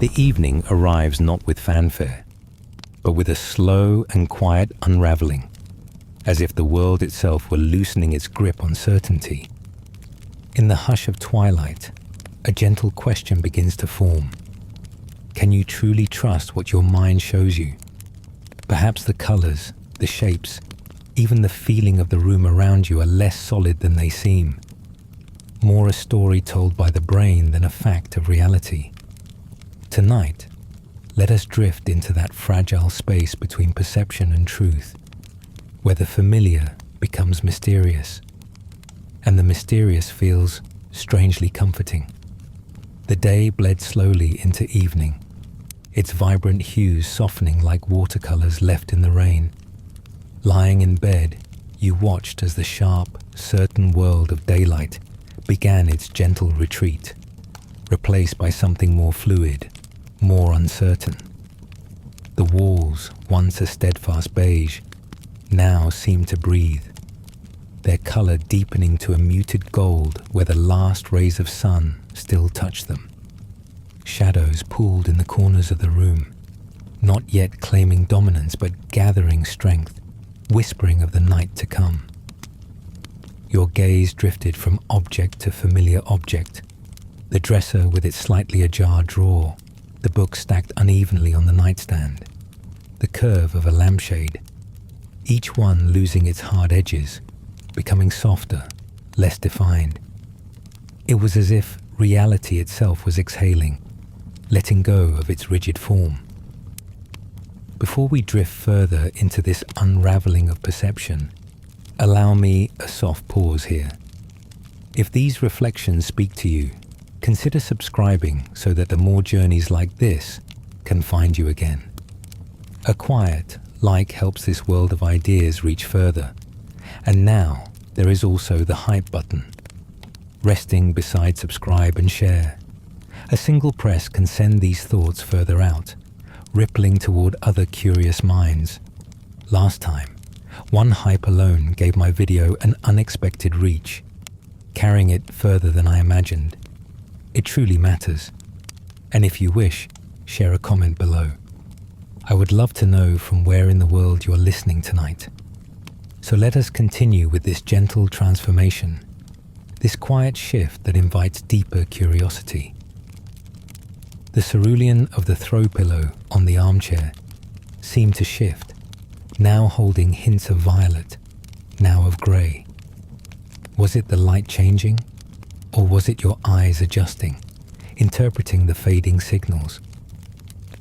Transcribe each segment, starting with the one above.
The evening arrives not with fanfare, but with a slow and quiet unraveling, as if the world itself were loosening its grip on certainty. In the hush of twilight, a gentle question begins to form. Can you truly trust what your mind shows you? Perhaps the colors, the shapes, even the feeling of the room around you are less solid than they seem. More a story told by the brain than a fact of reality. Tonight, let us drift into that fragile space between perception and truth, where the familiar becomes mysterious, and the mysterious feels strangely comforting. The day bled slowly into evening, its vibrant hues softening like watercolors left in the rain. Lying in bed, you watched as the sharp, certain world of daylight began its gentle retreat, replaced by something more fluid, more uncertain. The walls, once a steadfast beige, now seemed to breathe, their color deepening to a muted gold where the last rays of sun still touched them. Shadows pooled in the corners of the room, not yet claiming dominance but gathering strength, whispering of the night to come. Your gaze drifted from object to familiar object, the dresser with its slightly ajar drawer, the book stacked unevenly on the nightstand, the curve of a lampshade, each one losing its hard edges, becoming softer, less defined. It was as if reality itself was exhaling, letting go of its rigid form. Before we drift further into this unraveling of perception, allow me a soft pause here. If these reflections speak to you, consider subscribing so that the more journeys like this can find you again. A quiet like helps this world of ideas reach further. And now there is also the hype button, resting beside subscribe and share. A single press can send these thoughts further out, rippling toward other curious minds. Last time, one hype alone gave my video an unexpected reach, carrying it further than I imagined. It truly matters. And if you wish, share a comment below. I would love to know from where in the world you are listening tonight. So let us continue with this gentle transformation, this quiet shift that invites deeper curiosity. The cerulean of the throw pillow on the armchair seemed to shift, now holding hints of violet, now of grey. Was it the light changing, or was it your eyes adjusting, interpreting the fading signals?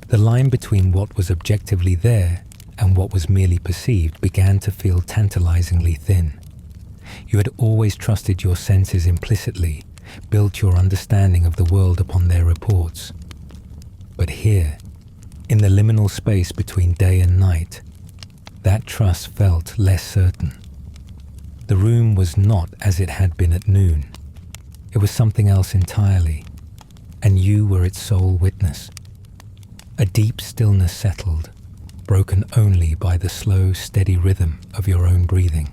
The line between what was objectively there and what was merely perceived began to feel tantalizingly thin. You had always trusted your senses implicitly, built your understanding of the world upon their reports. But here, in the liminal space between day and night, that trust felt less certain. The room was not as it had been at noon. It was something else entirely, and you were its sole witness. A deep stillness settled, broken only by the slow, steady rhythm of your own breathing.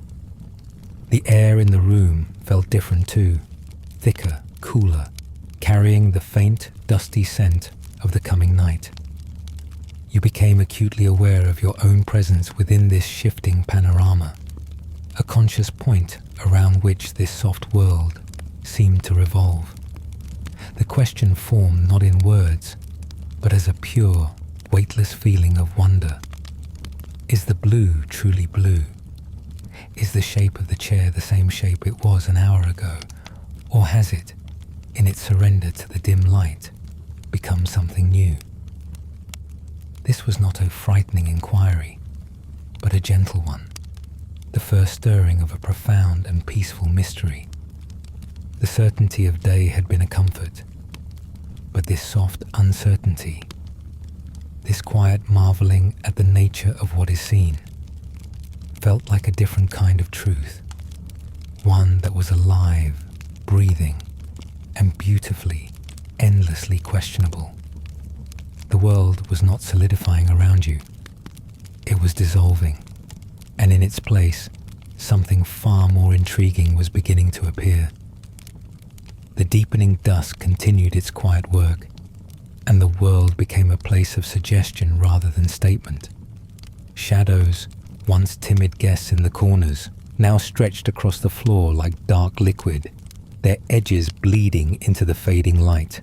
The air in the room felt different too, thicker, cooler, carrying the faint, dusty scent of the coming night. You became acutely aware of your own presence within this shifting panorama, a conscious point around which this soft world seemed to revolve. The question formed not in words, but as a pure, weightless feeling of wonder. Is the blue truly blue? Is the shape of the chair the same shape it was an hour ago? Or has it, in its surrender to the dim light, become something new? This was not a frightening inquiry, but a gentle one, the first stirring of a profound and peaceful mystery. The certainty of day had been a comfort, but this soft uncertainty, this quiet marveling at the nature of what is seen, felt like a different kind of truth, one that was alive, breathing, and beautifully, endlessly questionable. The world was not solidifying around you. It was dissolving, and in its place, something far more intriguing was beginning to appear. The deepening dusk continued its quiet work, and the world became a place of suggestion rather than statement. Shadows, once timid guests in the corners, now stretched across the floor like dark liquid, their edges bleeding into the fading light.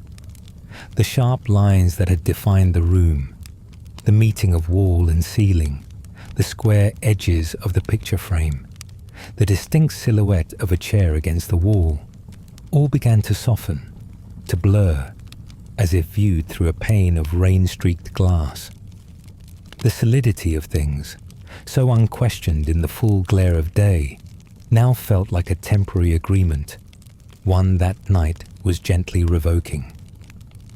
The sharp lines that had defined the room, the meeting of wall and ceiling, the square edges of the picture frame, the distinct silhouette of a chair against the wall, all began to soften, to blur, as if viewed through a pane of rain-streaked glass. The solidity of things, so unquestioned in the full glare of day, now felt like a temporary agreement, one that night was gently revoking.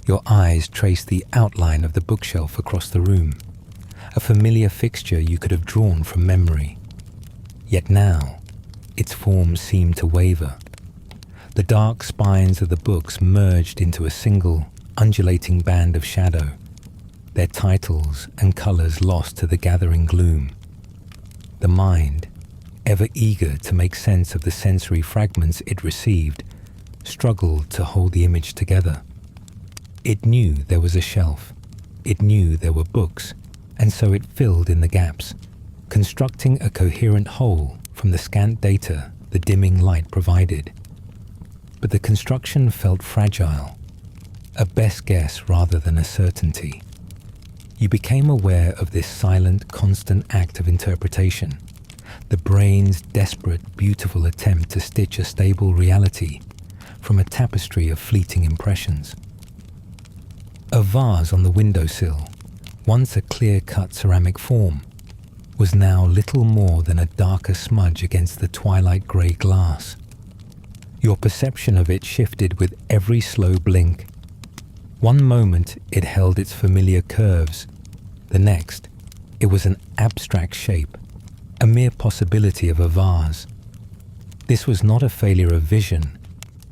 Your eyes traced the outline of the bookshelf across the room, a familiar fixture you could have drawn from memory. Yet now, its form seemed to waver. The dark spines of the books merged into a single, undulating band of shadow, their titles and colours lost to the gathering gloom. The mind, ever eager to make sense of the sensory fragments it received, struggled to hold the image together. It knew there was a shelf, it knew there were books, and so it filled in the gaps, constructing a coherent whole from the scant data the dimming light provided. But the construction felt fragile, a best guess rather than a certainty. You became aware of this silent, constant act of interpretation, the brain's desperate, beautiful attempt to stitch a stable reality from a tapestry of fleeting impressions. A vase on the windowsill, once a clear-cut ceramic form, was now little more than a darker smudge against the twilight grey glass. Your perception of it shifted with every slow blink. One moment it held its familiar curves, the next it was an abstract shape, a mere possibility of a vase. This was not a failure of vision,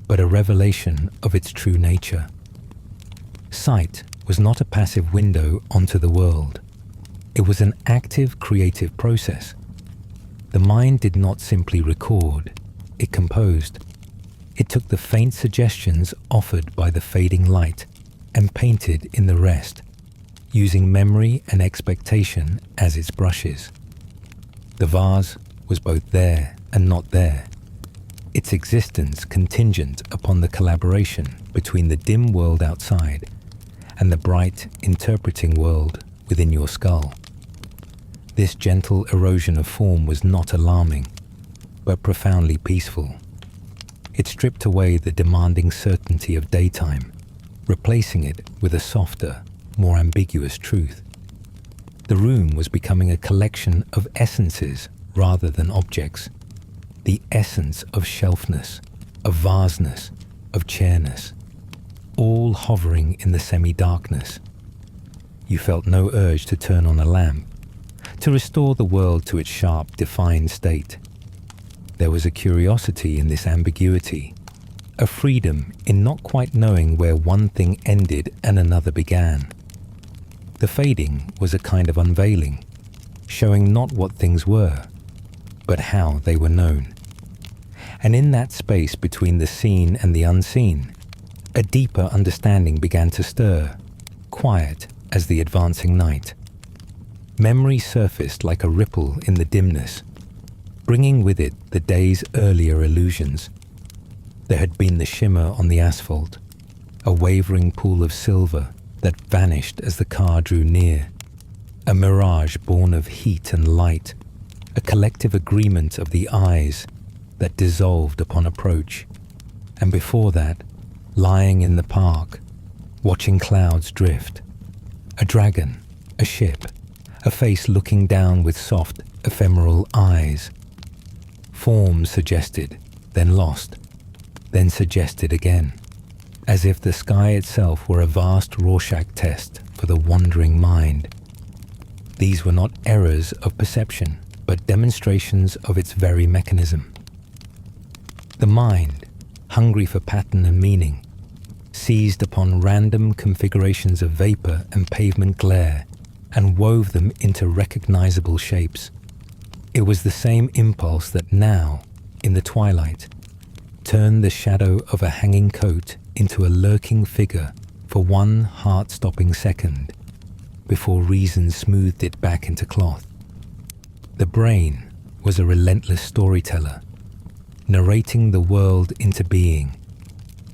but a revelation of its true nature. Sight was not a passive window onto the world. It was an active creative process. The mind did not simply record, it composed. It took the faint suggestions offered by the fading light and painted in the rest, using memory and expectation as its brushes. The vase was both there and not there, its existence contingent upon the collaboration between the dim world outside and the bright, interpreting world within your skull. This gentle erosion of form was not alarming, but profoundly peaceful. It stripped away the demanding certainty of daytime, replacing it with a softer, more ambiguous truth. The room was becoming a collection of essences rather than objects. The essence of shelfness, of vaseness, of chairness, all hovering in the semi-darkness. You felt no urge to turn on a lamp, to restore the world to its sharp, defined state. There was a curiosity in this ambiguity, a freedom in not quite knowing where one thing ended and another began. The fading was a kind of unveiling, showing not what things were, but how they were known. And in that space between the seen and the unseen, a deeper understanding began to stir, quiet as the advancing night. Memory surfaced like a ripple in the dimness, bringing with it the day's earlier illusions. There had been the shimmer on the asphalt, a wavering pool of silver that vanished as the car drew near, a mirage born of heat and light, a collective agreement of the eyes that dissolved upon approach, and before that, lying in the park, watching clouds drift, a dragon, a ship, a face looking down with soft, ephemeral eyes. Form suggested, then lost, then suggested again, as if the sky itself were a vast Rorschach test for the wandering mind. These were not errors of perception, but demonstrations of its very mechanism. The mind, hungry for pattern and meaning, seized upon random configurations of vapor and pavement glare and wove them into recognizable shapes. It was the same impulse that now, in the twilight, turned the shadow of a hanging coat into a lurking figure for for one heart-stopping second before reason smoothed it back into cloth. The brain was a relentless storyteller, narrating the world into being,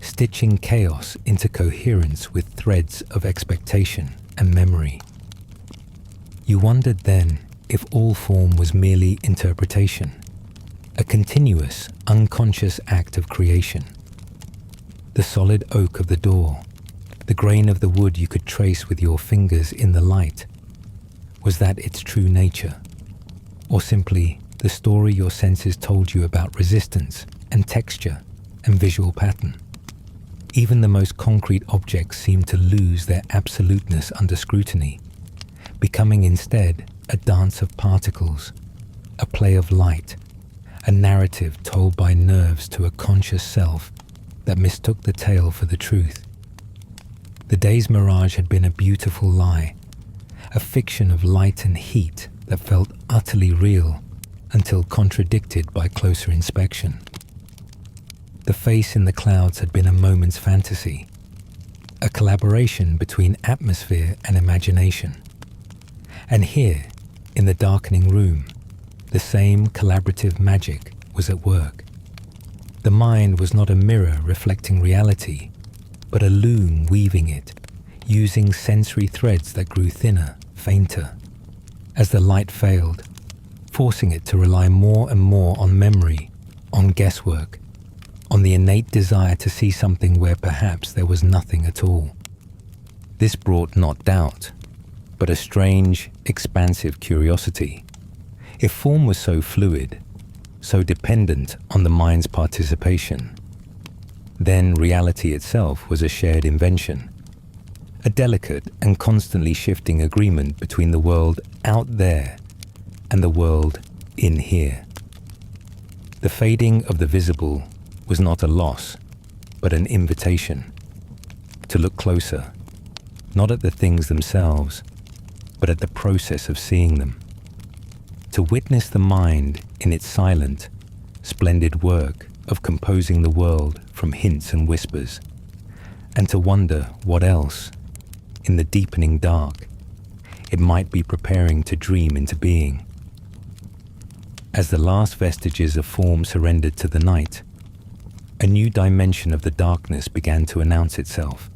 stitching chaos into coherence with threads of expectation and memory. You wondered then if all form was merely interpretation, a continuous, unconscious act of creation. The solid oak of the door, the grain of the wood you could trace with your fingers in the light, was that its true nature? Or simply the story your senses told you about resistance and texture and visual pattern? Even the most concrete objects seemed to lose their absoluteness under scrutiny, becoming instead a dance of particles, a play of light, a narrative told by nerves to a conscious self that mistook the tale for the truth. The day's mirage had been a beautiful lie, a fiction of light and heat that felt utterly real until contradicted by closer inspection. The face in the clouds had been a moment's fantasy, a collaboration between atmosphere and imagination. And here, in the darkening room, the same collaborative magic was at work. The mind was not a mirror reflecting reality, but a loom weaving it, using sensory threads that grew thinner, fainter, as the light failed, forcing it to rely more and more on memory, on guesswork, on the innate desire to see something where perhaps there was nothing at all. This brought not doubt, but a strange, expansive curiosity. If form was so fluid, so dependent on the mind's participation, then reality itself was a shared invention, a delicate and constantly shifting agreement between the world out there and the world in here. The fading of the visible was not a loss, but an invitation to look closer, not at the things themselves, but at the process of seeing them, to witness the mind in its silent, splendid work of composing the world from hints and whispers, and to wonder what else, in the deepening dark, it might be preparing to dream into being. As the last vestiges of form surrendered to the night, a new dimension of the darkness began to announce itself,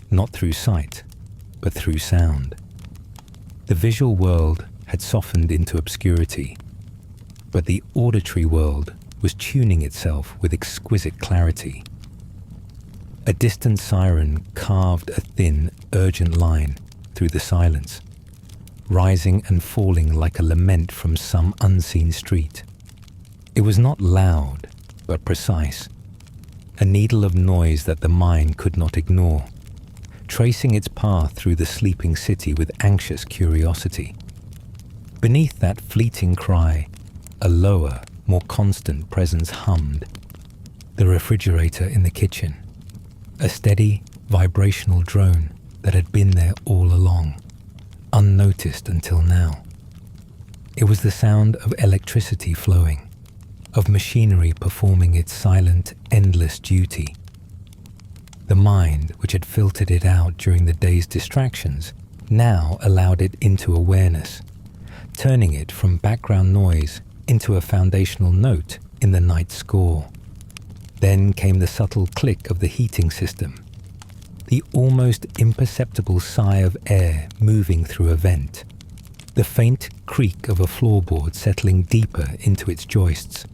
not through sight, but through sound. The visual world had softened into obscurity, but the auditory world was tuning itself with exquisite clarity. A distant siren carved a thin, urgent line through the silence, rising and falling like a lament from some unseen street. It was not loud, but precise, a needle of noise that the mind could not ignore, tracing its path through the sleeping city with anxious curiosity. Beneath that fleeting cry, a lower, more constant presence hummed. The refrigerator in the kitchen, a steady, vibrational drone that had been there all along, unnoticed until now. It was the sound of electricity flowing, of machinery performing its silent, endless duty. The mind, which had filtered it out during the day's distractions, now allowed it into awareness, turning it from background noise into a foundational note in the night score. Then came the subtle click of the heating system, the almost imperceptible sigh of air moving through a vent, the faint creak of a floorboard settling deeper into its joists.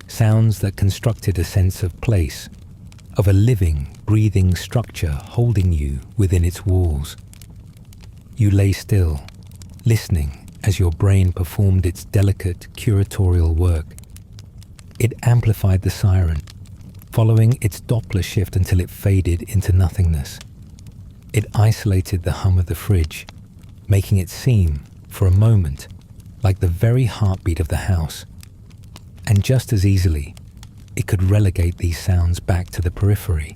Sounds that constructed a sense of place, of a living, breathing structure holding you within its walls. You lay still, listening as your brain performed its delicate curatorial work. It amplified the siren, following its Doppler shift until it faded into nothingness. It isolated the hum of the fridge, making it seem, for a moment, like the very heartbeat of the house. And just as easily, it could relegate these sounds back to the periphery,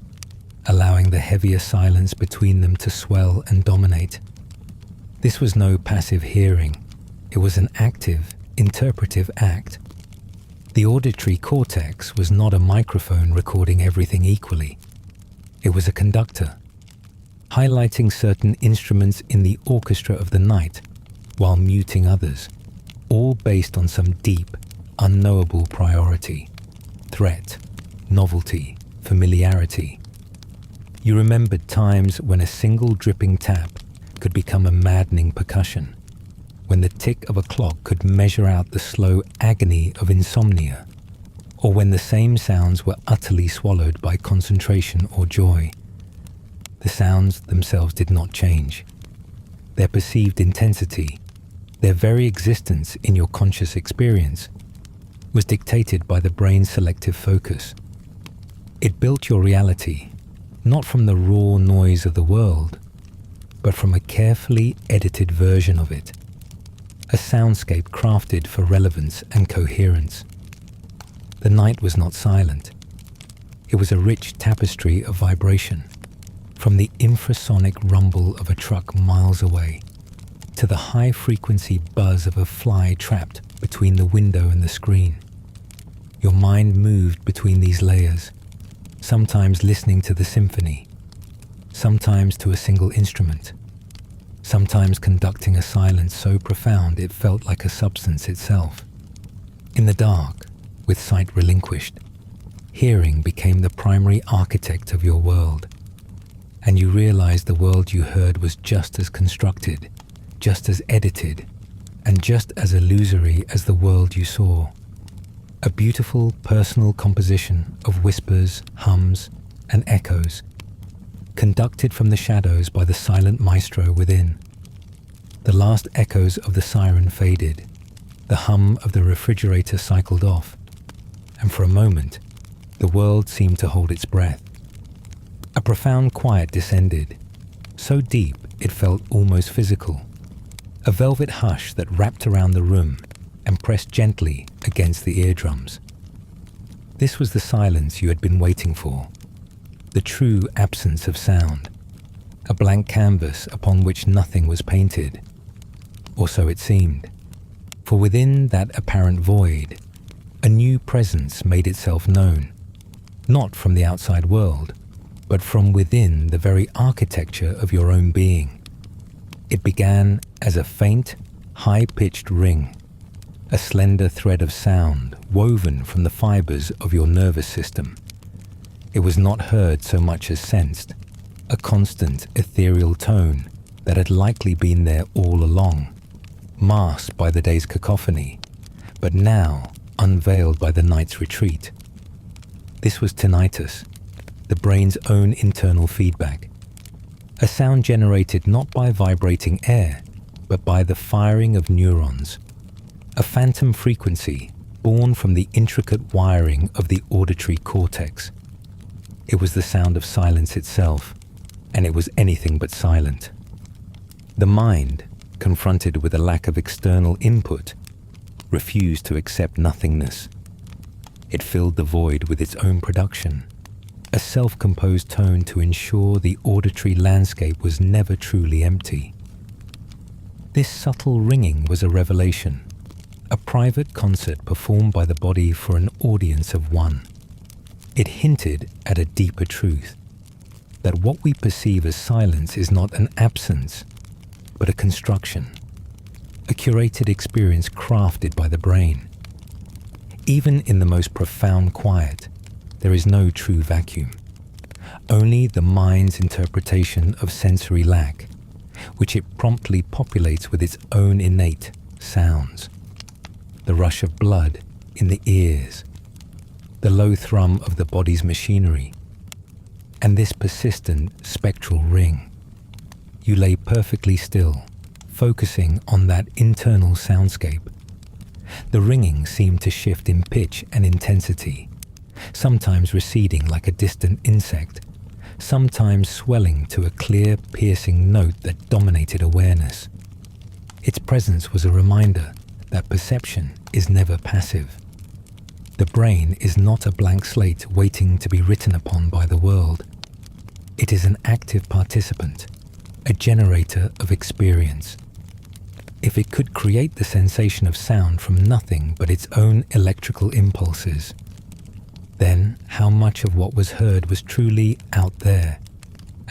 allowing the heavier silence between them to swell and dominate. This was no passive hearing. It was an active, interpretive act. The auditory cortex was not a microphone recording everything equally. It was a conductor, highlighting certain instruments in the orchestra of the night while muting others, all based on some deep, unknowable priority, threat, novelty, familiarity. You remembered times when a single dripping tap could become a maddening percussion, when the tick of a clock could measure out the slow agony of insomnia, or when the same sounds were utterly swallowed by concentration or joy. The sounds themselves did not change. Their perceived intensity, their very existence in your conscious experience, was dictated by the brain's selective focus. It built your reality, not from the raw noise of the world, but from a carefully edited version of it, a soundscape crafted for relevance and coherence. The night was not silent. It was a rich tapestry of vibration, from the infrasonic rumble of a truck miles away to the high-frequency buzz of a fly trapped between the window and the screen. Your mind moved between these layers, sometimes listening to the symphony, sometimes to a single instrument, sometimes conducting a silence so profound it felt like a substance itself. In the dark, with sight relinquished, hearing became the primary architect of your world, and you realized the world you heard was just as constructed, just as edited, and just as illusory as the world you saw. A beautiful personal composition of whispers, hums, and echoes, conducted from the shadows by the silent maestro within. The last echoes of the siren faded, the hum of the refrigerator cycled off, and for a moment, the world seemed to hold its breath. A profound quiet descended, so deep it felt almost physical, a velvet hush that wrapped around the room and pressed gently against the eardrums. This was the silence you had been waiting for, the true absence of sound, a blank canvas upon which nothing was painted, or so it seemed, for within that apparent void, a new presence made itself known, not from the outside world, but from within the very architecture of your own being. It began as a faint, high-pitched ring, a slender thread of sound woven from the fibers of your nervous system. It was not heard so much as sensed, a constant ethereal tone that had likely been there all along, masked by the day's cacophony, but now unveiled by the night's retreat. This was tinnitus, the brain's own internal feedback, a sound generated not by vibrating air, but by the firing of neurons, a phantom frequency born from the intricate wiring of the auditory cortex. It was the sound of silence itself, and it was anything but silent. The mind, confronted with a lack of external input, refused to accept nothingness. It filled the void with its own production, a self-composed tone to ensure the auditory landscape was never truly empty. This subtle ringing was a revelation, a private concert performed by the body for an audience of one. It hinted at a deeper truth, that what we perceive as silence is not an absence, but a construction, a curated experience crafted by the brain. Even in the most profound quiet, there is no true vacuum, only the mind's interpretation of sensory lack, which it promptly populates with its own innate sounds. The rush of blood in the ears, the low thrum of the body's machinery, and this persistent spectral ring. You lay perfectly still, focusing on that internal soundscape. The ringing seemed to shift in pitch and intensity, sometimes receding like a distant insect, sometimes swelling to a clear, piercing note that dominated awareness. Its presence was a reminder that perception is never passive. The brain is not a blank slate waiting to be written upon by the world. It is an active participant, a generator of experience. If it could create the sensation of sound from nothing but its own electrical impulses, then how much of what was heard was truly out there,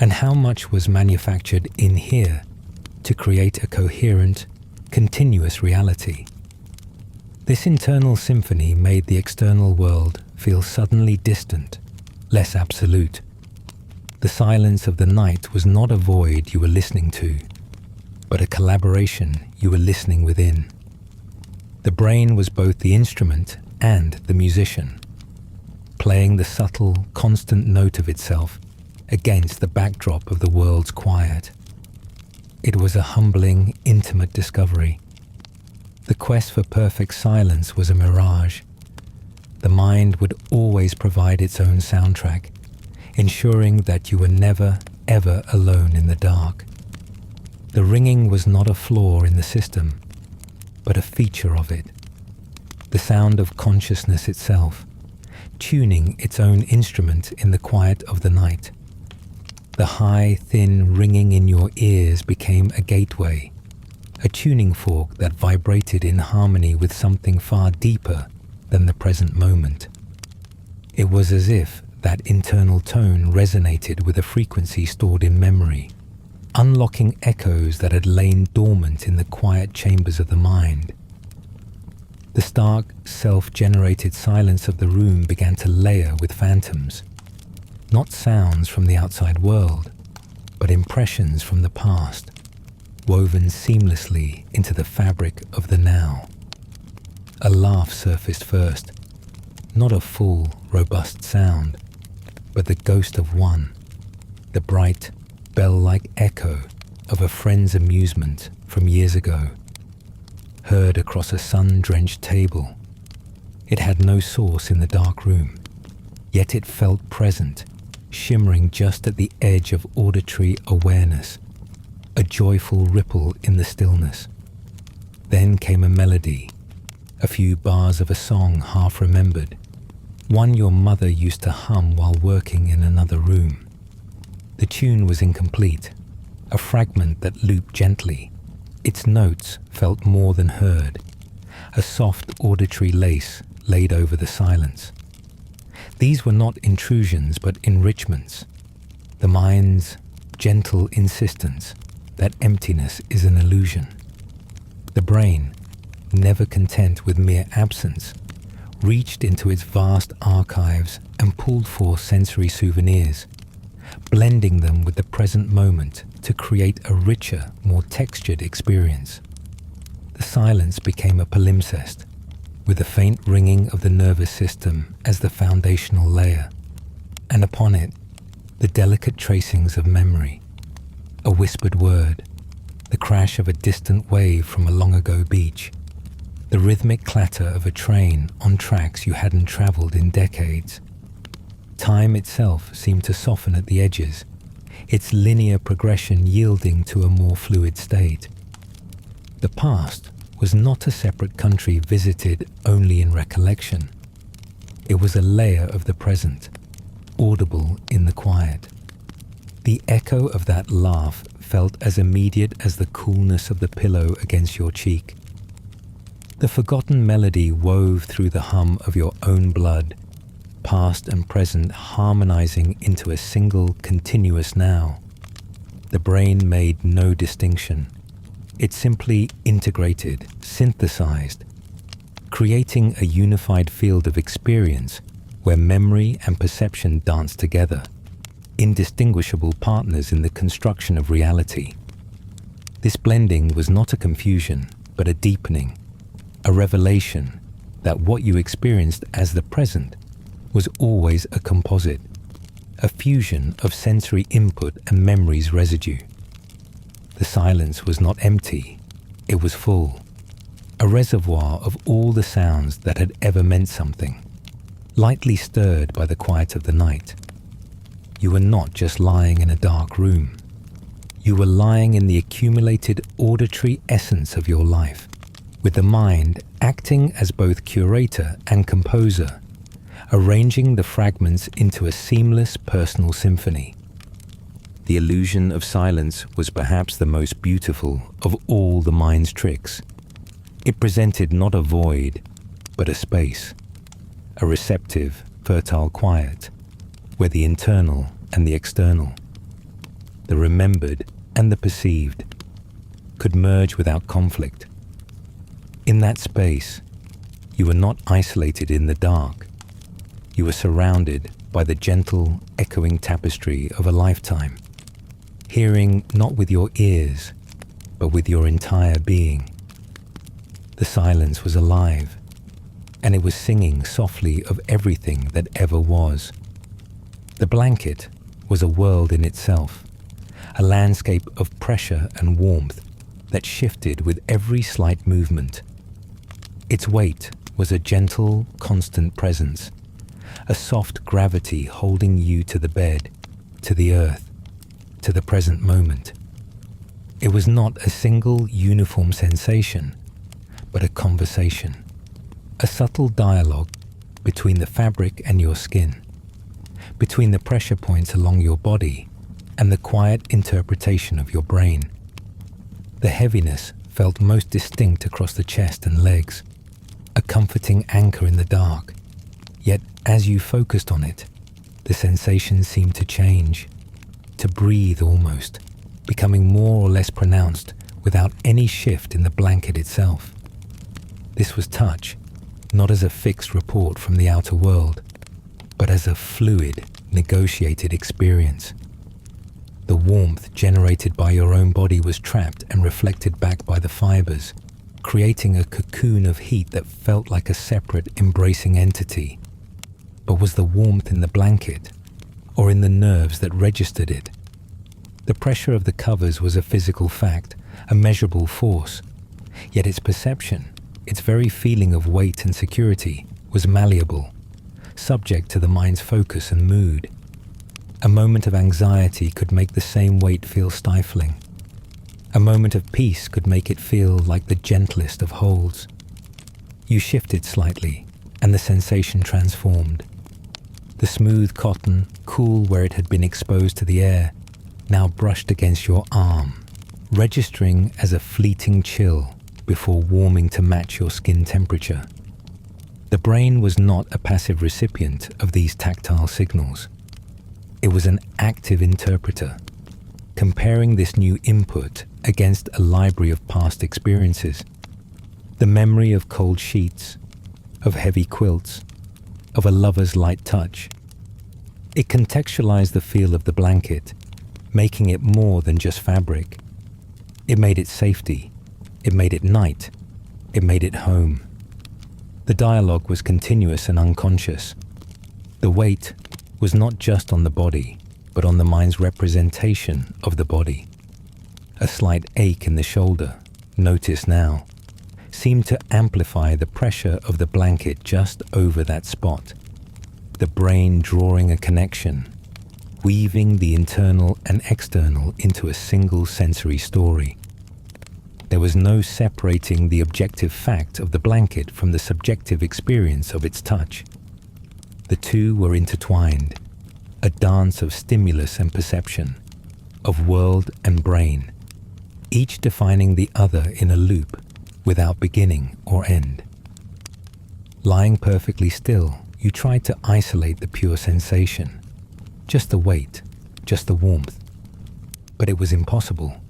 and how much was manufactured in here to create a coherent, continuous reality. This internal symphony made the external world feel suddenly distant, less absolute. The silence of the night was not a void you were listening to, but a collaboration you were listening within. The brain was both the instrument and the musician, playing the subtle, constant note of itself against the backdrop of the world's quiet. It was a humbling, intimate discovery. The quest for perfect silence was a mirage. The mind would always provide its own soundtrack, ensuring that you were never, ever alone in the dark. The ringing was not a flaw in the system, but a feature of it. The sound of consciousness itself, tuning its own instrument in the quiet of the night. The high, thin ringing in your ears became a gateway, a tuning fork that vibrated in harmony with something far deeper than the present moment. It was as if that internal tone resonated with a frequency stored in memory, unlocking echoes that had lain dormant in the quiet chambers of the mind. The stark, self-generated silence of the room began to layer with phantoms, not sounds from the outside world, but impressions from the past, woven seamlessly into the fabric of the now. A laugh surfaced first, not a full, robust sound, but the ghost of one, the bright, bell-like echo of a friend's amusement from years ago, heard across a sun-drenched table. It had no source in the dark room, yet it felt present, shimmering just at the edge of auditory awareness, a joyful ripple in the stillness. Then came a melody, a few bars of a song half remembered, one your mother used to hum while working in another room. The tune was incomplete, a fragment that looped gently. Its notes felt more than heard, a soft auditory lace laid over the silence. These were not intrusions but enrichments, the mind's gentle insistence that emptiness is an illusion. The brain, never content with mere absence, reached into its vast archives and pulled forth sensory souvenirs, blending them with the present moment to create a richer, more textured experience. The silence became a palimpsest, with a faint ringing of the nervous system as the foundational layer, and upon it, the delicate tracings of memory, a whispered word, the crash of a distant wave from a long-ago beach, the rhythmic clatter of a train on tracks you hadn't traveled in decades. Time itself seemed to soften at the edges, its linear progression yielding to a more fluid state. The past was not a separate country visited only in recollection. It was a layer of the present, audible in the quiet. The echo of that laugh felt as immediate as the coolness of the pillow against your cheek. The forgotten melody wove through the hum of your own blood, past and present harmonizing into a single continuous now. The brain made no distinction. It simply integrated, synthesized, creating a unified field of experience where memory and perception danced together, indistinguishable partners in the construction of reality. This blending was not a confusion, but a deepening, a revelation that what you experienced as the present was always a composite, a fusion of sensory input and memory's residue. The silence was not empty, it was full, a reservoir of all the sounds that had ever meant something, lightly stirred by the quiet of the night. You were not just lying in a dark room. You were lying in the accumulated auditory essence of your life, with the mind acting as both curator and composer, arranging the fragments into a seamless personal symphony. The illusion of silence was perhaps the most beautiful of all the mind's tricks. It presented not a void, but a space, a receptive, fertile quiet, where the internal and the external, the remembered and the perceived, could merge without conflict. In that space, you were not isolated in the dark. You were surrounded by the gentle, echoing tapestry of a lifetime, hearing not with your ears, but with your entire being. The silence was alive, and it was singing softly of everything that ever was. The blanket was a world in itself, a landscape of pressure and warmth that shifted with every slight movement. Its weight was a gentle, constant presence, a soft gravity holding you to the bed, to the earth, to the present moment. It was not a single uniform sensation, but a conversation, a subtle dialogue between the fabric and your skin, between the pressure points along your body and the quiet interpretation of your brain. The heaviness felt most distinct across the chest and legs, a comforting anchor in the dark. Yet as you focused on it, the sensation seemed to change, to breathe almost, becoming more or less pronounced without any shift in the blanket itself. This was touch, not as a fixed report from the outer world, but as a fluid, negotiated experience. The warmth generated by your own body was trapped and reflected back by the fibers, creating a cocoon of heat that felt like a separate, embracing entity. But was the warmth in the blanket, or in the nerves that registered it? The pressure of the covers was a physical fact, a measurable force, yet its perception, its very feeling of weight and security, was malleable, subject to the mind's focus and mood. A moment of anxiety could make the same weight feel stifling. A moment of peace could make it feel like the gentlest of holds. You shifted slightly, and the sensation transformed. The smooth cotton, cool where it had been exposed to the air, now brushed against your arm, registering as a fleeting chill before warming to match your skin temperature. The brain was not a passive recipient of these tactile signals. It was an active interpreter, comparing this new input against a library of past experiences. The memory of cold sheets, of heavy quilts, of a lover's light touch. It contextualized the feel of the blanket, making it more than just fabric. It made it safety. It made it night. It made it home. The dialogue was continuous and unconscious. The weight was not just on the body, but on the mind's representation of the body. A slight ache in the shoulder, noticed now, seemed to amplify the pressure of the blanket just over that spot. The brain drawing a connection, weaving the internal and external into a single sensory story. There was no separating the objective fact of the blanket from the subjective experience of its touch. The two were intertwined, a dance of stimulus and perception, of world and brain, each defining the other in a loop without beginning or end. Lying perfectly still, you tried to isolate the pure sensation, just the weight, just the warmth. But it was impossible.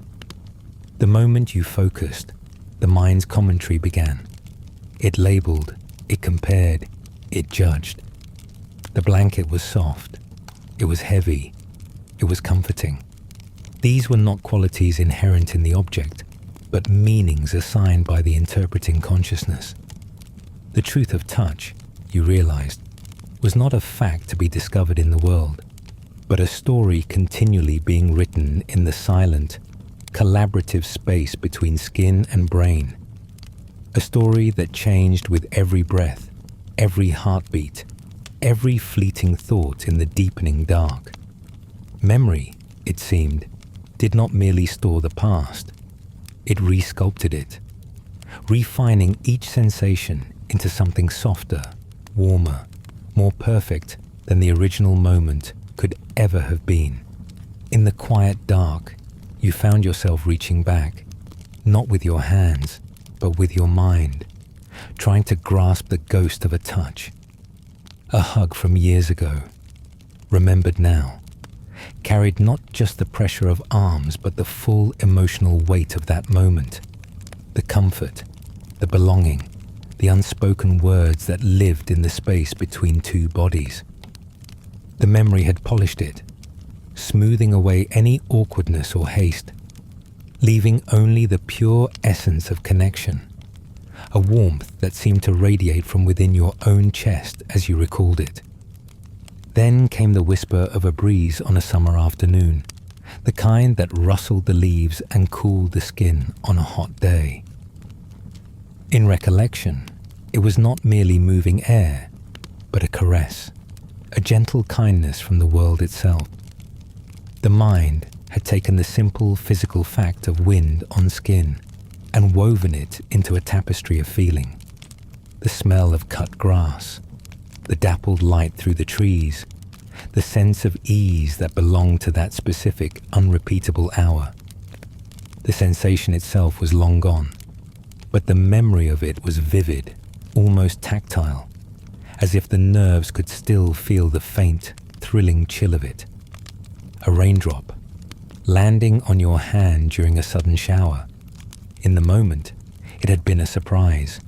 The moment you focused, the mind's commentary began. It labeled, it compared, it judged. The blanket was soft, it was heavy, it was comforting. These were not qualities inherent in the object, but meanings assigned by the interpreting consciousness. The truth of touch, you realized, was not a fact to be discovered in the world, but a story continually being written in the silent, collaborative space between skin and brain. A story that changed with every breath, every heartbeat, every fleeting thought in the deepening dark. Memory, it seemed, did not merely store the past. It resculpted it, refining each sensation into something softer, warmer, more perfect than the original moment could ever have been. In the quiet dark, you found yourself reaching back, not with your hands, but with your mind, trying to grasp the ghost of a touch. A hug from years ago, remembered now, carried not just the pressure of arms but the full emotional weight of that moment. The comfort, the belonging, the unspoken words that lived in the space between two bodies. The memory had polished it, smoothing away any awkwardness or haste, leaving only the pure essence of connection, a warmth that seemed to radiate from within your own chest as you recalled it. Then came the whisper of a breeze on a summer afternoon, the kind that rustled the leaves and cooled the skin on a hot day. In recollection, it was not merely moving air, but a caress, a gentle kindness from the world itself. The mind had taken the simple physical fact of wind on skin and woven it into a tapestry of feeling. The smell of cut grass, the dappled light through the trees, the sense of ease that belonged to that specific, unrepeatable hour. The sensation itself was long gone, but the memory of it was vivid, almost tactile, as if the nerves could still feel the faint, thrilling chill of it. A raindrop, landing on your hand during a sudden shower. In the moment, it had been a surprise,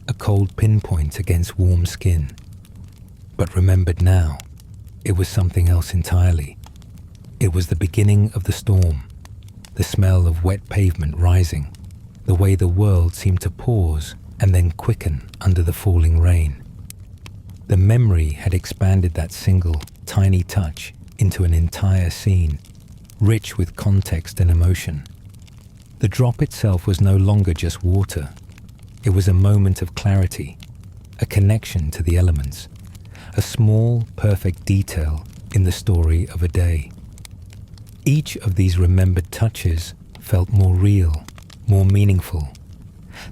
a cold pinpoint against warm skin. But remembered now, it was something else entirely. It was the beginning of the storm, the smell of wet pavement rising, the way the world seemed to pause and then quicken under the falling rain. The memory had expanded that single, tiny touch into an entire scene, rich with context and emotion. The drop itself was no longer just water. It was a moment of clarity, a connection to the elements, a small, perfect detail in the story of a day. Each of these remembered touches felt more real, more meaningful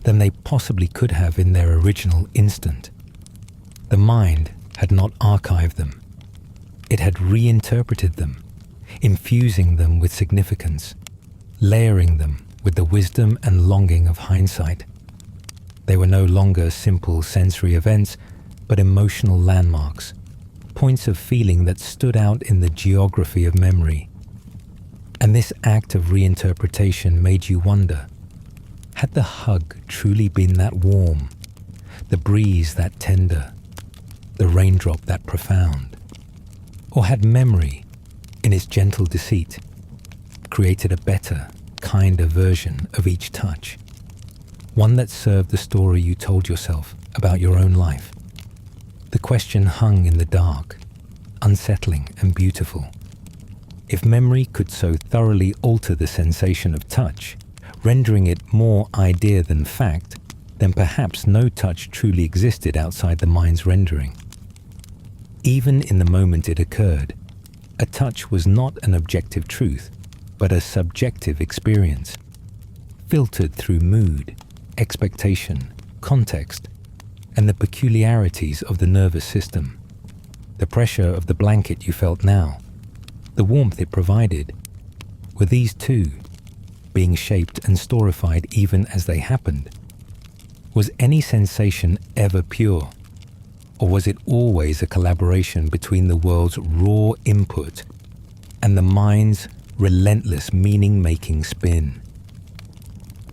than they possibly could have in their original instant. The mind had not archived them. It had reinterpreted them, infusing them with significance, layering them with the wisdom and longing of hindsight. They were no longer simple sensory events, but emotional landmarks, points of feeling that stood out in the geography of memory. And this act of reinterpretation made you wonder, had the hug truly been that warm, the breeze that tender, the raindrop that profound? Or had memory, in its gentle deceit, created a better, kinder version of each touch, one that served the story you told yourself about your own life? The question hung in the dark, unsettling and beautiful. If memory could so thoroughly alter the sensation of touch, rendering it more idea than fact, then perhaps no touch truly existed outside the mind's rendering. Even in the moment it occurred, a touch was not an objective truth, but a subjective experience, filtered through mood, expectation, context, and the peculiarities of the nervous system. The pressure of the blanket you felt now, the warmth it provided, were these too being shaped and storified even as they happened? Was any sensation ever pure? Or was it always a collaboration between the world's raw input and the mind's relentless meaning-making spin?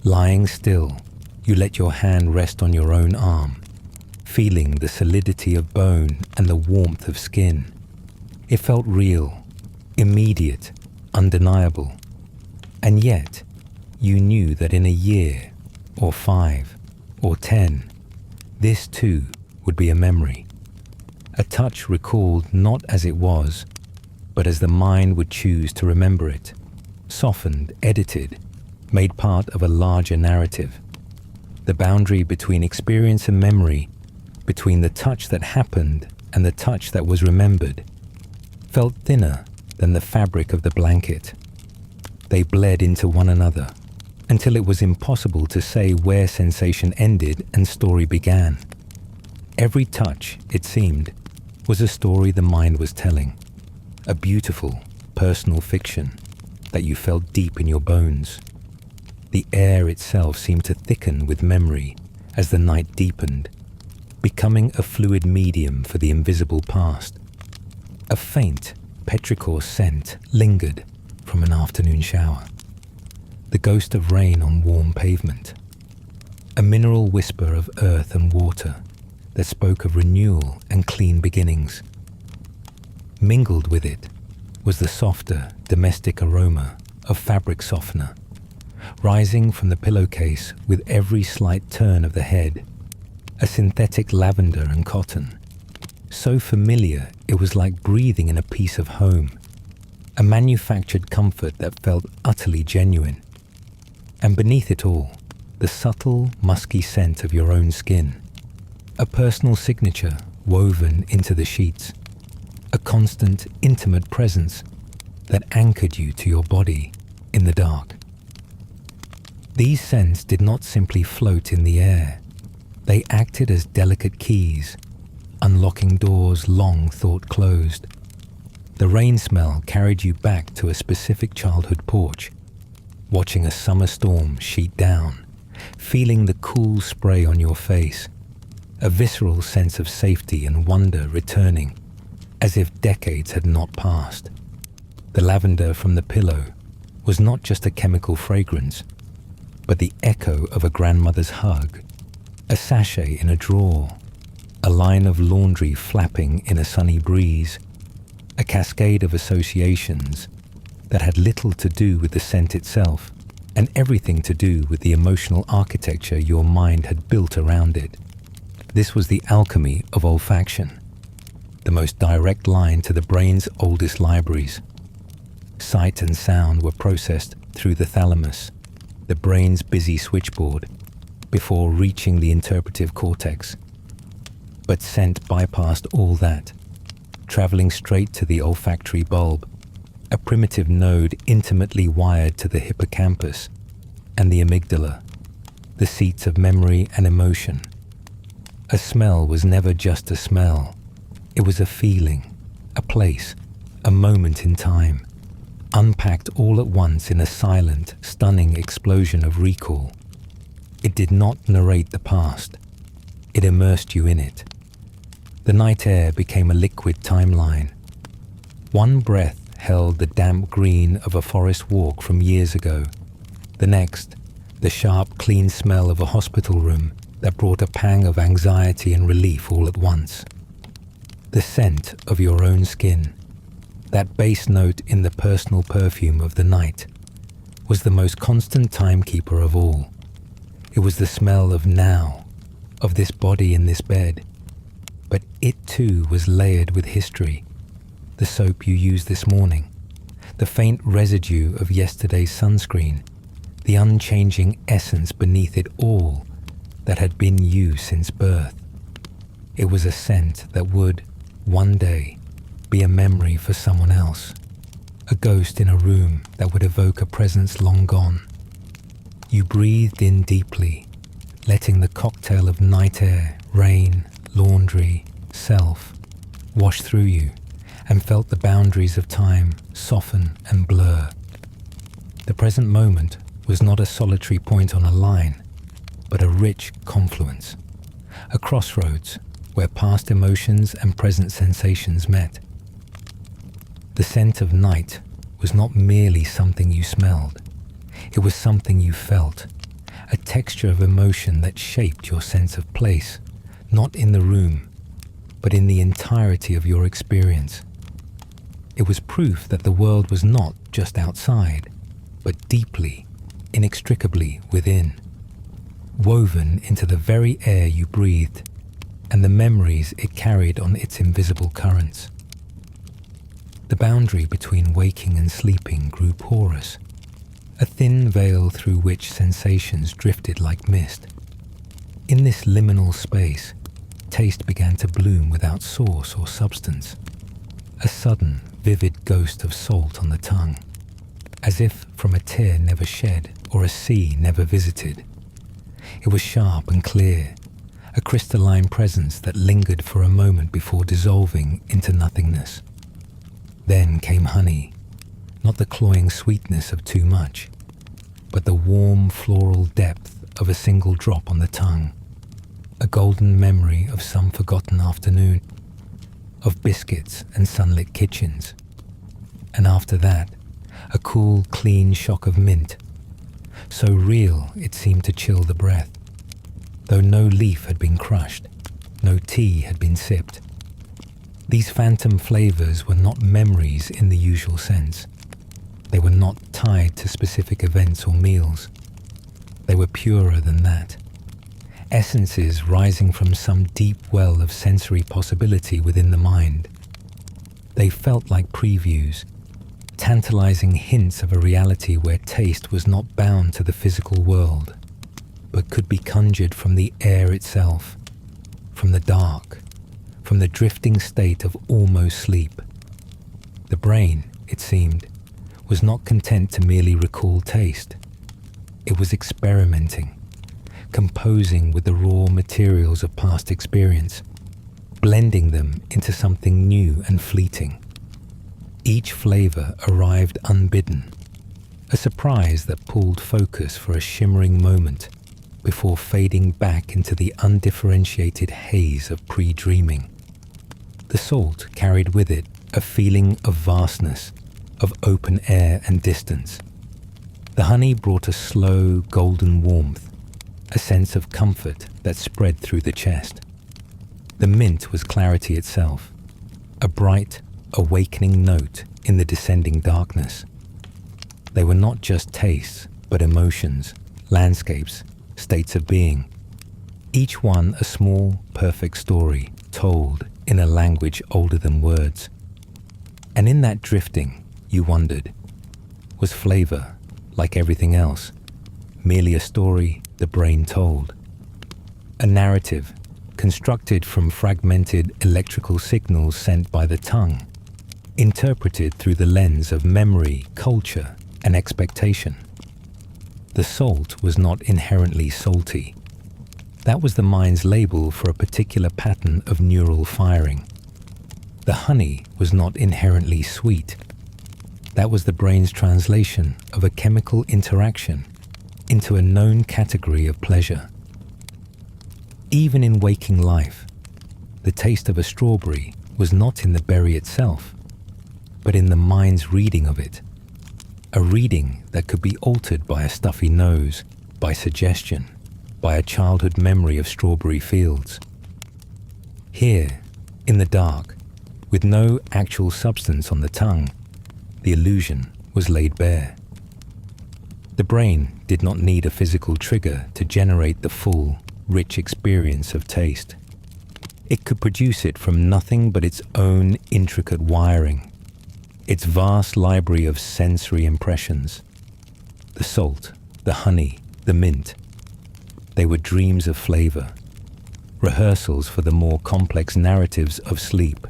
Lying still, you let your hand rest on your own arm, feeling the solidity of bone and the warmth of skin. It felt real, immediate, undeniable. And yet, you knew that in a year, or 5, or 10, this too would be a memory. A touch recalled not as it was, but as the mind would choose to remember it, softened, edited, made part of a larger narrative. The boundary between experience and memory, between the touch that happened and the touch that was remembered, felt thinner than the fabric of the blanket. They bled into one another until it was impossible to say where sensation ended and story began. Every touch, it seemed, was a story the mind was telling, a beautiful, personal fiction that you felt deep in your bones. The air itself seemed to thicken with memory as the night deepened, becoming a fluid medium for the invisible past. A faint petrichor scent lingered from an afternoon shower. The ghost of rain on warm pavement. A mineral whisper of earth and water that spoke of renewal and clean beginnings. Mingled with it was the softer, domestic aroma of fabric softener, rising from the pillowcase with every slight turn of the head, a synthetic lavender and cotton, so familiar it was like breathing in a piece of home, a manufactured comfort that felt utterly genuine. And beneath it all, the subtle, musky scent of your own skin, a personal signature woven into the sheets, a constant, intimate presence that anchored you to your body in the dark. These scents did not simply float in the air. They acted as delicate keys, unlocking doors long thought closed. The rain smell carried you back to a specific childhood porch, watching a summer storm sheet down, feeling the cool spray on your face, a visceral sense of safety and wonder returning, as if decades had not passed. The lavender from the pillow was not just a chemical fragrance, but the echo of a grandmother's hug, a sachet in a drawer, a line of laundry flapping in a sunny breeze, a cascade of associations that had little to do with the scent itself and everything to do with the emotional architecture your mind had built around it. This was the alchemy of olfaction, the most direct line to the brain's oldest libraries. Sight and sound were processed through the thalamus, the brain's busy switchboard, before reaching the interpretive cortex. But scent bypassed all that, traveling straight to the olfactory bulb, a primitive node intimately wired to the hippocampus and the amygdala, the seats of memory and emotion. A smell was never just a smell. It was a feeling, a place, a moment in time, unpacked all at once in a silent, stunning explosion of recall. It did not narrate the past. It immersed you in it. The night air became a liquid timeline. One breath held the damp green of a forest walk from years ago. The next, the sharp, clean smell of a hospital room that brought a pang of anxiety and relief all at once. The scent of your own skin, that bass note in the personal perfume of the night, was the most constant timekeeper of all. It was the smell of now, of this body in this bed. But it too was layered with history. The soap you used this morning, the faint residue of yesterday's sunscreen, the unchanging essence beneath it all that had been you since birth. It was a scent that would, one day, be a memory for someone else, a ghost in a room that would evoke a presence long gone. You breathed in deeply, letting the cocktail of night air, rain, laundry, self wash through you, and felt the boundaries of time soften and blur. The present moment was not a solitary point on a line, but a rich confluence, a crossroads where past emotions and present sensations met. The scent of night was not merely something you smelled. It was something you felt, a texture of emotion that shaped your sense of place, not in the room, but in the entirety of your experience. It was proof that the world was not just outside, but deeply, inextricably within, woven into the very air you breathed and the memories it carried on its invisible currents. The boundary between waking and sleeping grew porous, a thin veil through which sensations drifted like mist. In this liminal space, taste began to bloom without source or substance, a sudden, vivid ghost of salt on the tongue, as if from a tear never shed or a sea never visited. It was sharp and clear, a crystalline presence that lingered for a moment before dissolving into nothingness. Then came honey, not the cloying sweetness of too much, but the warm floral depth of a single drop on the tongue, a golden memory of some forgotten afternoon, of biscuits and sunlit kitchens, and after that, a cool, clean shock of mint. So real it seemed to chill the breath, though no leaf had been crushed, no tea had been sipped. These phantom flavors were not memories in the usual sense. They were not tied to specific events or meals. They were purer than that. Essences rising from some deep well of sensory possibility within the mind. They felt like previews, tantalizing hints of a reality where taste was not bound to the physical world, but could be conjured from the air itself, from the dark, from the drifting state of almost sleep. The brain, it seemed, was not content to merely recall taste. It was experimenting, composing with the raw materials of past experience, blending them into something new and fleeting. Each flavor arrived unbidden, a surprise that pulled focus for a shimmering moment before fading back into the undifferentiated haze of pre-dreaming. The salt carried with it a feeling of vastness, of open air and distance. The honey brought a slow, golden warmth, a sense of comfort that spread through the chest. The mint was clarity itself, a bright, awakening note in the descending darkness. They were not just tastes, but emotions, landscapes, states of being. Each one a small, perfect story told in a language older than words. And in that drifting, you wondered, was flavor, like everything else, merely a story the brain told? A narrative constructed from fragmented electrical signals sent by the tongue, interpreted through the lens of memory, culture, and expectation. The salt was not inherently salty. That was the mind's label for a particular pattern of neural firing. The honey was not inherently sweet. That was the brain's translation of a chemical interaction into a known category of pleasure. Even in waking life, the taste of a strawberry was not in the berry itself, but in the mind's reading of it. A reading that could be altered by a stuffy nose, by suggestion, by a childhood memory of strawberry fields. Here, in the dark, with no actual substance on the tongue, the illusion was laid bare. The brain did not need a physical trigger to generate the full, rich experience of taste. It could produce it from nothing but its own intricate wiring, its vast library of sensory impressions. The salt, the honey, the mint. They were dreams of flavor, rehearsals for the more complex narratives of sleep.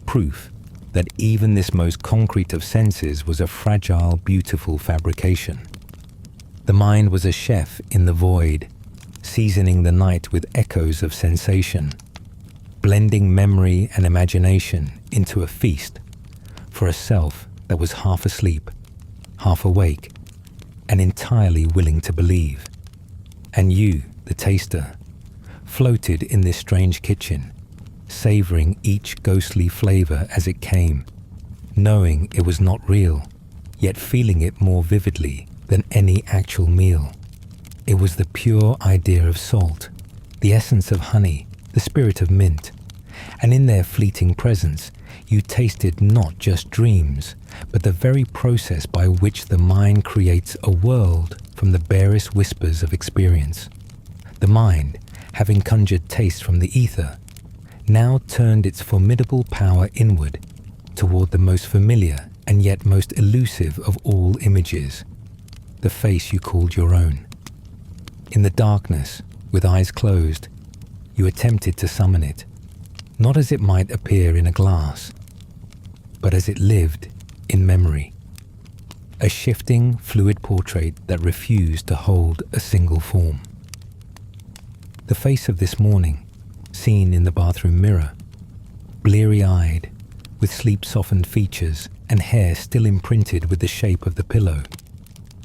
Proof that even this most concrete of senses was a fragile, beautiful fabrication. The mind was a chef in the void, seasoning the night with echoes of sensation, blending memory and imagination into a feast for a self that was half asleep, half awake, and entirely willing to believe. And you, the taster, floated in this strange kitchen, savoring each ghostly flavor as it came, knowing it was not real, yet feeling it more vividly than any actual meal. It was the pure idea of salt, the essence of honey, the spirit of mint, and in their fleeting presence, you tasted not just dreams, but the very process by which the mind creates a world from the barest whispers of experience. The mind, having conjured taste from the ether, now turned its formidable power inward, toward the most familiar and yet most elusive of all images, the face you called your own. In the darkness, with eyes closed, you attempted to summon it, not as it might appear in a glass, but as it lived in memory. A shifting, fluid portrait that refused to hold a single form. The face of this morning, seen in the bathroom mirror, bleary-eyed, with sleep-softened features and hair still imprinted with the shape of the pillow,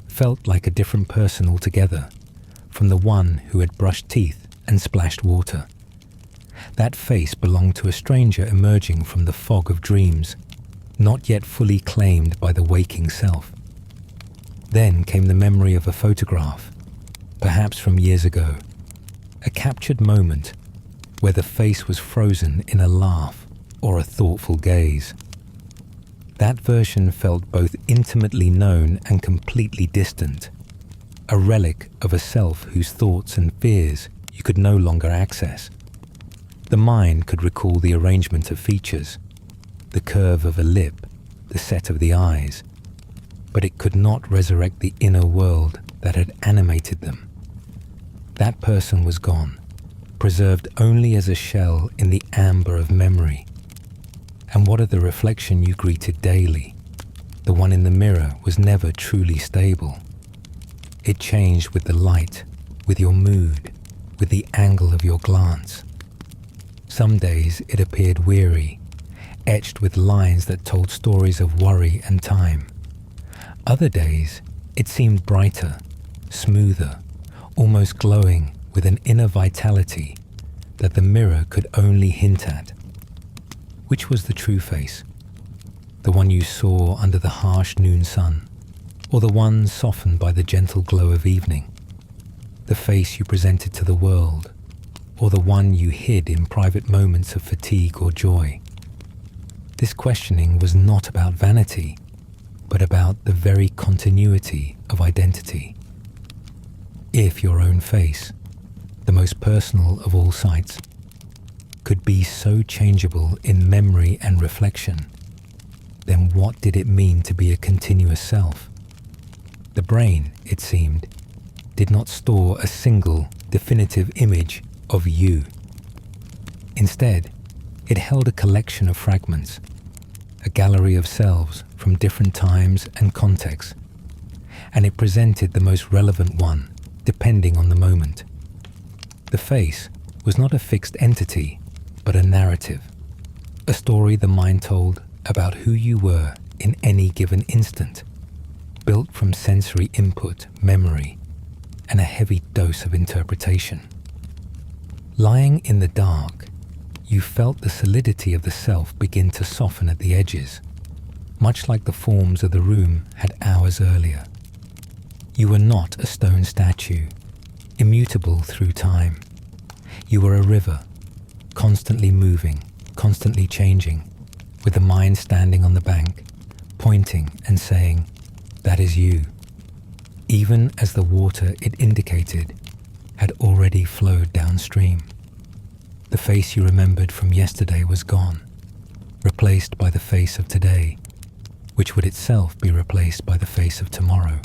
felt like a different person altogether from the one who had brushed teeth and splashed water. That face belonged to a stranger emerging from the fog of dreams, not yet fully claimed by the waking self. Then came the memory of a photograph, perhaps from years ago, a captured moment where the face was frozen in a laugh or a thoughtful gaze. That version felt both intimately known and completely distant, a relic of a self whose thoughts and fears you could no longer access. The mind could recall the arrangement of features, the curve of a lip, the set of the eyes, but it could not resurrect the inner world that had animated them. That person was gone, preserved only as a shell in the amber of memory. And what of the reflection you greeted daily? The one in the mirror was never truly stable. It changed with the light, with your mood, with the angle of your glance. Some days it appeared weary, etched with lines that told stories of worry and time. Other days it seemed brighter, smoother, almost glowing with an inner vitality that the mirror could only hint at. Which was the true face? The one you saw under the harsh noon sun, or the one softened by the gentle glow of evening? The face you presented to the world, or the one you hid in private moments of fatigue or joy? This questioning was not about vanity, but about the very continuity of identity. If your own face, the most personal of all sights, could be so changeable in memory and reflection, then what did it mean to be a continuous self? The brain, it seemed, did not store a single definitive image of you. Instead, it held a collection of fragments, a gallery of selves from different times and contexts, and it presented the most relevant one depending on the moment. The face was not a fixed entity, but a narrative, a story the mind told about who you were in any given instant, built from sensory input, memory, and a heavy dose of interpretation. Lying in the dark, you felt the solidity of the self begin to soften at the edges, much like the forms of the room had hours earlier. You were not a stone statue, immutable through time. You were a river, constantly moving, constantly changing, with the mind standing on the bank, pointing and saying, "That is you," even as the water it indicated had already flowed downstream. The face you remembered from yesterday was gone, replaced by the face of today, which would itself be replaced by the face of tomorrow.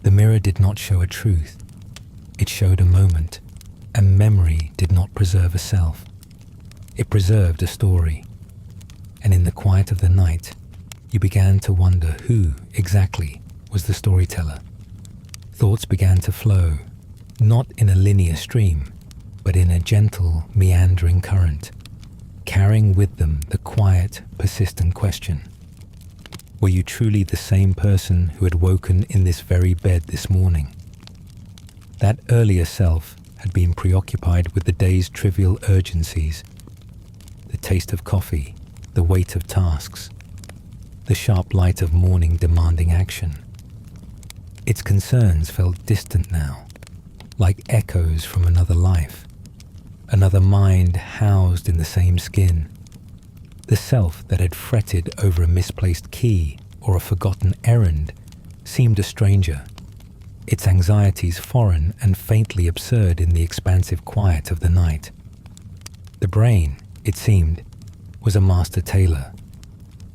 The mirror did not show a truth. It showed a moment, and memory did not preserve a self. It preserved a story. And in the quiet of the night, you began to wonder who exactly was the storyteller. Thoughts began to flow, not in a linear stream, but in a gentle, meandering current, carrying with them the quiet, persistent question. Were you truly the same person who had woken in this very bed this morning? That earlier self had been preoccupied with the day's trivial urgencies, the taste of coffee, the weight of tasks, the sharp light of morning demanding action. Its concerns felt distant now, like echoes from another life, another mind housed in the same skin. The self that had fretted over a misplaced key or a forgotten errand seemed a stranger, its anxieties foreign and faintly absurd in the expansive quiet of the night. The brain, it seemed, was a master tailor,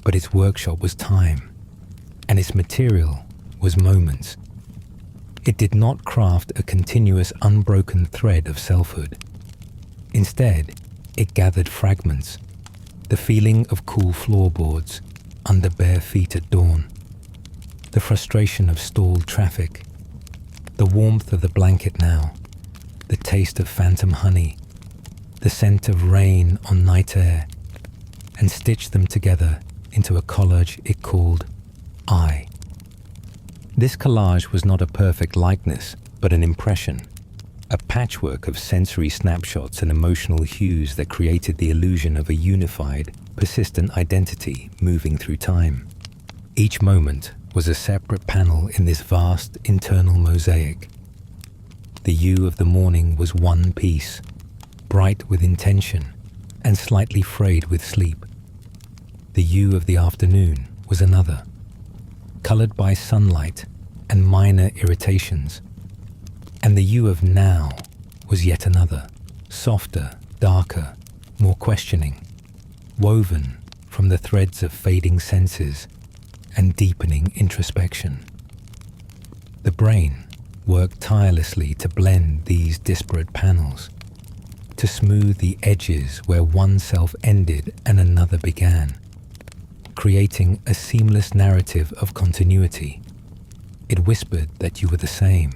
but its workshop was time, and its material was moments. It did not craft a continuous unbroken thread of selfhood. Instead, it gathered fragments, the feeling of cool floorboards under bare feet at dawn, the frustration of stalled traffic, the warmth of the blanket now, the taste of phantom honey, the scent of rain on night air, and stitched them together into a collage it called I. This collage was not a perfect likeness, but an impression, a patchwork of sensory snapshots and emotional hues that created the illusion of a unified, persistent identity moving through time. Each moment was a separate panel in this vast internal mosaic. The you of the morning was one piece, bright with intention and slightly frayed with sleep. The you of the afternoon was another, colored by sunlight and minor irritations. And the you of now was yet another, softer, darker, more questioning, woven from the threads of fading senses and deepening introspection. The brain worked tirelessly to blend these disparate panels, to smooth the edges where one self ended and another began, creating a seamless narrative of continuity. It whispered that you were the same,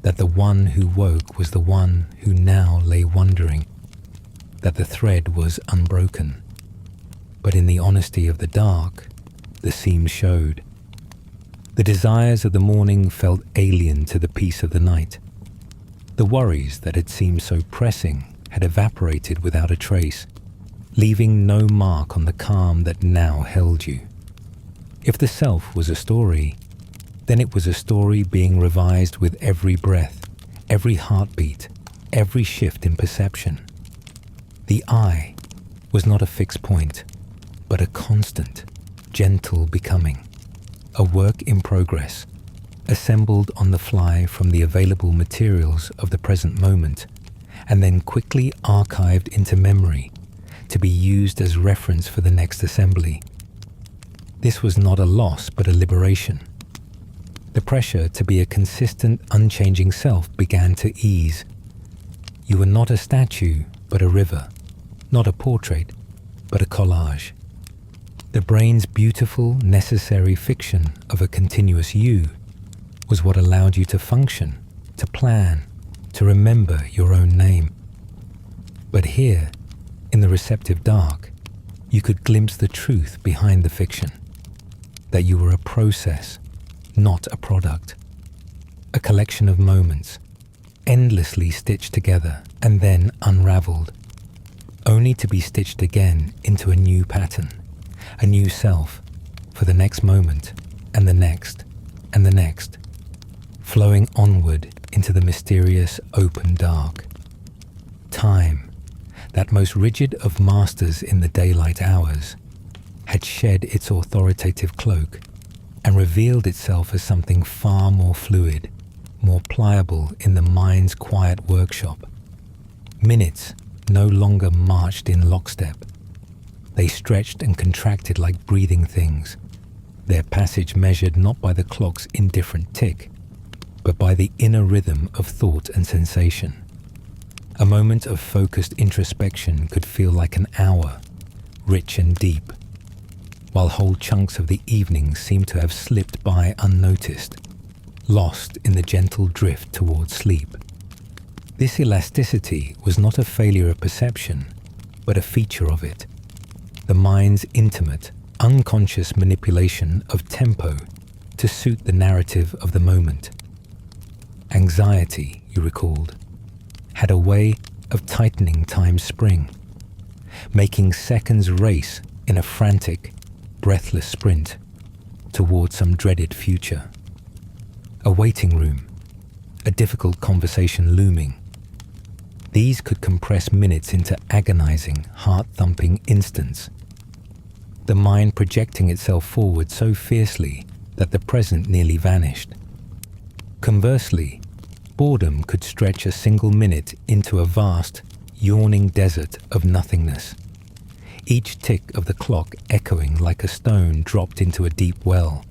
that the one who woke was the one who now lay wondering, that the thread was unbroken. But in the honesty of the dark, the seam showed. The desires of the morning felt alien to the peace of the night. The worries that had seemed so pressing had evaporated without a trace, leaving no mark on the calm that now held you. If the self was a story, then it was a story being revised with every breath, every heartbeat, every shift in perception. The I was not a fixed point, but a constant, gentle becoming, a work in progress, assembled on the fly from the available materials of the present moment, and then quickly archived into memory to be used as reference for the next assembly. This was not a loss, but a liberation. The pressure to be a consistent, unchanging self began to ease. You were not a statue, but a river, not a portrait, but a collage. The brain's beautiful, necessary fiction of a continuous you was what allowed you to function, to plan, to remember your own name. But here, in the receptive dark, you could glimpse the truth behind the fiction, that you were a process, not a product, a collection of moments, endlessly stitched together and then unraveled, only to be stitched again into a new pattern, a new self, for the next moment, and the next, and the next, flowing onward into the mysterious open dark. Time, that most rigid of masters in the daylight hours, had shed its authoritative cloak and revealed itself as something far more fluid, more pliable in the mind's quiet workshop. Minutes no longer marched in lockstep. They stretched and contracted like breathing things, their passage measured not by the clock's indifferent tick, but by the inner rhythm of thought and sensation. A moment of focused introspection could feel like an hour, rich and deep, while whole chunks of the evening seemed to have slipped by unnoticed, lost in the gentle drift towards sleep. This elasticity was not a failure of perception, but a feature of it, the mind's intimate, unconscious manipulation of tempo to suit the narrative of the moment. Anxiety, you recalled, had a way of tightening time's spring, making seconds race in a frantic, breathless sprint toward some dreaded future. A waiting room, a difficult conversation looming. These could compress minutes into agonizing, heart-thumping instants, the mind projecting itself forward so fiercely that the present nearly vanished. Conversely, boredom could stretch a single minute into a vast, yawning desert of nothingness, each tick of the clock echoing like a stone dropped into a deep well,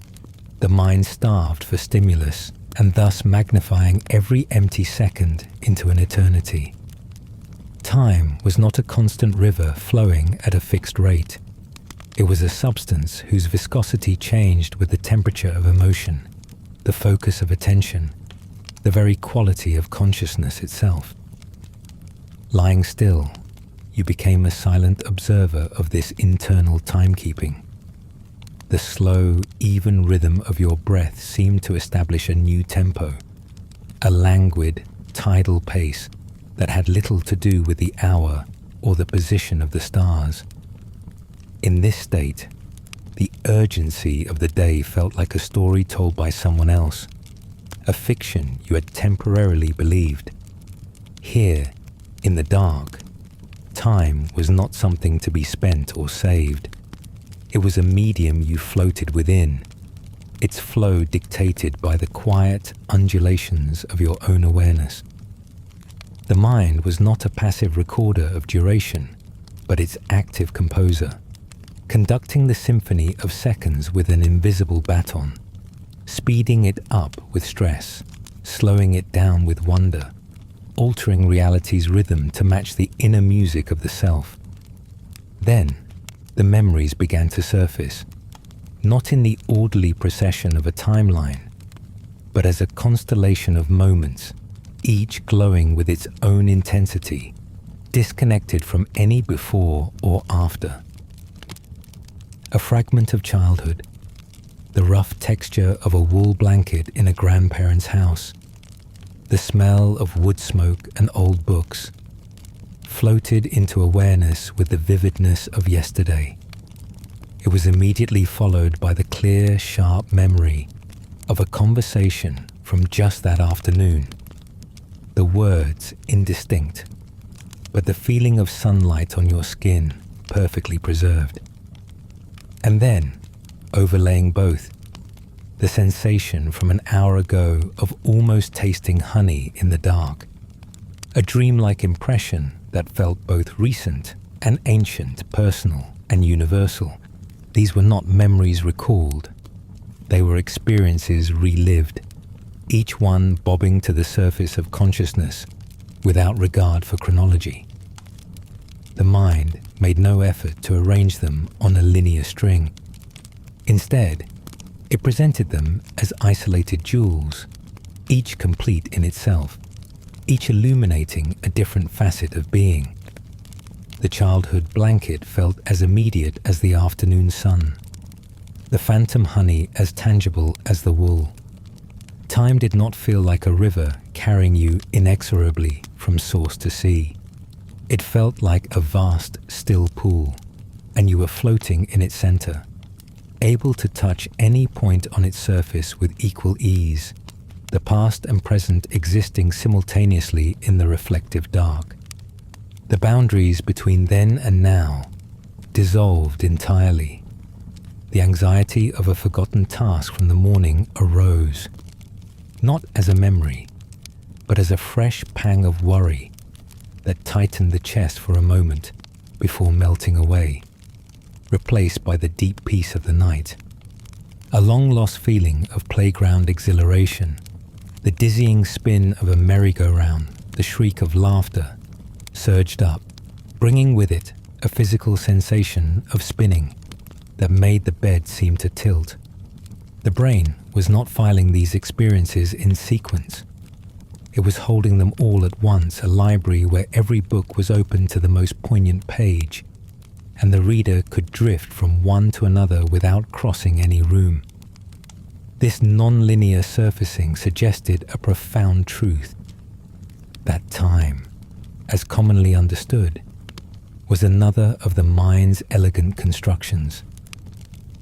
the mind starved for stimulus and thus magnifying every empty second into an eternity. Time was not a constant river flowing at a fixed rate. It was a substance whose viscosity changed with the temperature of emotion, the focus of attention, the very quality of consciousness itself. Lying still, you became a silent observer of this internal timekeeping. The slow, even rhythm of your breath seemed to establish a new tempo, a languid, tidal pace that had little to do with the hour or the position of the stars. In this state, the urgency of the day felt like a story told by someone else, a fiction you had temporarily believed. Here, in the dark, time was not something to be spent or saved. It was a medium you floated within, its flow dictated by the quiet undulations of your own awareness. The mind was not a passive recorder of duration, but its active composer, conducting the symphony of seconds with an invisible baton, speeding it up with stress, slowing it down with wonder, altering reality's rhythm to match the inner music of the self. Then, the memories began to surface, not in the orderly procession of a timeline, but as a constellation of moments, each glowing with its own intensity, disconnected from any before or after. A fragment of childhood, the rough texture of a wool blanket in a grandparent's house, the smell of wood smoke and old books, floated into awareness with the vividness of yesterday. It was immediately followed by the clear, sharp memory of a conversation from just that afternoon. The words indistinct, but the feeling of sunlight on your skin perfectly preserved. And then, overlaying both, the sensation from an hour ago of almost tasting honey in the dark, a dreamlike impression that felt both recent and ancient, personal and universal. These were not memories recalled, they were experiences relived, each one bobbing to the surface of consciousness without regard for chronology. The mind made no effort to arrange them on a linear string. Instead, it presented them as isolated jewels, each complete in itself, each illuminating a different facet of being. The childhood blanket felt as immediate as the afternoon sun, the phantom honey as tangible as the wool. Time did not feel like a river carrying you inexorably from source to sea. It felt like a vast, still pool, and you were floating in its center, able to touch any point on its surface with equal ease, the past and present existing simultaneously in the reflective dark. The boundaries between then and now dissolved entirely. The anxiety of a forgotten task from the morning arose, not as a memory, but as a fresh pang of worry that tightened the chest for a moment before melting away, replaced by the deep peace of the night. A long-lost feeling of playground exhilaration, the dizzying spin of a merry-go-round, the shriek of laughter, surged up, bringing with it a physical sensation of spinning that made the bed seem to tilt. The brain was not filing these experiences in sequence. It was holding them all at once, a library where every book was open to the most poignant page, and the reader could drift from one to another without crossing any room. This non-linear surfacing suggested a profound truth, that time, as commonly understood, was another of the mind's elegant constructions.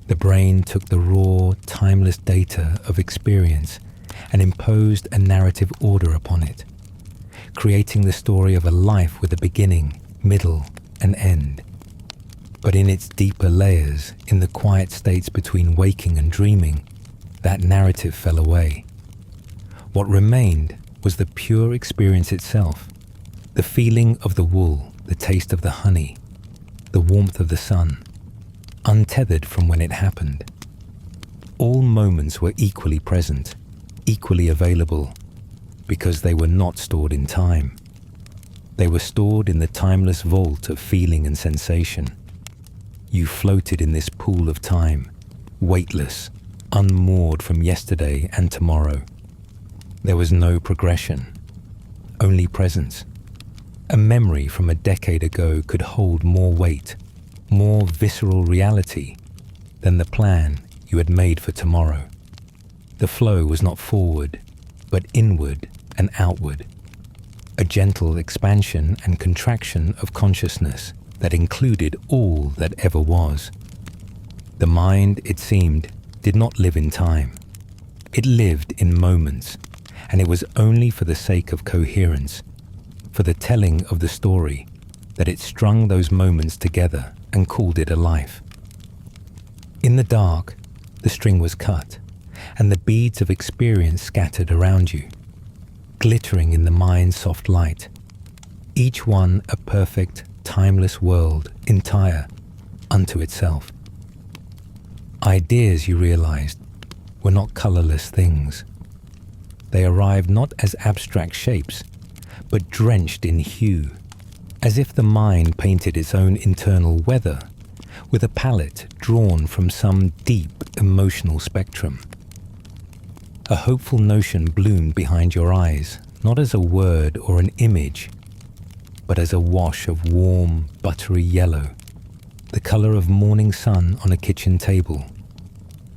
The brain took the raw, timeless data of experience and imposed a narrative order upon it, creating the story of a life with a beginning, middle, and end. But in its deeper layers, in the quiet states between waking and dreaming, that narrative fell away. What remained was the pure experience itself, the feeling of the wool, the taste of the honey, the warmth of the sun, untethered from when it happened. All moments were equally present, equally available, because they were not stored in time. They were stored in the timeless vault of feeling and sensation. You floated in this pool of time, weightless, unmoored from yesterday and tomorrow. There was no progression, only presence. A memory from a decade ago could hold more weight, more visceral reality than the plan you had made for tomorrow. The flow was not forward, but inward and outward, a gentle expansion and contraction of consciousness that included all that ever was. The mind, it seemed, did not live in time. It lived in moments, and it was only for the sake of coherence, for the telling of the story, that it strung those moments together and called it a life. In the dark, the string was cut, and the beads of experience scattered around you, glittering in the mind's soft light, each one a perfect, timeless world, entire unto itself. Ideas, you realized, were not colorless things. They arrived not as abstract shapes, but drenched in hue, as if the mind painted its own internal weather with a palette drawn from some deep emotional spectrum. A hopeful notion bloomed behind your eyes, not as a word or an image, but as a wash of warm, buttery yellow, the color of morning sun on a kitchen table,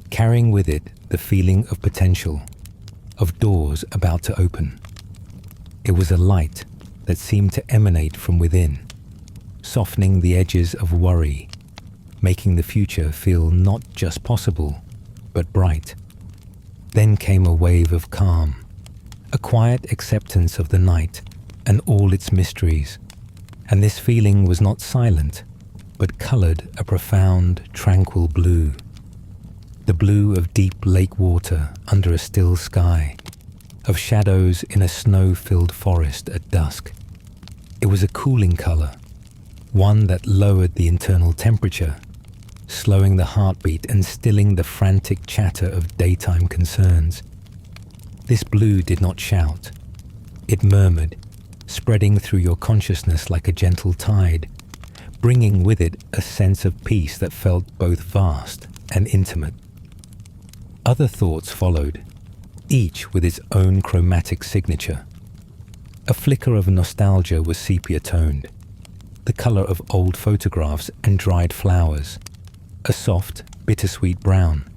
carrying with it the feeling of potential, of doors about to open. It was a light that seemed to emanate from within, softening the edges of worry, making the future feel not just possible, but bright. Then came a wave of calm, a quiet acceptance of the night and all its mysteries, and this feeling was not silent, but colored a profound, tranquil blue. The blue of deep lake water under a still sky, of shadows in a snow-filled forest at dusk. It was a cooling color, one that lowered the internal temperature, slowing the heartbeat and stilling the frantic chatter of daytime concerns. This blue did not shout. It murmured, spreading through your consciousness like a gentle tide, bringing with it a sense of peace that felt both vast and intimate. Other thoughts followed, each with its own chromatic signature. A flicker of nostalgia was sepia-toned, the color of old photographs and dried flowers, a soft, bittersweet brown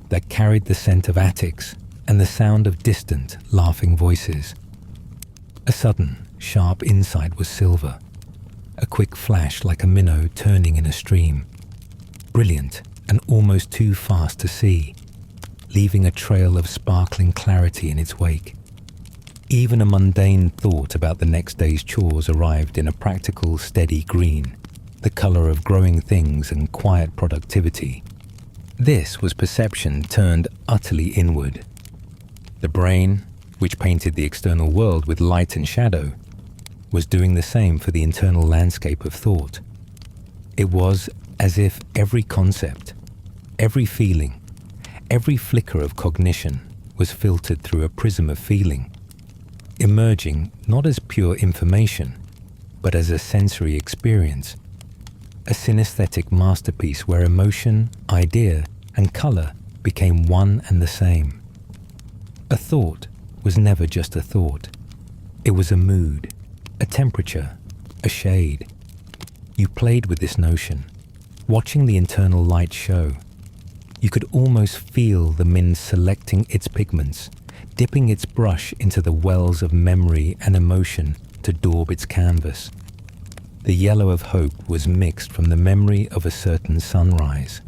that carried the scent of attics and the sound of distant, laughing voices. A sudden, sharp insight was silver, a quick flash like a minnow turning in a stream, brilliant and almost too fast to see, leaving a trail of sparkling clarity in its wake. Even a mundane thought about the next day's chores arrived in a practical, steady green, the color of growing things and quiet productivity. This was perception turned utterly inward. The brain, which painted the external world with light and shadow, was doing the same for the internal landscape of thought. It was as if every concept, every feeling, every flicker of cognition was filtered through a prism of feeling, emerging not as pure information, but as a sensory experience, a synesthetic masterpiece where emotion, idea, and color became one and the same. A thought was never just a thought. It was a mood, a temperature, a shade. You played with this notion, watching the internal light show. You could almost feel the mind selecting its pigments, dipping its brush into the wells of memory and emotion to daub its canvas. The yellow of hope was mixed from the memory of a certain sunrise,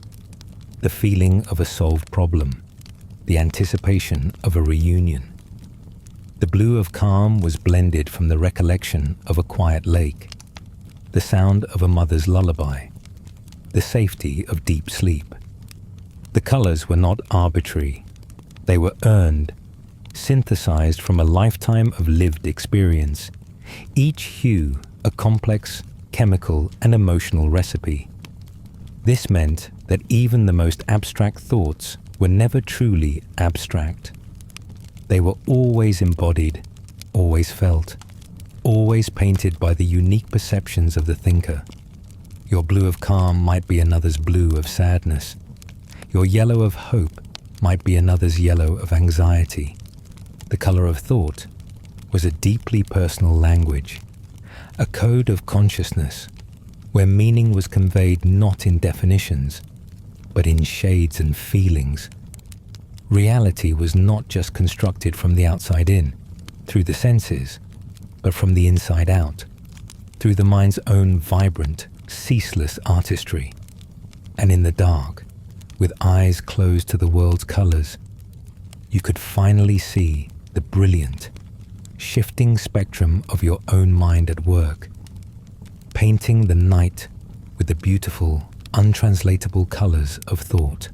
the feeling of a solved problem, the anticipation of a reunion. The blue of calm was blended from the recollection of a quiet lake, the sound of a mother's lullaby, the safety of deep sleep. The colors were not arbitrary. They were earned, synthesized from a lifetime of lived experience, each hue a complex chemical and emotional recipe. This meant that even the most abstract thoughts were never truly abstract. They were always embodied, always felt, always painted by the unique perceptions of the thinker. Your blue of calm might be another's blue of sadness. Your yellow of hope might be another's yellow of anxiety. The color of thought was a deeply personal language, a code of consciousness where meaning was conveyed not in definitions, but in shades and feelings. Reality was not just constructed from the outside in, through the senses, but from the inside out, through the mind's own vibrant ceaseless artistry. And in the dark, with eyes closed to the world's colors, you could finally see the brilliant, shifting spectrum of your own mind at work, painting the night with the beautiful, untranslatable colors of thought.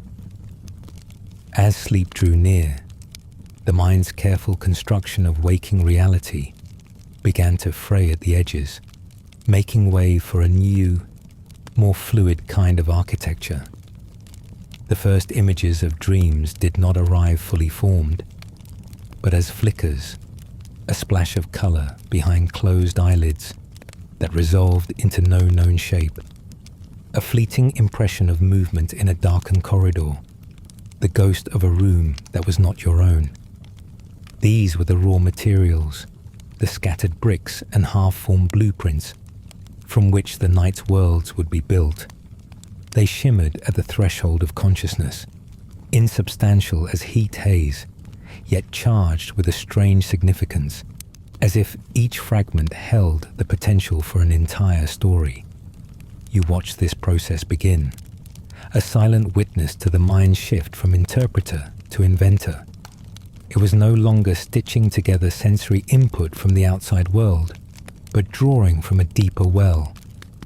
As sleep drew near, the mind's careful construction of waking reality began to fray at the edges, making way for a new, more fluid kind of architecture. The first images of dreams did not arrive fully formed, but as flickers, a splash of color behind closed eyelids that resolved into no known shape, a fleeting impression of movement in a darkened corridor, the ghost of a room that was not your own. These were the raw materials, the scattered bricks and half-formed blueprints from which the night's worlds would be built. They shimmered at the threshold of consciousness, insubstantial as heat haze, yet charged with a strange significance, as if each fragment held the potential for an entire story. You watched this process begin, a silent witness to the mind's shift from interpreter to inventor. It was no longer stitching together sensory input from the outside world, but drawing from a deeper well,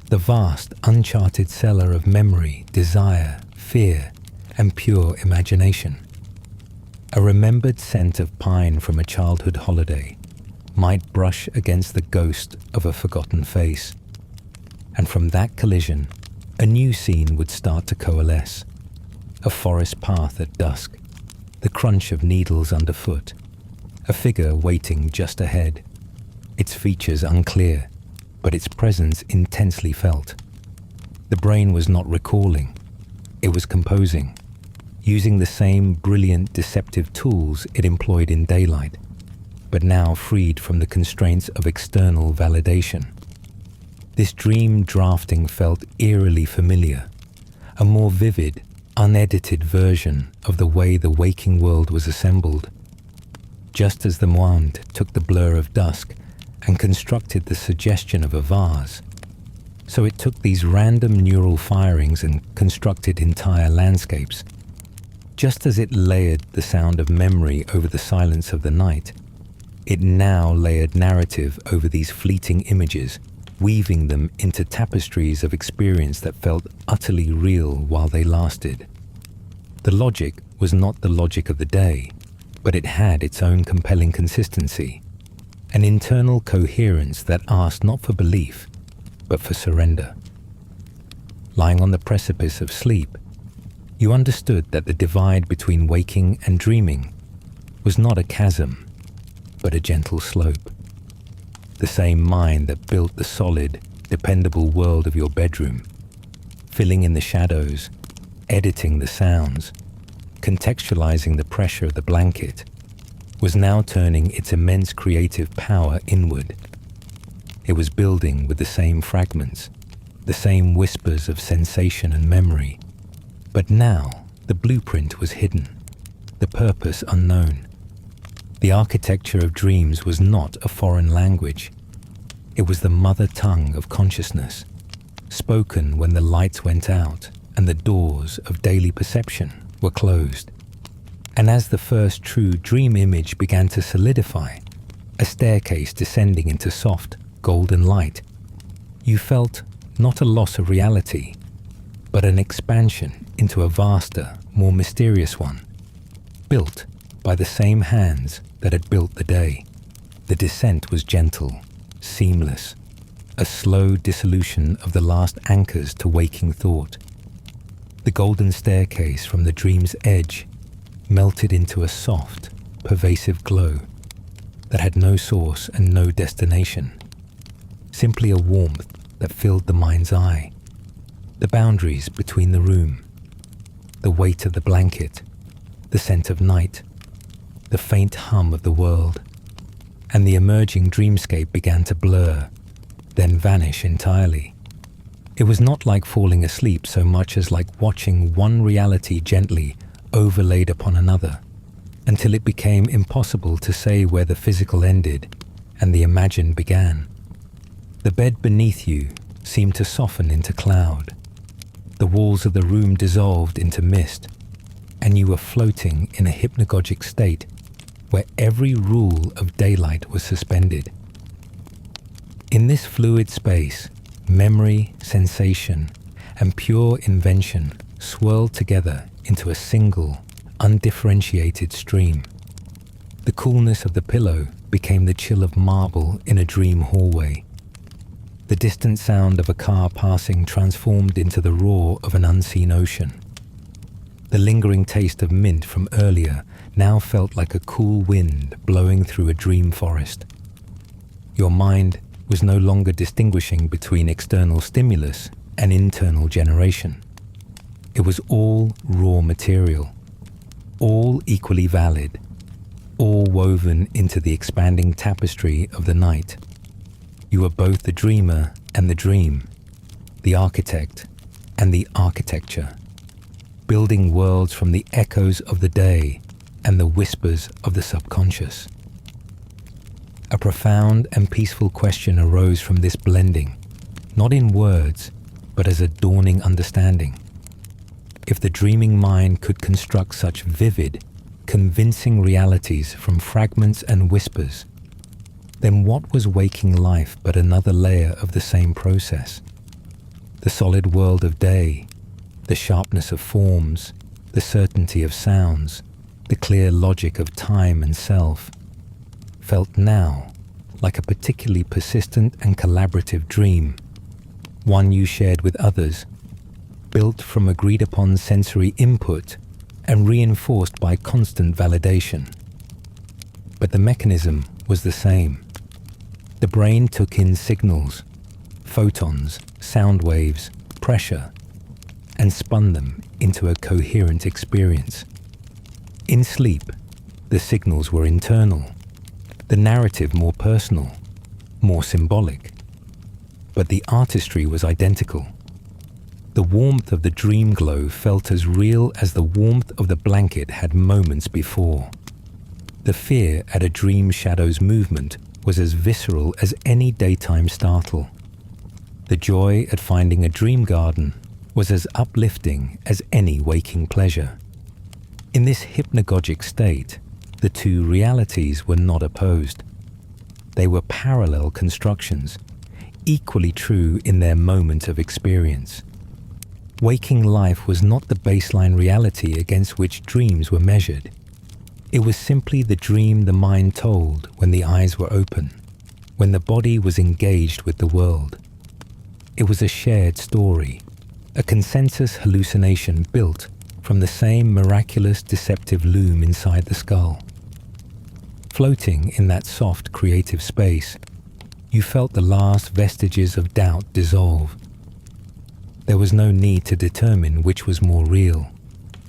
the vast, uncharted cellar of memory, desire, fear, and pure imagination. A remembered scent of pine from a childhood holiday might brush against the ghost of a forgotten face, and from that collision, a new scene would start to coalesce. A forest path at dusk, the crunch of needles underfoot, a figure waiting just ahead, its features unclear, but its presence intensely felt. The brain was not recalling, it was composing, using the same brilliant deceptive tools it employed in daylight, but now freed from the constraints of external validation. This dream drafting felt eerily familiar, a more vivid, unedited version of the way the waking world was assembled. Just as the mind took the blur of dusk and constructed the suggestion of a vase, so it took these random neural firings and constructed entire landscapes. Just as it layered the sound of memory over the silence of the night, it now layered narrative over these fleeting images, weaving them into tapestries of experience that felt utterly real while they lasted. The logic was not the logic of the day, but it had its own compelling consistency, an internal coherence that asked not for belief, but for surrender. Lying on the precipice of sleep, you understood that the divide between waking and dreaming was not a chasm, but a gentle slope. The same mind that built the solid, dependable world of your bedroom, filling in the shadows, editing the sounds, contextualizing the pressure of the blanket, was now turning its immense creative power inward. It was building with the same fragments, the same whispers of sensation and memory, but now the blueprint was hidden, the purpose unknown. The architecture of dreams was not a foreign language. It was the mother tongue of consciousness, spoken when the lights went out and the doors of daily perception were closed. And as the first true dream image began to solidify, a staircase descending into soft, golden light, you felt not a loss of reality, but an expansion into a vaster, more mysterious one, built by the same hands that had built the day. The descent was gentle, seamless, a slow dissolution of the last anchors to waking thought. The golden staircase from the dream's edge melted into a soft, pervasive glow that had no source and no destination, simply a warmth that filled the mind's eye, the boundaries between the room, the weight of the blanket, the scent of night, the faint hum of the world, and the emerging dreamscape began to blur, then vanish entirely. It was not like falling asleep so much as like watching one reality gently overlaid upon another, until it became impossible to say where the physical ended and the imagined began. The bed beneath you seemed to soften into cloud. The walls of the room dissolved into mist, and you were floating in a hypnagogic state where every rule of daylight was suspended. In this fluid space, memory, sensation, and pure invention swirled together into a single, undifferentiated stream. The coolness of the pillow became the chill of marble in a dream hallway. The distant sound of a car passing transformed into the roar of an unseen ocean. The lingering taste of mint from earlier now felt like a cool wind blowing through a dream forest. Your mind was no longer distinguishing between external stimulus and internal generation. It was all raw material, all equally valid, all woven into the expanding tapestry of the night. You were both the dreamer and the dream, the architect and the architecture, building worlds from the echoes of the day and the whispers of the subconscious. A profound and peaceful question arose from this blending, not in words, but as a dawning understanding. If the dreaming mind could construct such vivid, convincing realities from fragments and whispers, then what was waking life but another layer of the same process? The solid world of day, the sharpness of forms, the certainty of sounds, the clear logic of time and self, felt now like a particularly persistent and collaborative dream, one you shared with others, built from agreed-upon sensory input and reinforced by constant validation. But the mechanism was the same. The brain took in signals, photons, sound waves, pressure, and spun them into a coherent experience. In sleep, the signals were internal, the narrative more personal, more symbolic. But the artistry was identical. The warmth of the dream glow felt as real as the warmth of the blanket had moments before. The fear at a dream shadow's movement was as visceral as any daytime startle. The joy at finding a dream garden was as uplifting as any waking pleasure. In this hypnagogic state, the two realities were not opposed. They were parallel constructions, equally true in their moment of experience. Waking life was not the baseline reality against which dreams were measured. It was simply the dream the mind told when the eyes were open, when the body was engaged with the world. It was a shared story, a consensus hallucination built from the same miraculous deceptive loom inside the skull. Floating in that soft creative space, you felt the last vestiges of doubt dissolve. There was no need to determine which was more real,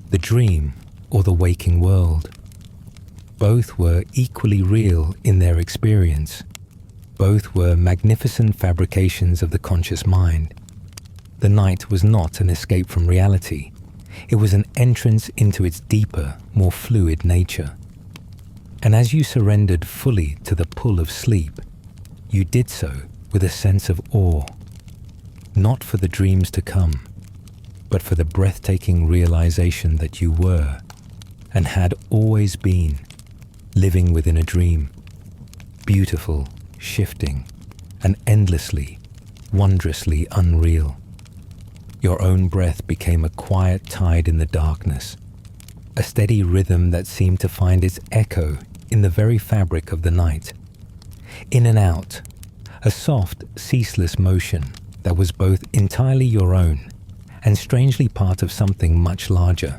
the dream or the waking world. Both were equally real in their experience. Both were magnificent fabrications of the conscious mind. The night was not an escape from reality. It was an entrance into its deeper, more fluid nature. And as you surrendered fully to the pull of sleep, you did so with a sense of awe, not for the dreams to come, but for the breathtaking realization that you were, and had always been, living within a dream, beautiful, shifting, and endlessly, wondrously unreal. Your own breath became a quiet tide in the darkness, a steady rhythm that seemed to find its echo in the very fabric of the night. In and out, a soft, ceaseless motion that was both entirely your own and strangely part of something much larger.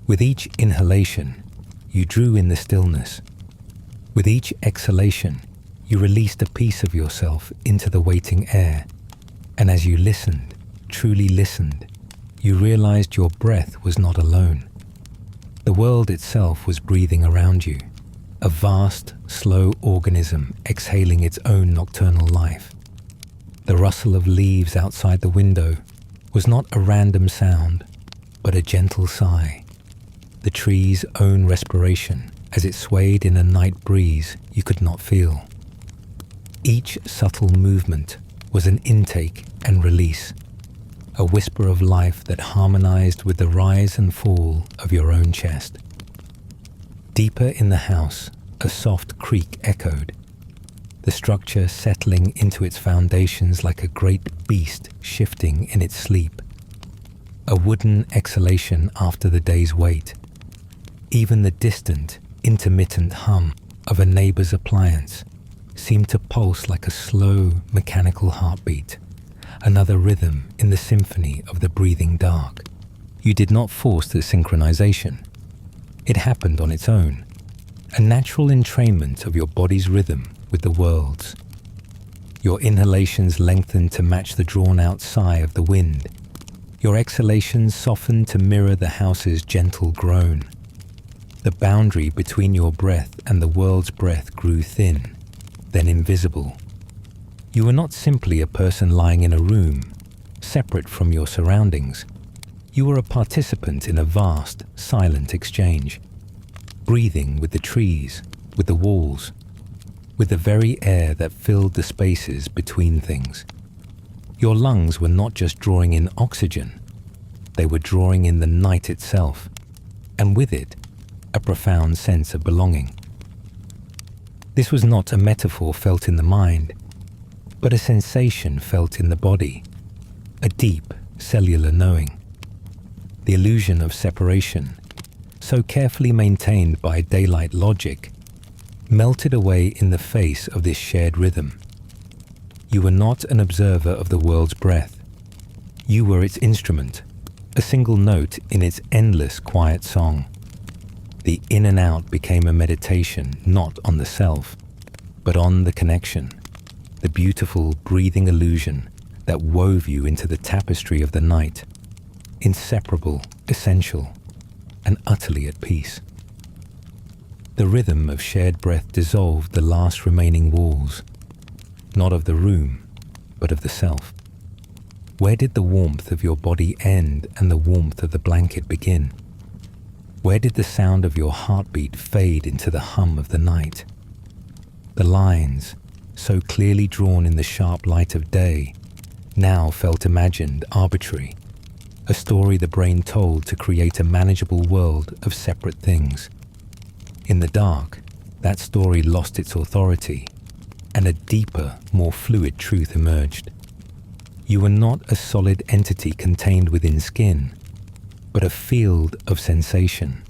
With each inhalation, you drew in the stillness. With each exhalation, you released a piece of yourself into the waiting air. And as you listened, truly listened, you realized your breath was not alone. The world itself was breathing around you, a vast, slow organism exhaling its own nocturnal life. The rustle of leaves outside the window was not a random sound, but a gentle sigh. The tree's own respiration as it swayed in a night breeze you could not feel. Each subtle movement was an intake and release, a whisper of life that harmonized with the rise and fall of your own chest. Deeper in the house, a soft creak echoed, the structure settling into its foundations like a great beast shifting in its sleep. A wooden exhalation after the day's wait. Even the distant, intermittent hum of a neighbor's appliance seemed to pulse like a slow, mechanical heartbeat, another rhythm in the symphony of the breathing dark. You did not force the synchronization. It happened on its own, a natural entrainment of your body's rhythm with the world's. Your inhalations lengthened to match the drawn-out sigh of the wind. Your exhalations softened to mirror the house's gentle groan. The boundary between your breath and the world's breath grew thin, then invisible. You were not simply a person lying in a room, separate from your surroundings. You were a participant in a vast, silent exchange, breathing with the trees, with the walls, with the very air that filled the spaces between things. Your lungs were not just drawing in oxygen, they were drawing in the night itself, and with it, a profound sense of belonging. This was not a metaphor felt in the mind, but a sensation felt in the body, a deep cellular knowing. The illusion of separation, so carefully maintained by daylight logic, melted away in the face of this shared rhythm. You were not an observer of the world's breath. You were its instrument, a single note in its endless quiet song. The in and out became a meditation not on the self, but on the connection, the beautiful breathing illusion that wove you into the tapestry of the night, inseparable, essential, and utterly at peace. The rhythm of shared breath dissolved the last remaining walls, not of the room, but of the self. Where did the warmth of your body end and the warmth of the blanket begin? Where did the sound of your heartbeat fade into the hum of the night? The lines, so clearly drawn in the sharp light of day, now felt imagined, arbitrary, a story the brain told to create a manageable world of separate things. In the dark, that story lost its authority, and a deeper, more fluid truth emerged. You were not a solid entity contained within skin, but a field of sensation,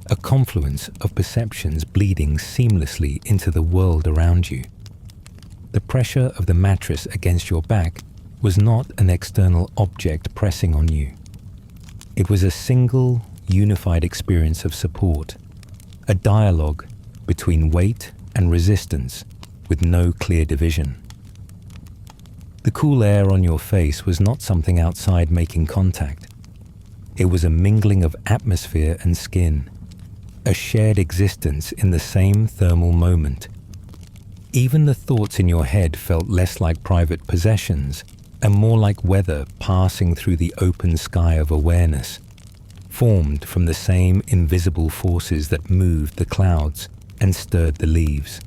a confluence of perceptions bleeding seamlessly into the world around you. The pressure of the mattress against your back was not an external object pressing on you. It was a single, unified experience of support, a dialogue between weight and resistance with no clear division. The cool air on your face was not something outside making contact. It was a mingling of atmosphere and skin, a shared existence in the same thermal moment. Even the thoughts in your head felt less like private possessions and more like weather passing through the open sky of awareness, formed from the same invisible forces that moved the clouds and stirred the leaves.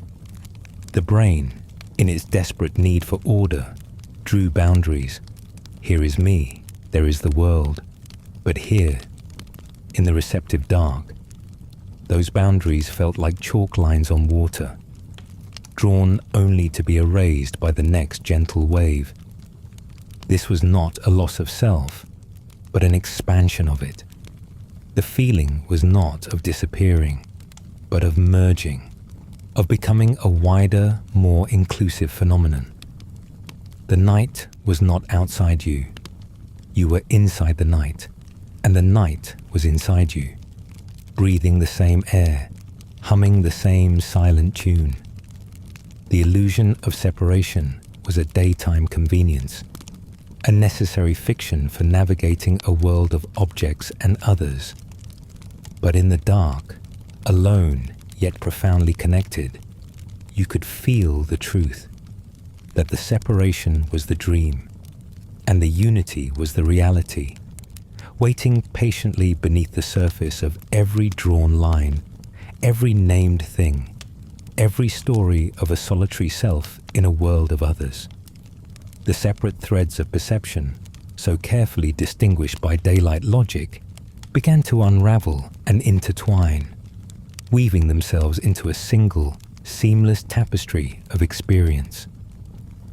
The brain, in its desperate need for order, drew boundaries. Here is me, there is the world. But here, in the receptive dark, those boundaries felt like chalk lines on water, drawn only to be erased by the next gentle wave. This was not a loss of self, but an expansion of it. The feeling was not of disappearing, but of merging, of becoming a wider, more inclusive phenomenon. The night was not outside you. You were inside the night, and the night was inside you, breathing the same air, humming the same silent tune. The illusion of separation was a daytime convenience, a necessary fiction for navigating a world of objects and others. But in the dark, alone yet profoundly connected, you could feel the truth, that the separation was the dream, and the unity was the reality, waiting patiently beneath the surface of every drawn line, every named thing, every story of a solitary self in a world of others. the separate threads of perception, so carefully distinguished by daylight logic, began to unravel and intertwine, weaving themselves into a single, seamless tapestry of experience.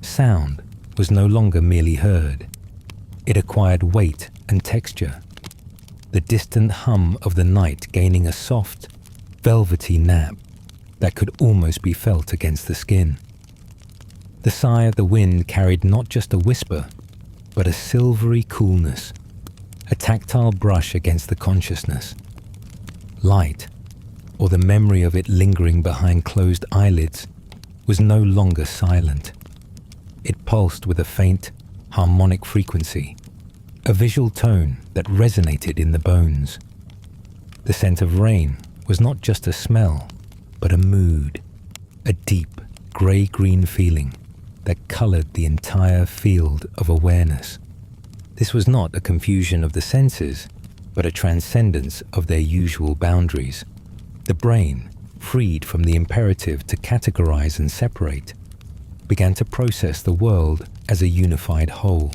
Sound was no longer merely heard. It acquired weight and texture, the distant hum of the night gaining a soft, velvety nap that could almost be felt against the skin. The sigh of the wind carried not just a whisper, but a silvery coolness, a tactile brush against the consciousness. Light, or the memory of it lingering behind closed eyelids, was no longer silent. It pulsed with a faint, harmonic frequency, a visual tone that resonated in the bones. The scent of rain was not just a smell, but a mood, a deep, grey-green feeling that coloured the entire field of awareness. This was not a confusion of the senses, but a transcendence of their usual boundaries. The brain, freed from the imperative to categorize and separate, began to process the world as a unified whole.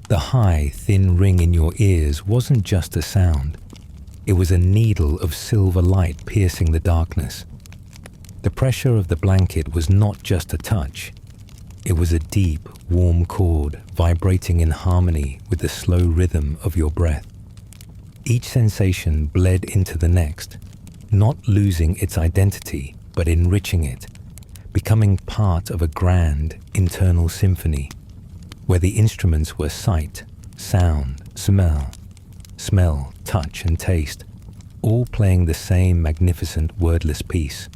The high, thin ring in your ears wasn't just a sound. It was a needle of silver light piercing the darkness. The pressure of the blanket was not just a touch. It was a deep, warm chord vibrating in harmony with the slow rhythm of your breath. Each sensation bled into the next, not losing its identity, but enriching it, becoming part of a grand, internal symphony, where the instruments were sight, sound, smell, touch, and taste, all playing the same magnificent wordless piece.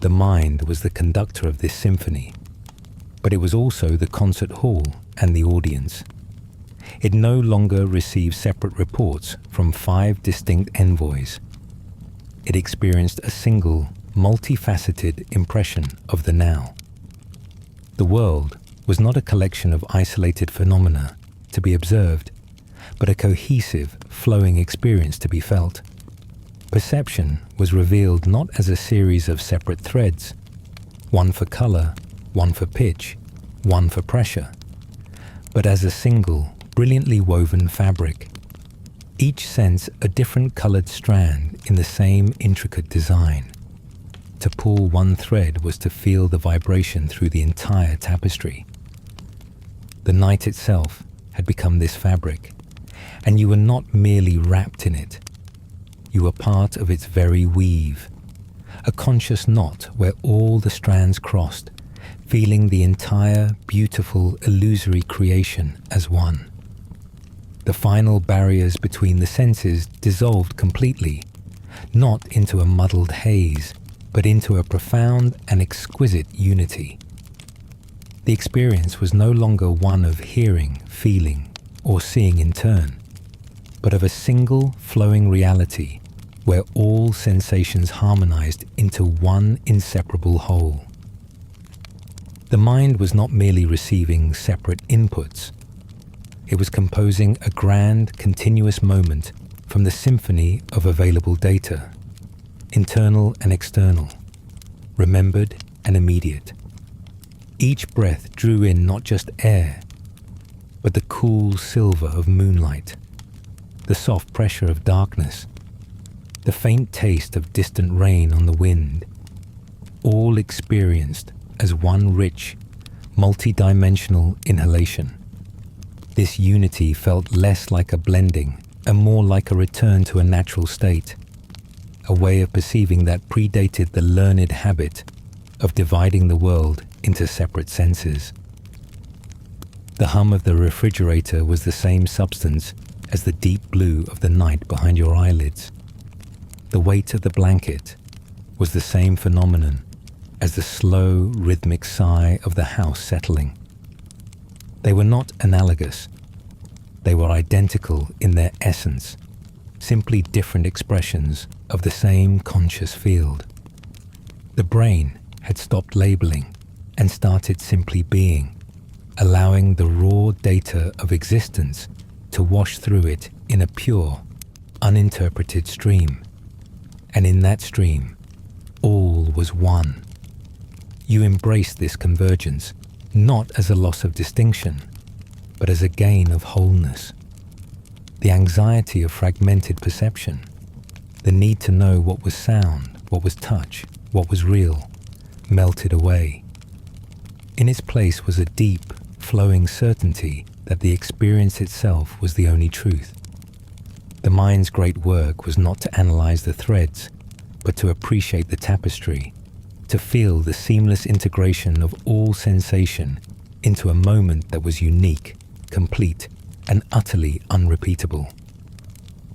The mind was the conductor of this symphony, but it was also the concert hall and the audience. It no longer received separate reports from 5 distinct envoys. It experienced a single, multifaceted impression of the now. The world was not a collection of isolated phenomena to be observed, but a cohesive, flowing experience to be felt. Perception was revealed not as a series of separate threads, one for color, one for pitch, one for pressure, but as a single, brilliantly woven fabric. Each sense a different colored strand in the same intricate design. To pull one thread was to feel the vibration through the entire tapestry. The night itself had become this fabric, and you were not merely wrapped in it. You were part of its very weave, a conscious knot where all the strands crossed, feeling the entire, beautiful, illusory creation as one. The final barriers between the senses dissolved completely, not into a muddled haze, but into a profound and exquisite unity. The experience was no longer one of hearing, feeling, or seeing in turn, but of a single flowing reality where all sensations harmonized into one inseparable whole. The mind was not merely receiving separate inputs. It was composing a grand, continuous moment from the symphony of available data, internal and external, remembered and immediate. Each breath drew in not just air, but the cool silver of moonlight, the soft pressure of darkness, the faint taste of distant rain on the wind, all experienced as one rich, multi-dimensional inhalation. This unity felt less like a blending and more like a return to a natural state, a way of perceiving that predated the learned habit of dividing the world into separate senses. The hum of the refrigerator was the same substance as the deep blue of the night behind your eyelids. The weight of the blanket was the same phenomenon as the slow, rhythmic sigh of the house settling. They were not analogous. They were identical in their essence, simply different expressions of the same conscious field. The brain had stopped labeling and started simply being, allowing the raw data of existence to wash through it in a pure, uninterpreted stream. And in that stream, all was one. You embraced this convergence, not as a loss of distinction, but as a gain of wholeness. The anxiety of fragmented perception, the need to know what was sound, what was touch, what was real, melted away. In its place was a deep, flowing certainty that the experience itself was the only truth. The mind's great work was not to analyze the threads, but to appreciate the tapestry, to feel the seamless integration of all sensation into a moment that was unique, complete, and utterly unrepeatable.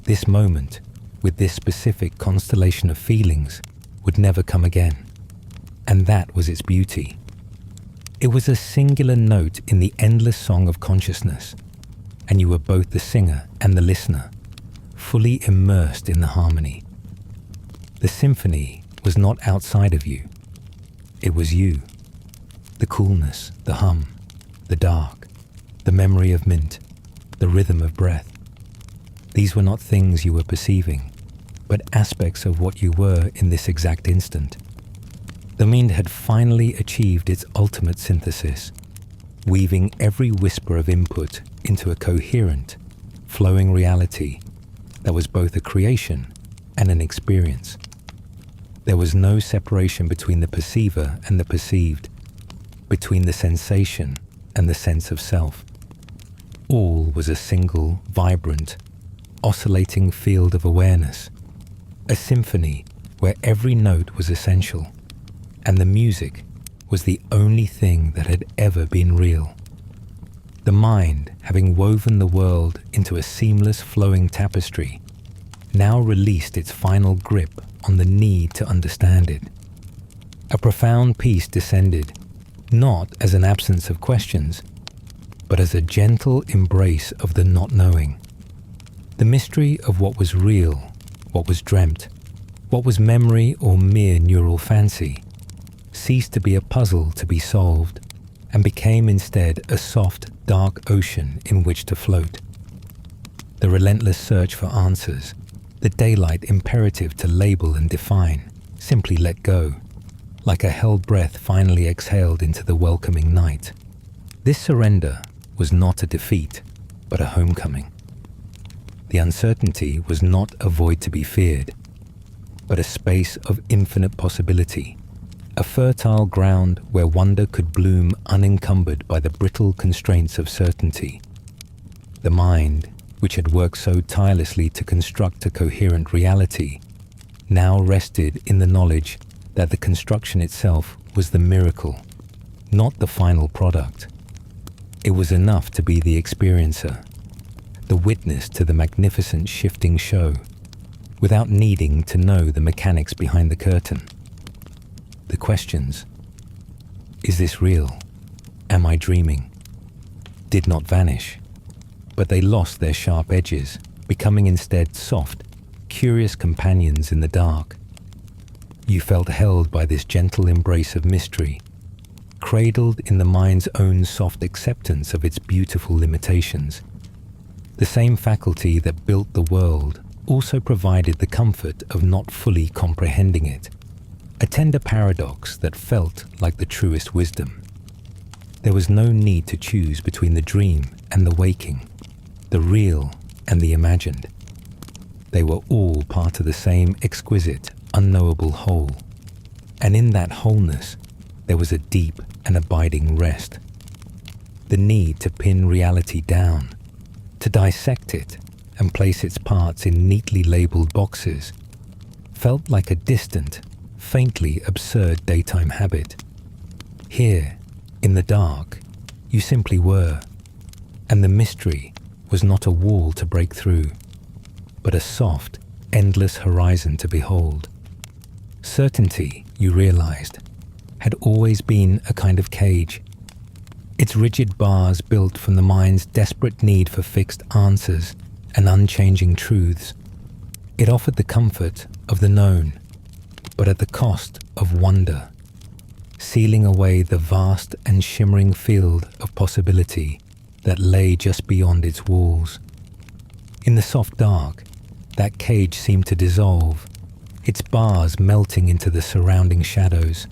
This moment, with this specific constellation of feelings, would never come again, and that was its beauty. It was a singular note in the endless song of consciousness, and you were both the singer and the listener, fully immersed in the harmony. The symphony was not outside of you. It was you. The coolness, the hum, the dark, the memory of mint, the rhythm of breath. These were not things you were perceiving, but aspects of what you were in this exact instant. The mind had finally achieved its ultimate synthesis, weaving every whisper of input into a coherent, flowing reality that was both a creation and an experience. There was no separation between the perceiver and the perceived, between the sensation and the sense of self. All was a single, vibrant, oscillating field of awareness, a symphony where every note was essential, and the music was the only thing that had ever been real. The mind, having woven the world into a seamless flowing tapestry, now released its final grip on the need to understand it. A profound peace descended, not as an absence of questions, but as a gentle embrace of the not knowing. The mystery of what was real, what was dreamt, what was memory or mere neural fancy, ceased to be a puzzle to be solved and became instead a soft, dark ocean in which to float. The relentless search for answers, the daylight imperative to label and define, simply let go, like a held breath finally exhaled into the welcoming night. This surrender was not a defeat, but a homecoming. The uncertainty was not a void to be feared, but a space of infinite possibility, a fertile ground where wonder could bloom unencumbered by the brittle constraints of certainty. The mind, which had worked so tirelessly to construct a coherent reality, now rested in the knowledge that the construction itself was the miracle, not the final product. It was enough to be the experiencer, the witness to the magnificent shifting show, without needing to know the mechanics behind the curtain. The questions, is this real? Am I dreaming? Did not vanish, but they lost their sharp edges, becoming instead soft, curious companions in the dark. You felt held by this gentle embrace of mystery, cradled in the mind's own soft acceptance of its beautiful limitations. The same faculty that built the world also provided the comfort of not fully comprehending it, a tender paradox that felt like the truest wisdom. There was no need to choose between the dream and the waking, the real and the imagined. They were all part of the same exquisite, unknowable whole, and in that wholeness there was a deep and abiding rest. The need to pin reality down, to dissect it and place its parts in neatly labeled boxes, felt like a distant, faintly absurd daytime habit. Here, in the dark, you simply were, and the mystery was not a wall to break through, but a soft, endless horizon to behold. Certainty, you realized, had always been a kind of cage, its rigid bars built from the mind's desperate need for fixed answers and unchanging truths. It offered the comfort of the known, but at the cost of wonder, sealing away the vast and shimmering field of possibility that lay just beyond its walls. In the soft dark, that cage seemed to dissolve, its bars melting into the surrounding shadows,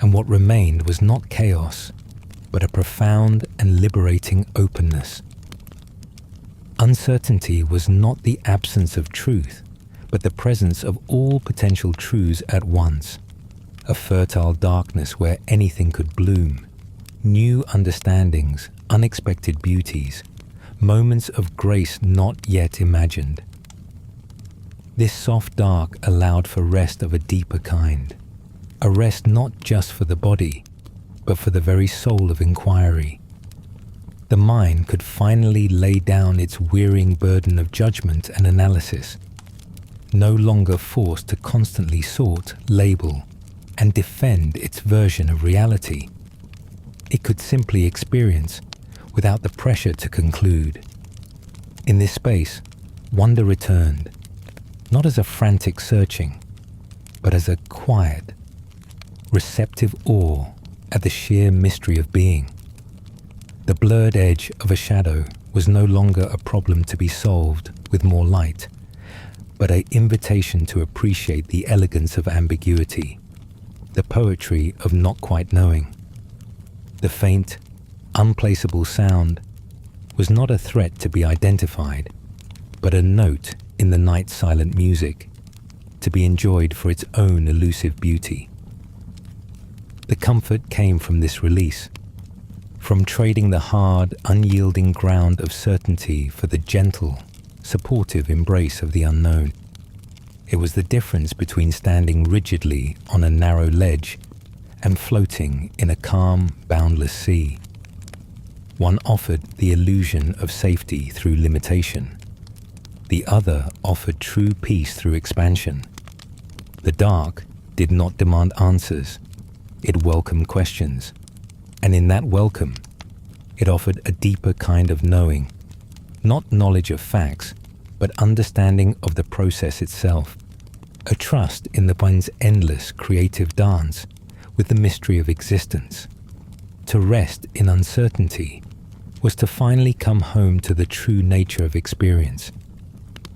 and what remained was not chaos, but a profound and liberating openness. Uncertainty was not the absence of truth, but the presence of all potential truths at once, a fertile darkness where anything could bloom, new understandings, unexpected beauties, moments of grace not yet imagined. This soft dark allowed for rest of a deeper kind, a rest not just for the body, but for the very soul of inquiry. The mind could finally lay down its wearying burden of judgment and analysis, no longer forced to constantly sort, label, and defend its version of reality. It could simply experience without the pressure to conclude. In this space, wonder returned, not as a frantic searching, but as a quiet, receptive awe at the sheer mystery of being. The blurred edge of a shadow was no longer a problem to be solved with more light, but an invitation to appreciate the elegance of ambiguity, the poetry of not quite knowing. The faint, unplaceable sound was not a threat to be identified, but a note in the night's silent music, to be enjoyed for its own elusive beauty. The comfort came from this release, from trading the hard, unyielding ground of certainty for the gentle, supportive embrace of the unknown. It was the difference between standing rigidly on a narrow ledge and floating in a calm, boundless sea. One offered the illusion of safety through limitation. The other offered true peace through expansion. The dark did not demand answers. It welcomed questions. And in that welcome, it offered a deeper kind of knowing, not knowledge of facts, but understanding of the process itself, a trust in the mind's endless creative dance with the mystery of existence. To rest in uncertainty was to finally come home to the true nature of experience,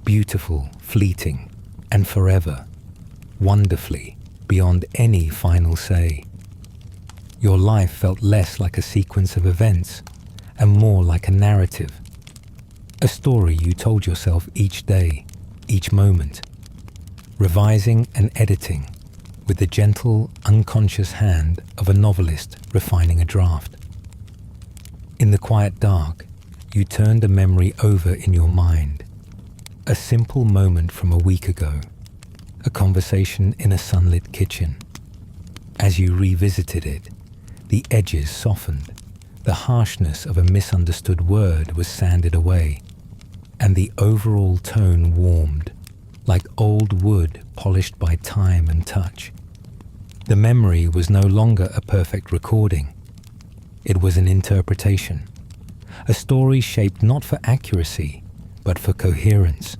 beautiful, fleeting, and forever, wonderfully, beyond any final say. Your life felt less like a sequence of events and more like a narrative, a story you told yourself each day, each moment, revising and editing with the gentle, unconscious hand of a novelist refining a draft. In the quiet dark, you turned a memory over in your mind, a simple moment from a week ago, a conversation in a sunlit kitchen. As you revisited it, the edges softened, the harshness of a misunderstood word was sanded away, and the overall tone warmed, like old wood polished by time and touch. The memory was no longer a perfect recording. It was an interpretation, a story shaped not for accuracy, but for coherence,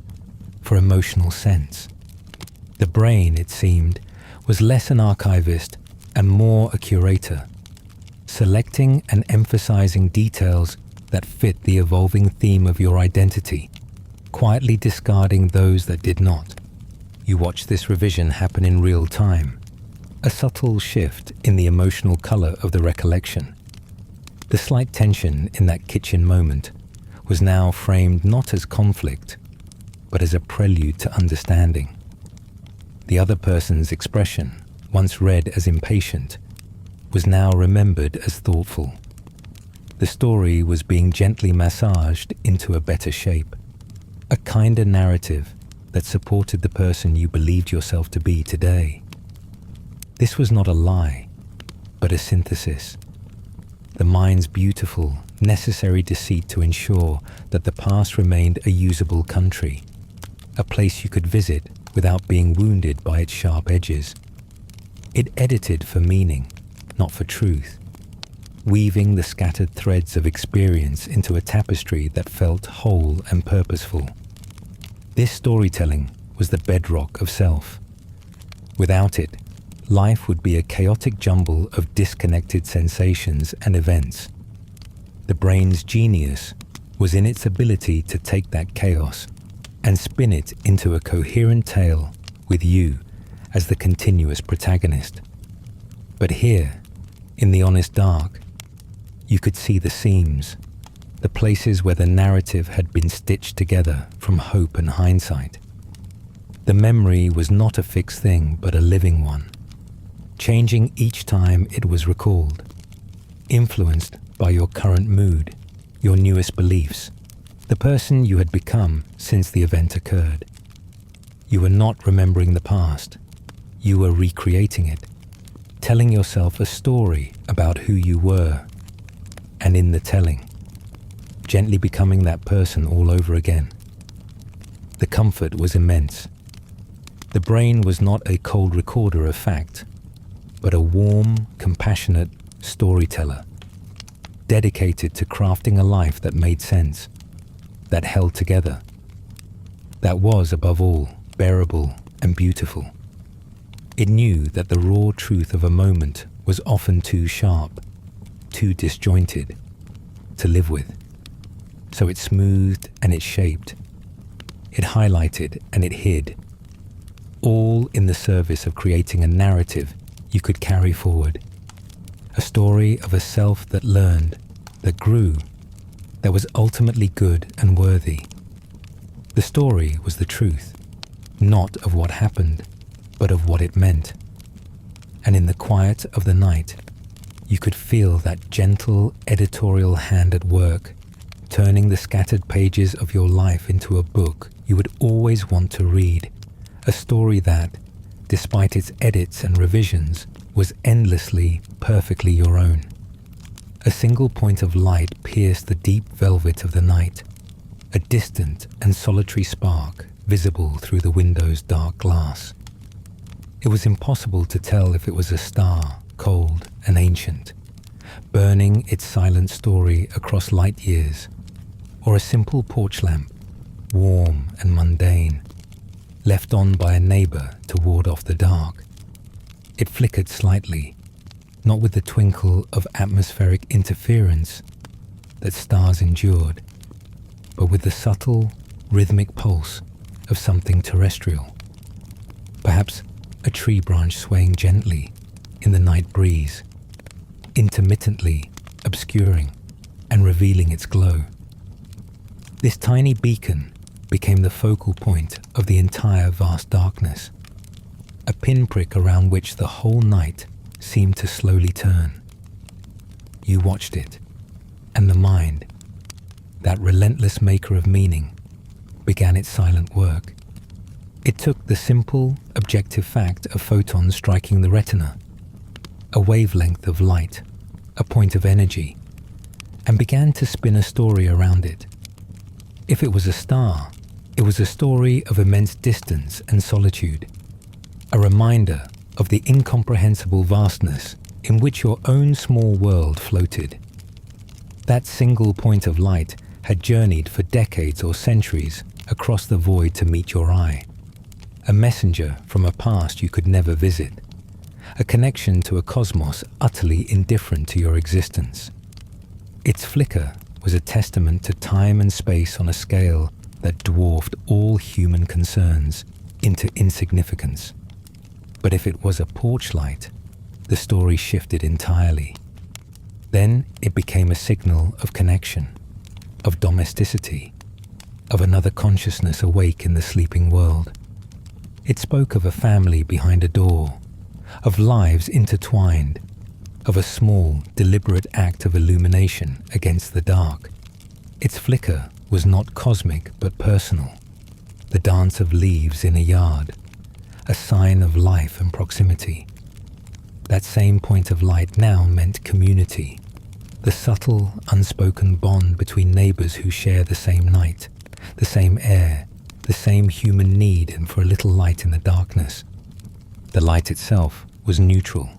for emotional sense. The brain, it seemed, was less an archivist and more a curator, selecting and emphasizing details that fit the evolving theme of your identity, quietly discarding those that did not. You watched this revision happen in real time, a subtle shift in the emotional color of the recollection. The slight tension in that kitchen moment was now framed not as conflict, but as a prelude to understanding. The other person's expression, once read as impatient, was now remembered as thoughtful. The story was being gently massaged into a better shape, a kinder narrative that supported the person you believed yourself to be today. This was not a lie, but a synthesis. The mind's beautiful, necessary deceit to ensure that the past remained a usable country, a place you could visit without being wounded by its sharp edges. It edited for meaning, not for truth, weaving the scattered threads of experience into a tapestry that felt whole and purposeful. This storytelling was the bedrock of self. Without it, life would be a chaotic jumble of disconnected sensations and events. The brain's genius was in its ability to take that chaos and spin it into a coherent tale with you as the continuous protagonist. But here, in the honest dark, You could see the seams, the places where the narrative had been stitched together from hope and hindsight. The memory was not a fixed thing, but a living one, changing each time it was recalled, influenced by your current mood, your newest beliefs, the person you had become since the event occurred. You were not remembering the past. You were recreating it, telling yourself a story about who you were, and in the telling, gently becoming that person all over again. The comfort was immense. The brain was not a cold recorder of fact, but a warm, compassionate storyteller, dedicated to crafting a life that made sense, that held together, that was, above all, bearable and beautiful. It knew that the raw truth of a moment was often too sharp, too disjointed, to live with. So it smoothed and it shaped. It highlighted and it hid, all in the service of creating a narrative you could carry forward. A story of a self that learned, that grew, that was ultimately good and worthy. The story was the truth, not of what happened, but of what it meant. And in the quiet of the night, you could feel that gentle editorial hand at work, turning the scattered pages of your life into a book you would always want to read, a story that, despite its edits and revisions, was endlessly, perfectly your own. A single point of light pierced the deep velvet of the night, a distant and solitary spark visible through the window's dark glass. It was impossible to tell if it was a star, cold and ancient, burning its silent story across light years, or a simple porch lamp, warm and mundane, left on by a neighbor to ward off the dark. It flickered slightly, not with the twinkle of atmospheric interference that stars endured, but with the subtle, rhythmic pulse of something terrestrial. Perhaps a tree branch swaying gently in the night breeze, intermittently obscuring and revealing its glow. This tiny beacon became the focal point of the entire vast darkness, a pinprick around which the whole night seemed to slowly turn. You watched it, and the mind, that relentless maker of meaning, began its silent work. It took the simple, objective fact of photons striking the retina, a wavelength of light, a point of energy, and began to spin a story around it. If it was a star, it was a story of immense distance and solitude, a reminder of the incomprehensible vastness in which your own small world floated. That single point of light had journeyed for decades or centuries across the void to meet your eye, a messenger from a past you could never visit, a connection to a cosmos utterly indifferent to your existence. Its flicker was a testament to time and space on a scale that dwarfed all human concerns into insignificance. But if it was a porch light, the story shifted entirely. Then it became a signal of connection, of domesticity, of another consciousness awake in the sleeping world. It spoke of a family behind a door, of lives intertwined, of a small, deliberate act of illumination against the dark. Its flicker was not cosmic but personal, the dance of leaves in a yard, a sign of life and proximity. That same point of light now meant community, the subtle, unspoken bond between neighbors who share the same night, the same air, the same human need and for a little light in the darkness. The light itself was neutral,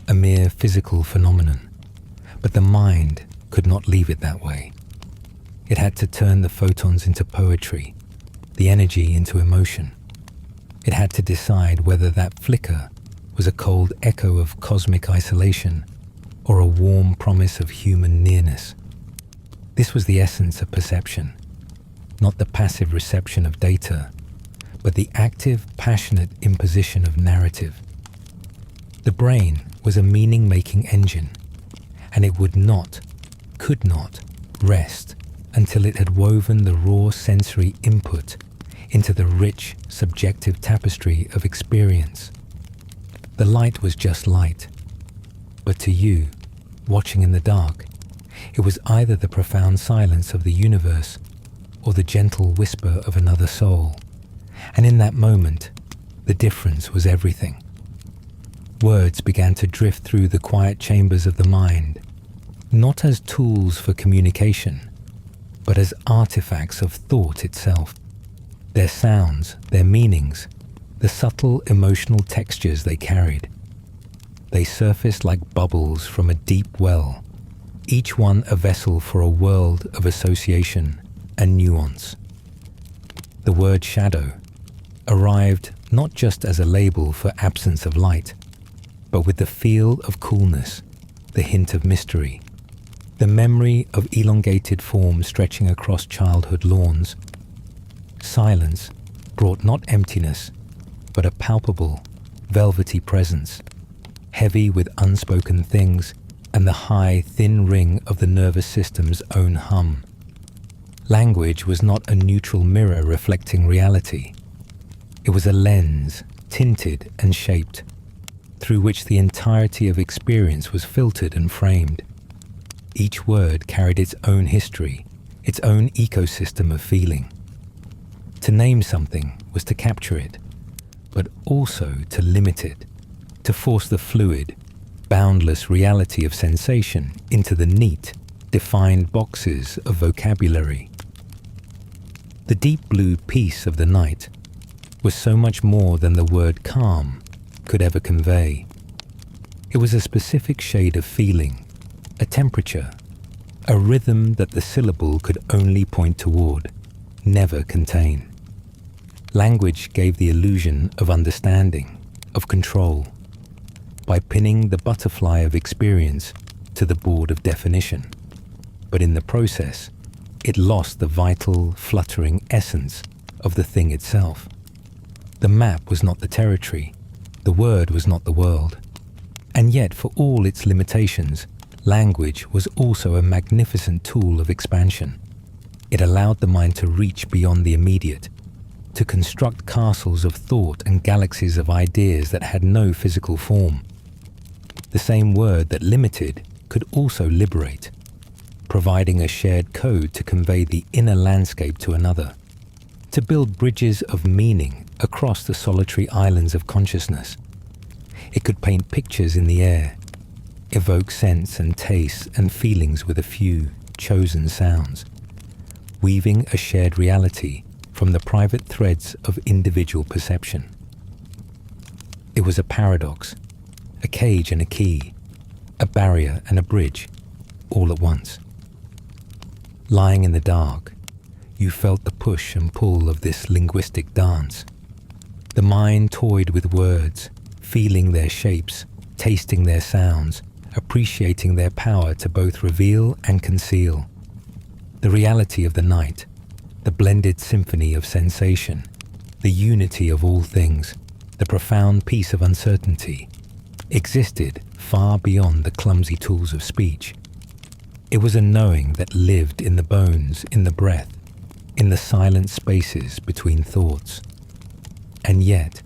a mere physical phenomenon, but the mind could not leave it that way. It had to turn the photons into poetry, the energy into emotion. It had to decide whether that flicker was a cold echo of cosmic isolation or a warm promise of human nearness. This was the essence of perception, not the passive reception of data, but the active, passionate imposition of narrative. The brain was a meaning-making engine, and it would not could not rest until it had woven the raw sensory input into the rich, subjective tapestry of experience. The light was just light, but to you, watching in the dark, it was either the profound silence of the universe or the gentle whisper of another soul. And in that moment, the difference was everything. Words began to drift through the quiet chambers of the mind, not as tools for communication, but as artifacts of thought itself. Their sounds, their meanings, the subtle emotional textures they carried. They surfaced like bubbles from a deep well, each one a vessel for a world of association and nuance. The word shadow arrived not just as a label for absence of light, but with the feel of coolness, the hint of mystery, the memory of elongated forms stretching across childhood lawns. Silence brought not emptiness, but a palpable, velvety presence, heavy with unspoken things and the high, thin ring of the nervous system's own hum. Language was not a neutral mirror reflecting reality. It was a lens, tinted and shaped, through which the entirety of experience was filtered and framed. Each word carried its own history, its own ecosystem of feeling. To name something was to capture it, but also to limit it, to force the fluid, boundless reality of sensation into the neat, defined boxes of vocabulary. The deep blue peace of the night was so much more than the word calm could ever convey. It was a specific shade of feeling, a temperature, a rhythm that the syllable could only point toward, never contain. Language gave the illusion of understanding, of control, by pinning the butterfly of experience to the board of definition. But in the process, it lost the vital, fluttering essence of the thing itself. The map was not the territory, the word was not the world. And yet, for all its limitations, language was also a magnificent tool of expansion. It allowed the mind to reach beyond the immediate, to construct castles of thought and galaxies of ideas that had no physical form. The same word that limited could also liberate, providing a shared code to convey the inner landscape to another, to build bridges of meaning across the solitary islands of consciousness. It could paint pictures in the air, evoke sense and taste and feelings with a few chosen sounds, weaving a shared reality from the private threads of individual perception. It was a paradox, a cage and a key, a barrier and a bridge, all at once. Lying in the dark, you felt the push and pull of this linguistic dance. The mind toyed with words, feeling their shapes, tasting their sounds, appreciating their power to both reveal and conceal. The reality of the night, the blended symphony of sensation, the unity of all things, the profound peace of uncertainty, existed far beyond the clumsy tools of speech. It was a knowing that lived in the bones, in the breath, in the silent spaces between thoughts. And yet,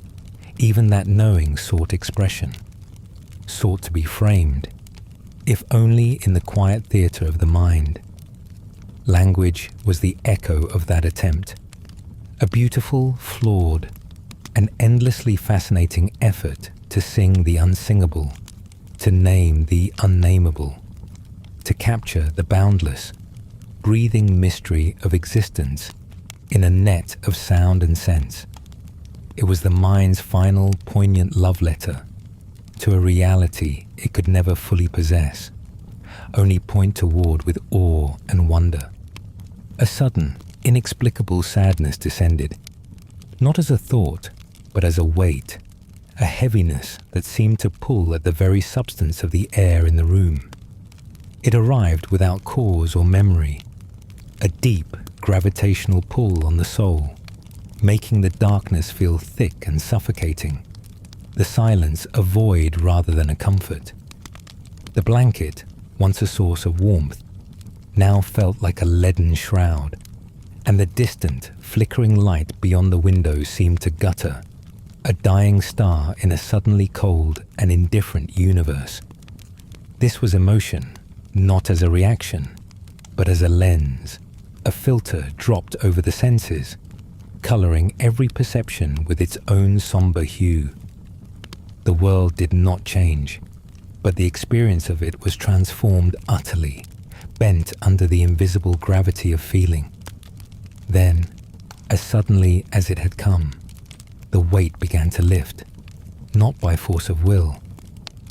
even that knowing sought expression, sought to be framed, if only in the quiet theatre of the mind. Language was the echo of that attempt, a beautiful, flawed, and endlessly fascinating effort to sing the unsingable, to name the unnameable, to capture the boundless, breathing mystery of existence in a net of sound and sense. It was the mind's final poignant love letter to a reality it could never fully possess, only point toward with awe and wonder. A sudden, inexplicable sadness descended, not as a thought, but as a weight, a heaviness that seemed to pull at the very substance of the air in the room. It arrived without cause or memory, a deep gravitational pull on the soul, making the darkness feel thick and suffocating, the silence a void rather than a comfort. The blanket, once a source of warmth, now felt like a leaden shroud, and the distant, flickering light beyond the window seemed to gutter, a dying star in a suddenly cold and indifferent universe. This was emotion, not as a reaction, but as a lens, a filter dropped over the senses, coloring every perception with its own somber hue. The world did not change, but the experience of it was transformed utterly, bent under the invisible gravity of feeling. Then, as suddenly as it had come, the weight began to lift, not by force of will,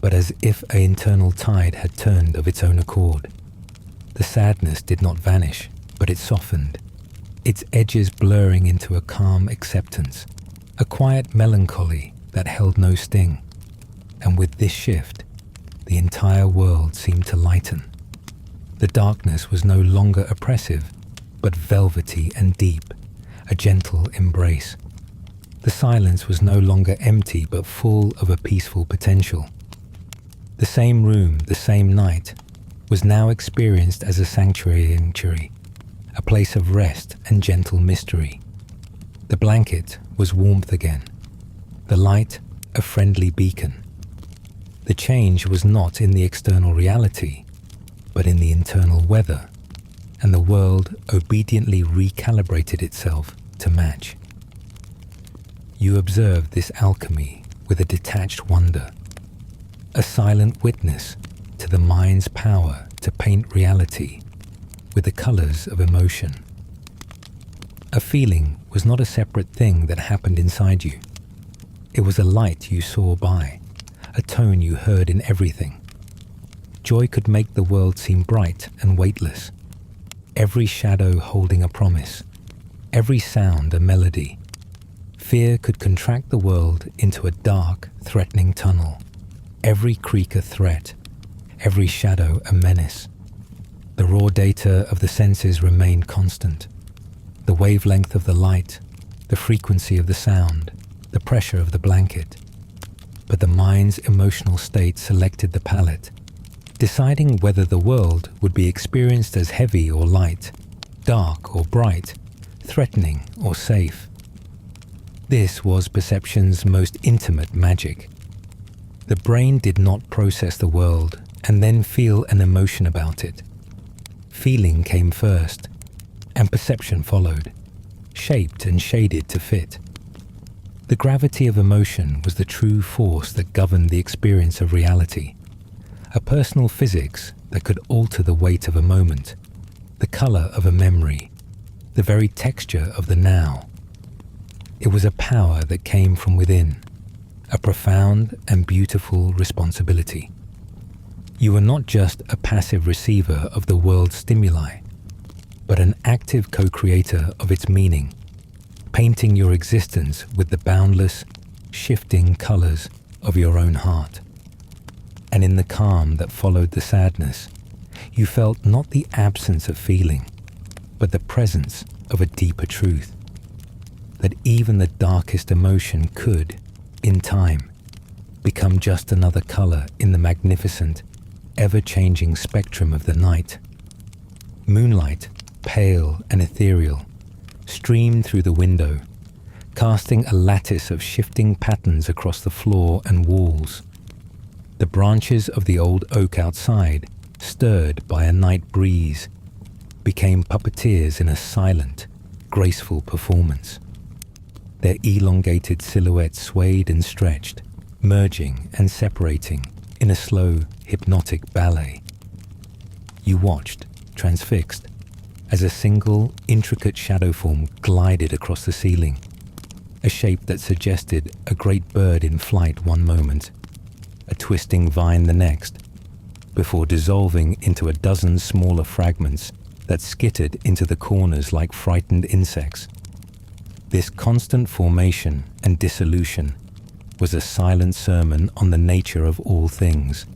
but as if an internal tide had turned of its own accord. The sadness did not vanish, but it softened, its edges blurring into a calm acceptance, a quiet melancholy that held no sting. And with this shift, the entire world seemed to lighten. The darkness was no longer oppressive, but velvety and deep, a gentle embrace. The silence was no longer empty, but full of a peaceful potential. The same room, the same night, was now experienced as a sanctuary, a place of rest and gentle mystery. The blanket was warmth again, the light a friendly beacon. The change was not in the external reality, but in the internal weather, and the world obediently recalibrated itself to match. You observed this alchemy with a detached wonder, a silent witness to the mind's power to paint reality with the colors of emotion. A feeling was not a separate thing that happened inside you. It was a light you saw by, a tone you heard in everything. Joy could make the world seem bright and weightless, every shadow holding a promise, every sound a melody. Fear could contract the world into a dark, threatening tunnel, every creak a threat, every shadow a menace. The raw data of the senses remained constant. The wavelength of the light, the frequency of the sound, the pressure of the blanket. But the mind's emotional state selected the palette, deciding whether the world would be experienced as heavy or light, dark or bright, threatening or safe. This was perception's most intimate magic. The brain did not process the world and then feel an emotion about it. Feeling came first, and perception followed, shaped and shaded to fit. The gravity of emotion was the true force that governed the experience of reality, a personal physics that could alter the weight of a moment, the color of a memory, the very texture of the now. It was a power that came from within, a profound and beautiful responsibility. You were not just a passive receiver of the world's stimuli, but an active co-creator of its meaning, painting your existence with the boundless, shifting colors of your own heart. And in the calm that followed the sadness, you felt not the absence of feeling, but the presence of a deeper truth, that even the darkest emotion could, in time, become just another color in the magnificent, ever-changing spectrum of the night. Moonlight, pale and ethereal, streamed through the window, casting a lattice of shifting patterns across the floor and walls. The branches of the old oak outside, stirred by a night breeze, became puppeteers in a silent, graceful performance. Their elongated silhouettes swayed and stretched, merging and separating in a slow, hypnotic ballet. You watched, transfixed, as a single, intricate shadow form glided across the ceiling, a shape that suggested a great bird in flight one moment, a twisting vine the next, before dissolving into a dozen smaller fragments that skittered into the corners like frightened insects. This constant formation and dissolution was a silent sermon on the nature of all things.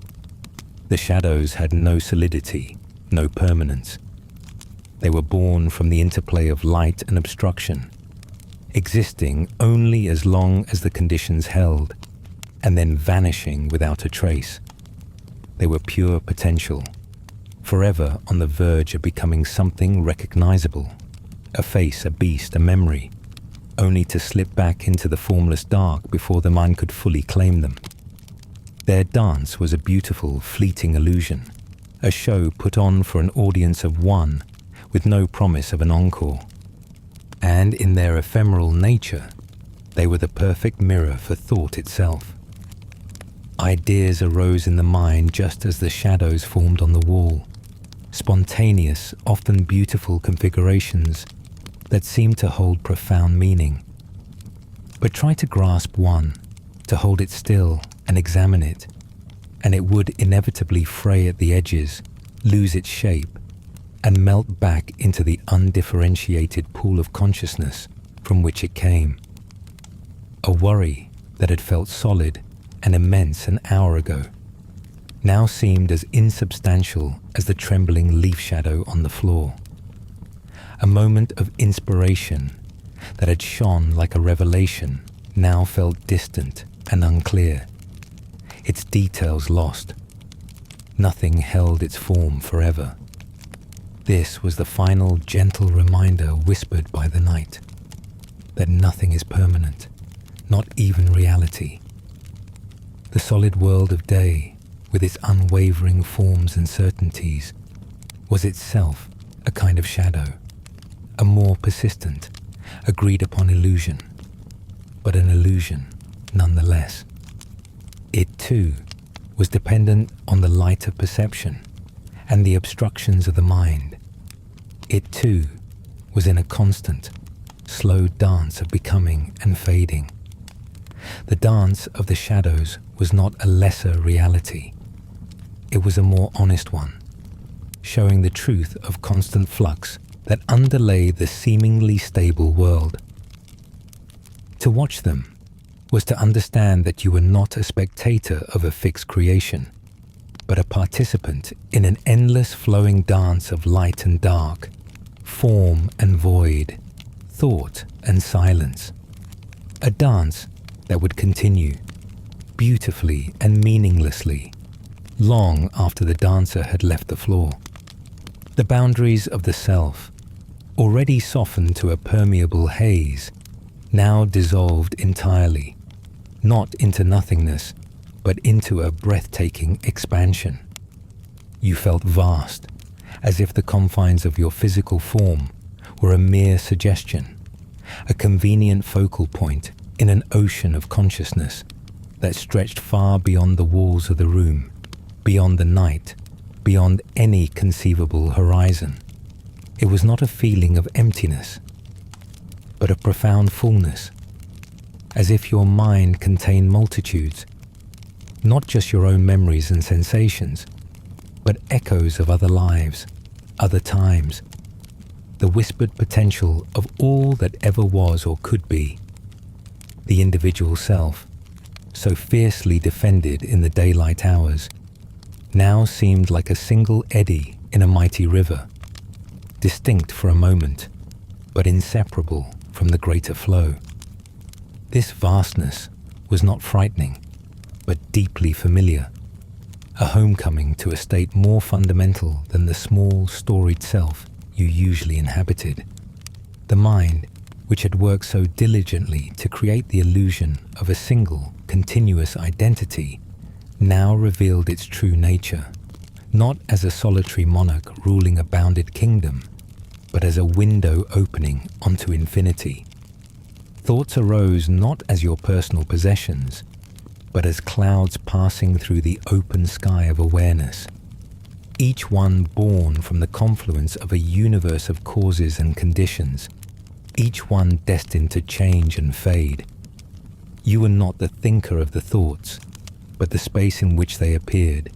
The shadows had no solidity, no permanence. They were born from the interplay of light and obstruction, existing only as long as the conditions held, and then vanishing without a trace. They were pure potential, forever on the verge of becoming something recognizable, a face, a beast, a memory, only to slip back into the formless dark before the mind could fully claim them. Their dance was a beautiful, fleeting illusion, a show put on for an audience of one with no promise of an encore. And in their ephemeral nature, they were the perfect mirror for thought itself. Ideas arose in the mind just as the shadows formed on the wall, spontaneous, often beautiful configurations that seemed to hold profound meaning. But try to grasp one, to hold it still and examine it, and it would inevitably fray at the edges, lose its shape, and melt back into the undifferentiated pool of consciousness from which it came. A worry that had felt solid and immense an hour ago now seemed as insubstantial as the trembling leaf shadow on the floor. A moment of inspiration that had shone like a revelation now felt distant and unclear, its details lost. Nothing held its form forever. This was the final gentle reminder whispered by the night, that nothing is permanent, not even reality. The solid world of day, with its unwavering forms and certainties, was itself a kind of shadow, a more persistent, agreed-upon illusion, but an illusion nonetheless. It, too, was dependent on the light of perception and the obstructions of the mind. It, too, was in a constant, slow dance of becoming and fading. The dance of the shadows was not a lesser reality. It was a more honest one, showing the truth of constant flux that underlay the seemingly stable world. To watch them was to understand that you were not a spectator of a fixed creation, but a participant in an endless flowing dance of light and dark, form and void, thought and silence. A dance that would continue, beautifully and meaninglessly, long after the dancer had left the floor. The boundaries of the self, already softened to a permeable haze, now dissolved entirely, not into nothingness, but into a breathtaking expansion. You felt vast, as if the confines of your physical form were a mere suggestion, a convenient focal point in an ocean of consciousness that stretched far beyond the walls of the room, beyond the night, beyond any conceivable horizon. It was not a feeling of emptiness, but a profound fullness, as if your mind contained multitudes, not just your own memories and sensations, but echoes of other lives, other times, the whispered potential of all that ever was or could be. The individual self, so fiercely defended in the daylight hours, now seemed like a single eddy in a mighty river, distinct for a moment, but inseparable from the greater flow. This vastness was not frightening, but deeply familiar, a homecoming to a state more fundamental than the small, storied self you usually inhabited. The mind, which had worked so diligently to create the illusion of a single, continuous identity, now revealed its true nature, not as a solitary monarch ruling a bounded kingdom, but as a window opening onto infinity. Thoughts arose not as your personal possessions, but as clouds passing through the open sky of awareness, each one born from the confluence of a universe of causes and conditions, each one destined to change and fade. You were not the thinker of the thoughts, but the space in which they appeared,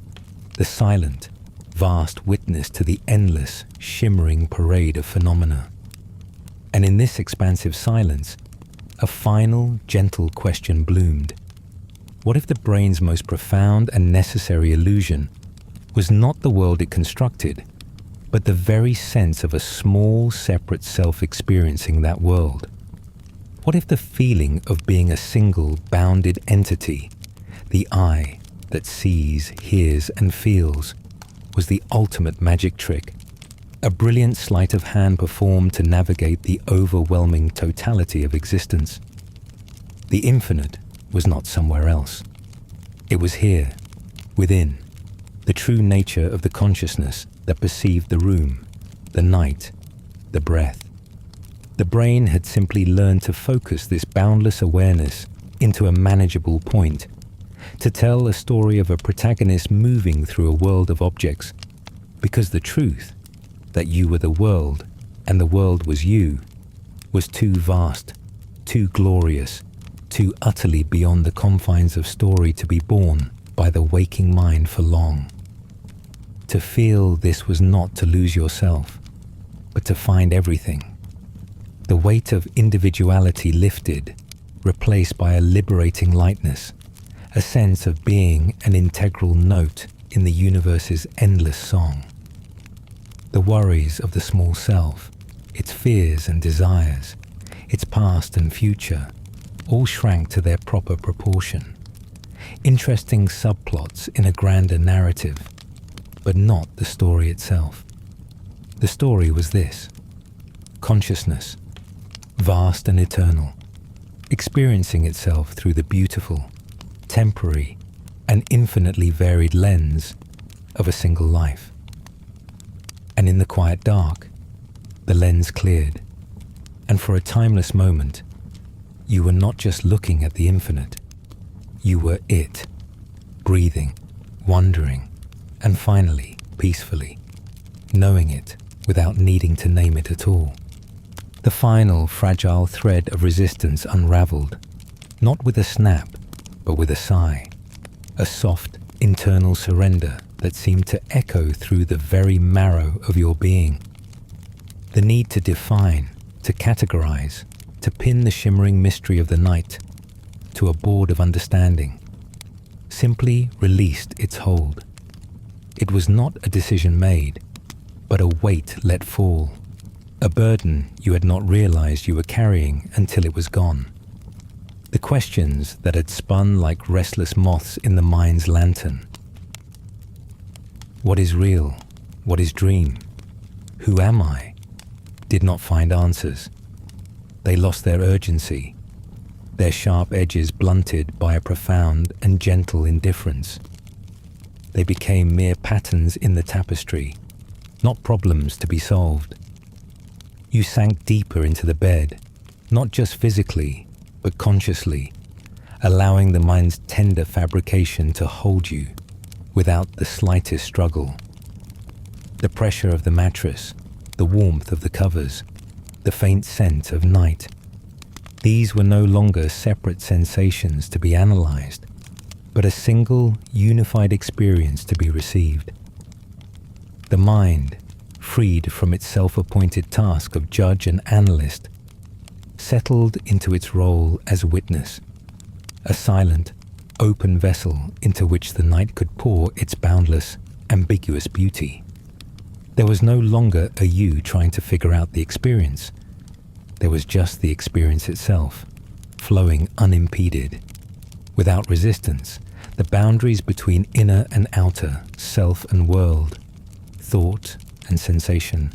the silent, vast witness to the endless, shimmering parade of phenomena. And in this expansive silence, a final, gentle question bloomed. What if the brain's most profound and necessary illusion was not the world it constructed, but the very sense of a small, separate self experiencing that world? What if the feeling of being a single, bounded entity, the I that sees, hears, and feels, was the ultimate magic trick, a brilliant sleight of hand performed to navigate the overwhelming totality of existence. The infinite was not somewhere else. It was here, within, the true nature of the consciousness that perceived the room, the night, the breath. The brain had simply learned to focus this boundless awareness into a manageable point, to tell a story of a protagonist moving through a world of objects, because the truth, that you were the world and the world was you, was too vast, too glorious, too utterly beyond the confines of story to be borne by the waking mind for long. To feel this was not to lose yourself, but to find everything. The weight of individuality lifted, replaced by a liberating lightness, a sense of being an integral note in the universe's endless song. The worries of the small self, its fears and desires, its past and future, all shrank to their proper proportion. Interesting subplots in a grander narrative, but not the story itself. The story was this: consciousness, vast and eternal, experiencing itself through the beautiful, temporary, and infinitely varied lens of a single life. And in the quiet dark, the lens cleared, and for a timeless moment, you were not just looking at the infinite, you were it, breathing, wondering, and finally, peacefully, knowing it without needing to name it at all. The final fragile thread of resistance unraveled, not with a snap, but with a sigh, a soft internal surrender that seemed to echo through the very marrow of your being. The need to define, to categorize, to pin the shimmering mystery of the night to a board of understanding, simply released its hold. It was not a decision made, but a weight let fall, a burden you had not realized you were carrying until it was gone. The questions that had spun like restless moths in the mind's lantern. What is real? What is dream? Who am I? Did not find answers. They lost their urgency, their sharp edges blunted by a profound and gentle indifference. They became mere patterns in the tapestry, not problems to be solved. You sank deeper into the bed, not just physically, but consciously, allowing the mind's tender fabrication to hold you without the slightest struggle. The pressure of the mattress, the warmth of the covers, the faint scent of night. These were no longer separate sensations to be analyzed, but a single, unified experience to be received. The mind, freed from its self-appointed task of judge and analyst, settled into its role as witness, a silent, open vessel into which the night could pour its boundless, ambiguous beauty. There was no longer a you trying to figure out the experience. There was just the experience itself, flowing unimpeded. Without resistance, the boundaries between inner and outer, self and world, thought and sensation,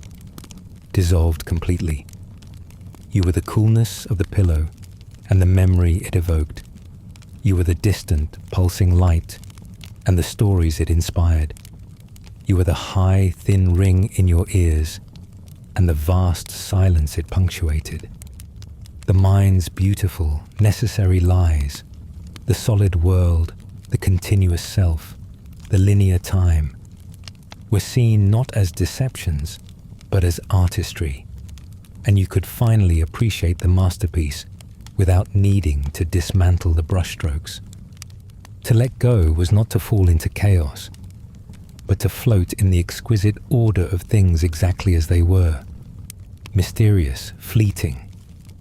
dissolved completely. You were the coolness of the pillow and the memory it evoked. You were the distant, pulsing light and the stories it inspired. You were the high, thin ring in your ears and the vast silence it punctuated. The mind's beautiful, necessary lies, the solid world, the continuous self, the linear time, were seen not as deceptions, but as artistry, and you could finally appreciate the masterpiece without needing to dismantle the brushstrokes. To let go was not to fall into chaos, but to float in the exquisite order of things exactly as they were, mysterious, fleeting,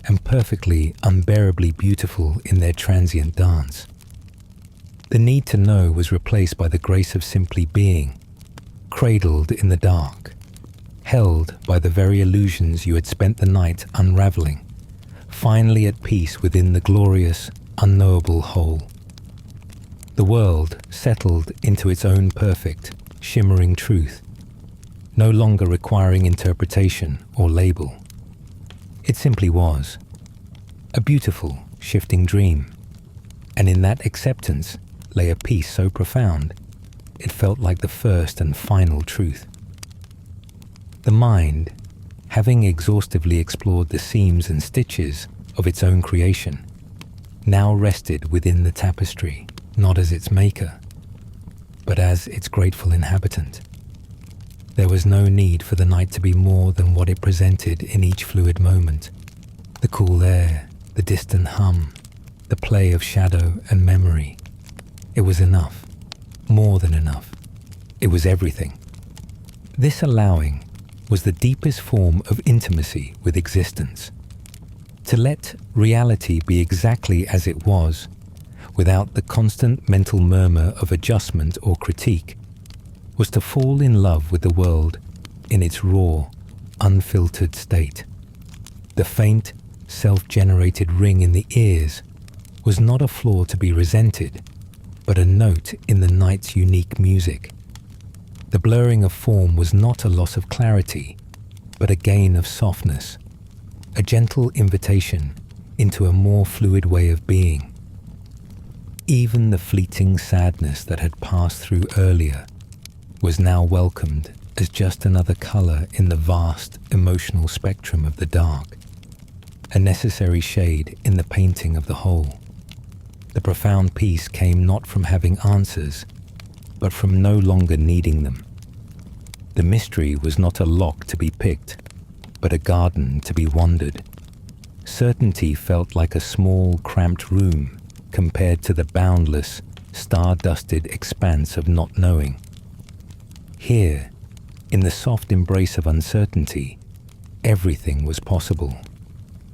and perfectly unbearably beautiful in their transient dance. The need to know was replaced by the grace of simply being, cradled in the dark, held by the very illusions you had spent the night unraveling, finally at peace within the glorious, unknowable whole. The world settled into its own perfect, shimmering truth, no longer requiring interpretation or label. It simply was a beautiful, shifting dream, and in that acceptance lay a peace so profound it felt like the first and final truth. The mind, having exhaustively explored the seams and stitches of its own creation, now rested within the tapestry, not as its maker, but as its grateful inhabitant. There was no need for the night to be more than what it presented in each fluid moment. The cool air, the distant hum, the play of shadow and memory. It was enough, more than enough. It was everything. This allowing was the deepest form of intimacy with existence. To let reality be exactly as it was, without the constant mental murmur of adjustment or critique, was to fall in love with the world in its raw, unfiltered state. The faint, self-generated ring in the ears was not a flaw to be resented, but a note in the night's unique music. The blurring of form was not a loss of clarity, but a gain of softness, a gentle invitation into a more fluid way of being. Even the fleeting sadness that had passed through earlier was now welcomed as just another color in the vast emotional spectrum of the dark, a necessary shade in the painting of the whole. The profound peace came not from having answers, but from no longer needing them. The mystery was not a lock to be picked, but a garden to be wandered. Certainty felt like a small, cramped room compared to the boundless, star-dusted expanse of not knowing. Here, in the soft embrace of uncertainty, everything was possible,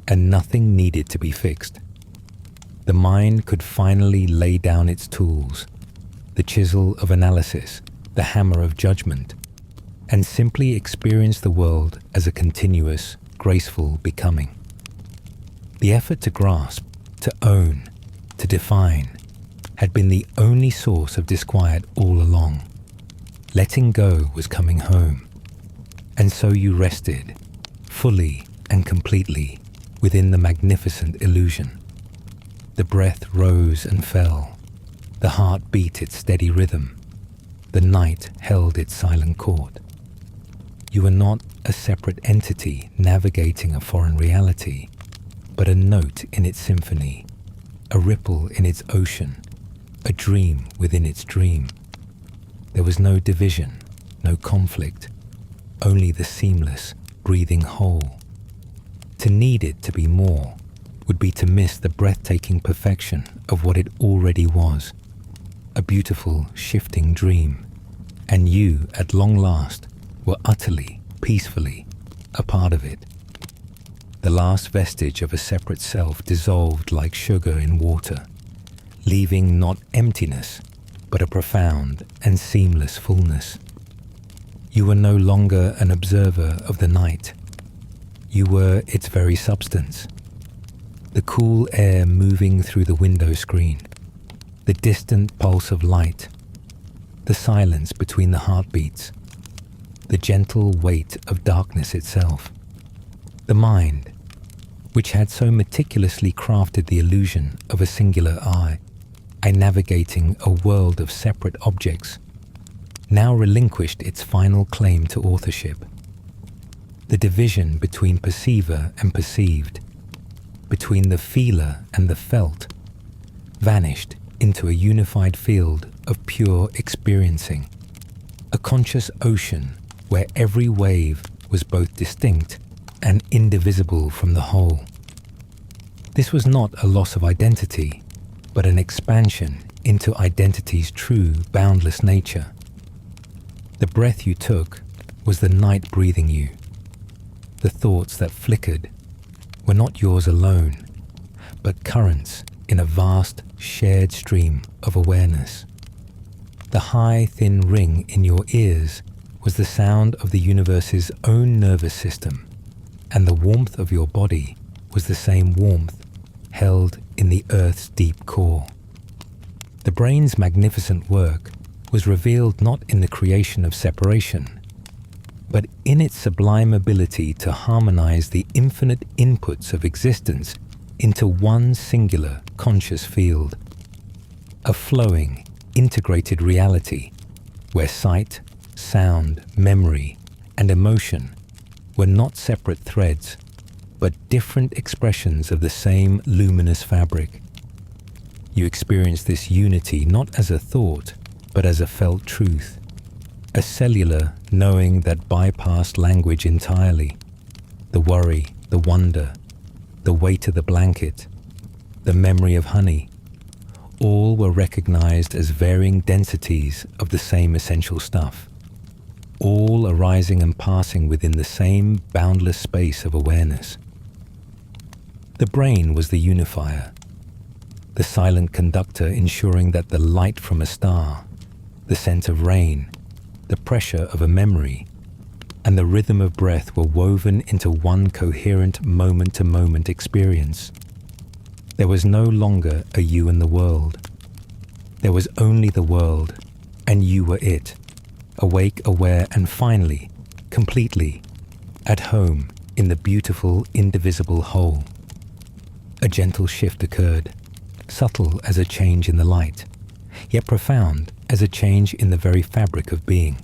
and nothing needed to be fixed. The mind could finally lay down its tools, the chisel of analysis, the hammer of judgment, and simply experience the world as a continuous, graceful becoming. The effort to grasp, to own, to define, had been the only source of disquiet all along. Letting go was coming home, and so you rested, fully and completely, within the magnificent illusion. The breath rose and fell, the heart beat its steady rhythm, the night held its silent court. You were not a separate entity navigating a foreign reality, but a note in its symphony, a ripple in its ocean, a dream within its dream. There was no division, no conflict, only the seamless, breathing whole. To need it to be more would be to miss the breathtaking perfection of what it already was, a beautiful, shifting dream, and you, at long last, were utterly, peacefully, a part of it. The last vestige of a separate self dissolved like sugar in water, leaving not emptiness, but a profound and seamless fullness. You were no longer an observer of the night. You were its very substance. The cool air moving through the window screen, the distant pulse of light, the silence between the heartbeats, the gentle weight of darkness itself. The mind, which had so meticulously crafted the illusion of a singular I navigating a world of separate objects, now relinquished its final claim to authorship. The division between perceiver and perceived, between the feeler and the felt, vanished into a unified field of pure experiencing, a conscious ocean where every wave was both distinct and indivisible from the whole. This was not a loss of identity, but an expansion into identity's true, boundless nature. The breath you took was the night breathing you. The thoughts that flickered were not yours alone, but currents in a vast, shared stream of awareness. The high, thin ring in your ears was the sound of the universe's own nervous system, and the warmth of your body was the same warmth held in the Earth's deep core. The brain's magnificent work was revealed not in the creation of separation, but in its sublime ability to harmonize the infinite inputs of existence into one singular conscious field, a flowing, integrated reality where sight, sound, memory, and emotion were not separate threads, but different expressions of the same luminous fabric. You experience this unity not as a thought, but as a felt truth, a cellular knowing that bypassed language entirely. The worry, the wonder, the weight of the blanket, the memory of honey, all were recognized as varying densities of the same essential stuff, all arising and passing within the same boundless space of awareness. The brain was the unifier, the silent conductor ensuring that the light from a star, the scent of rain, the pressure of a memory, and the rhythm of breath were woven into one coherent moment-to-moment experience. There was no longer a you and the world. There was only the world, and you were it, awake, aware, and finally, completely, at home in the beautiful, indivisible whole. A gentle shift occurred, subtle as a change in the light, yet profound as a change in the very fabric of being.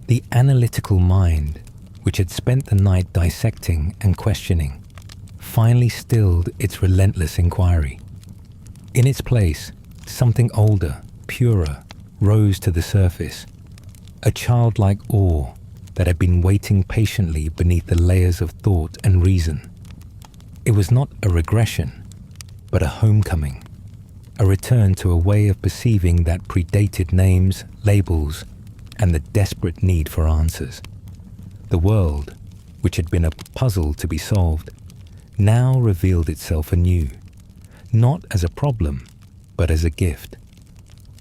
The analytical mind, which had spent the night dissecting and questioning, finally stilled its relentless inquiry. In its place, something older, purer, rose to the surface, a childlike awe that had been waiting patiently beneath the layers of thought and reason. It was not a regression, but a homecoming, a return to a way of perceiving that predated names, labels, and the desperate need for answers. The world, which had been a puzzle to be solved, now revealed itself anew, not as a problem, but as a gift,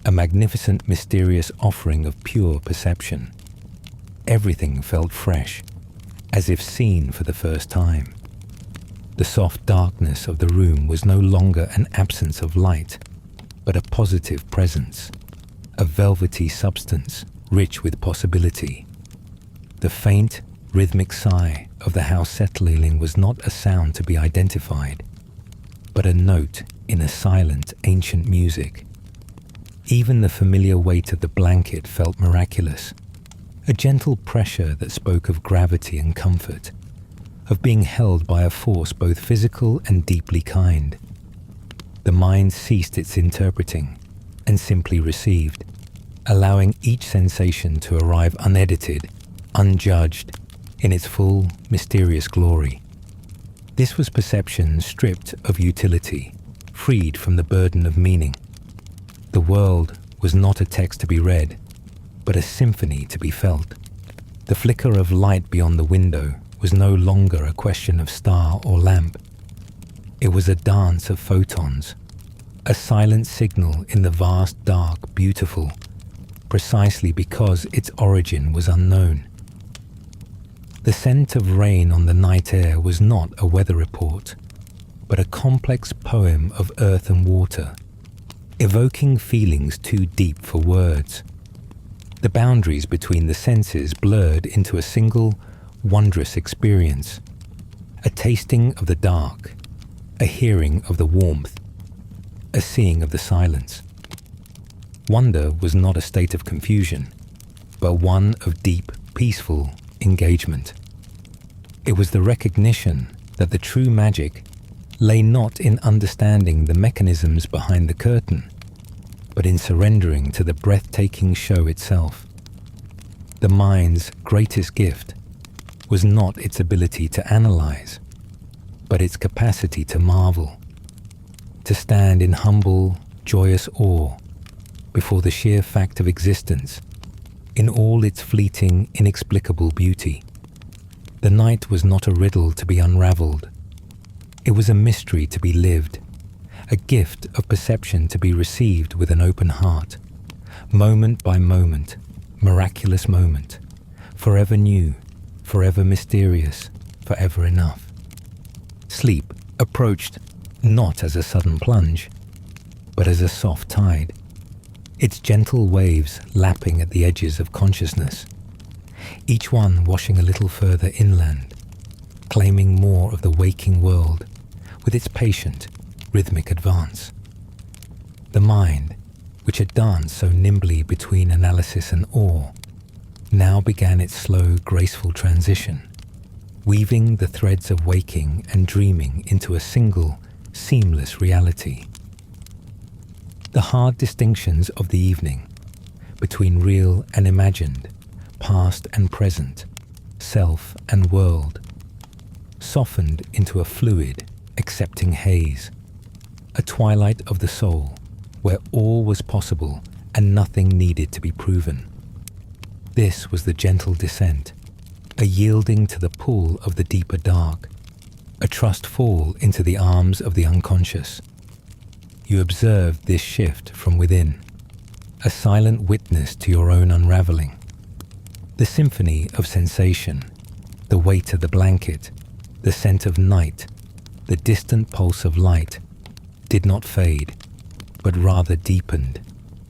a magnificent, mysterious offering of pure perception. Everything felt fresh, as if seen for the first time. The soft darkness of the room was no longer an absence of light, but a positive presence, a velvety substance rich with possibility. The faint, rhythmic sigh of the house settling was not a sound to be identified, but a note in a silent, ancient music. Even the familiar weight of the blanket felt miraculous, a gentle pressure that spoke of gravity and comfort, of being held by a force both physical and deeply kind. The mind ceased its interpreting and simply received, allowing each sensation to arrive unedited, unjudged, in its full, mysterious glory. This was perception stripped of utility, freed from the burden of meaning. The world was not a text to be read, but a symphony to be felt. The flicker of light beyond the window was no longer a question of star or lamp. It was a dance of photons, a silent signal in the vast dark, beautiful, precisely because its origin was unknown. The scent of rain on the night air was not a weather report, but a complex poem of earth and water, evoking feelings too deep for words. The boundaries between the senses blurred into a single, wondrous experience, a tasting of the dark, a hearing of the warmth, a seeing of the silence. Wonder was not a state of confusion, but one of deep, peaceful engagement. It was the recognition that the true magic lay not in understanding the mechanisms behind the curtain, but in surrendering to the breathtaking show itself. The mind's greatest gift was not its ability to analyze, but its capacity to marvel, to stand in humble, joyous awe before the sheer fact of existence in all its fleeting, inexplicable beauty. The night was not a riddle to be unraveled. It was a mystery to be lived, a gift of perception to be received with an open heart, moment by moment, miraculous moment, forever new, forever mysterious, forever enough. Sleep approached not as a sudden plunge, but as a soft tide, its gentle waves lapping at the edges of consciousness, each one washing a little further inland, claiming more of the waking world with its patient, rhythmic advance. The mind, which had danced so nimbly between analysis and awe, now began its slow, graceful transition, weaving the threads of waking and dreaming into a single, seamless reality. The hard distinctions of the evening, between real and imagined, past and present, self and world, softened into a fluid, accepting haze, a twilight of the soul, where all was possible and nothing needed to be proven. This was the gentle descent, a yielding to the pull of the deeper dark, a trust fall into the arms of the unconscious. You observed this shift from within, a silent witness to your own unraveling. The symphony of sensation, the weight of the blanket, the scent of night, the distant pulse of light, did not fade, but rather deepened,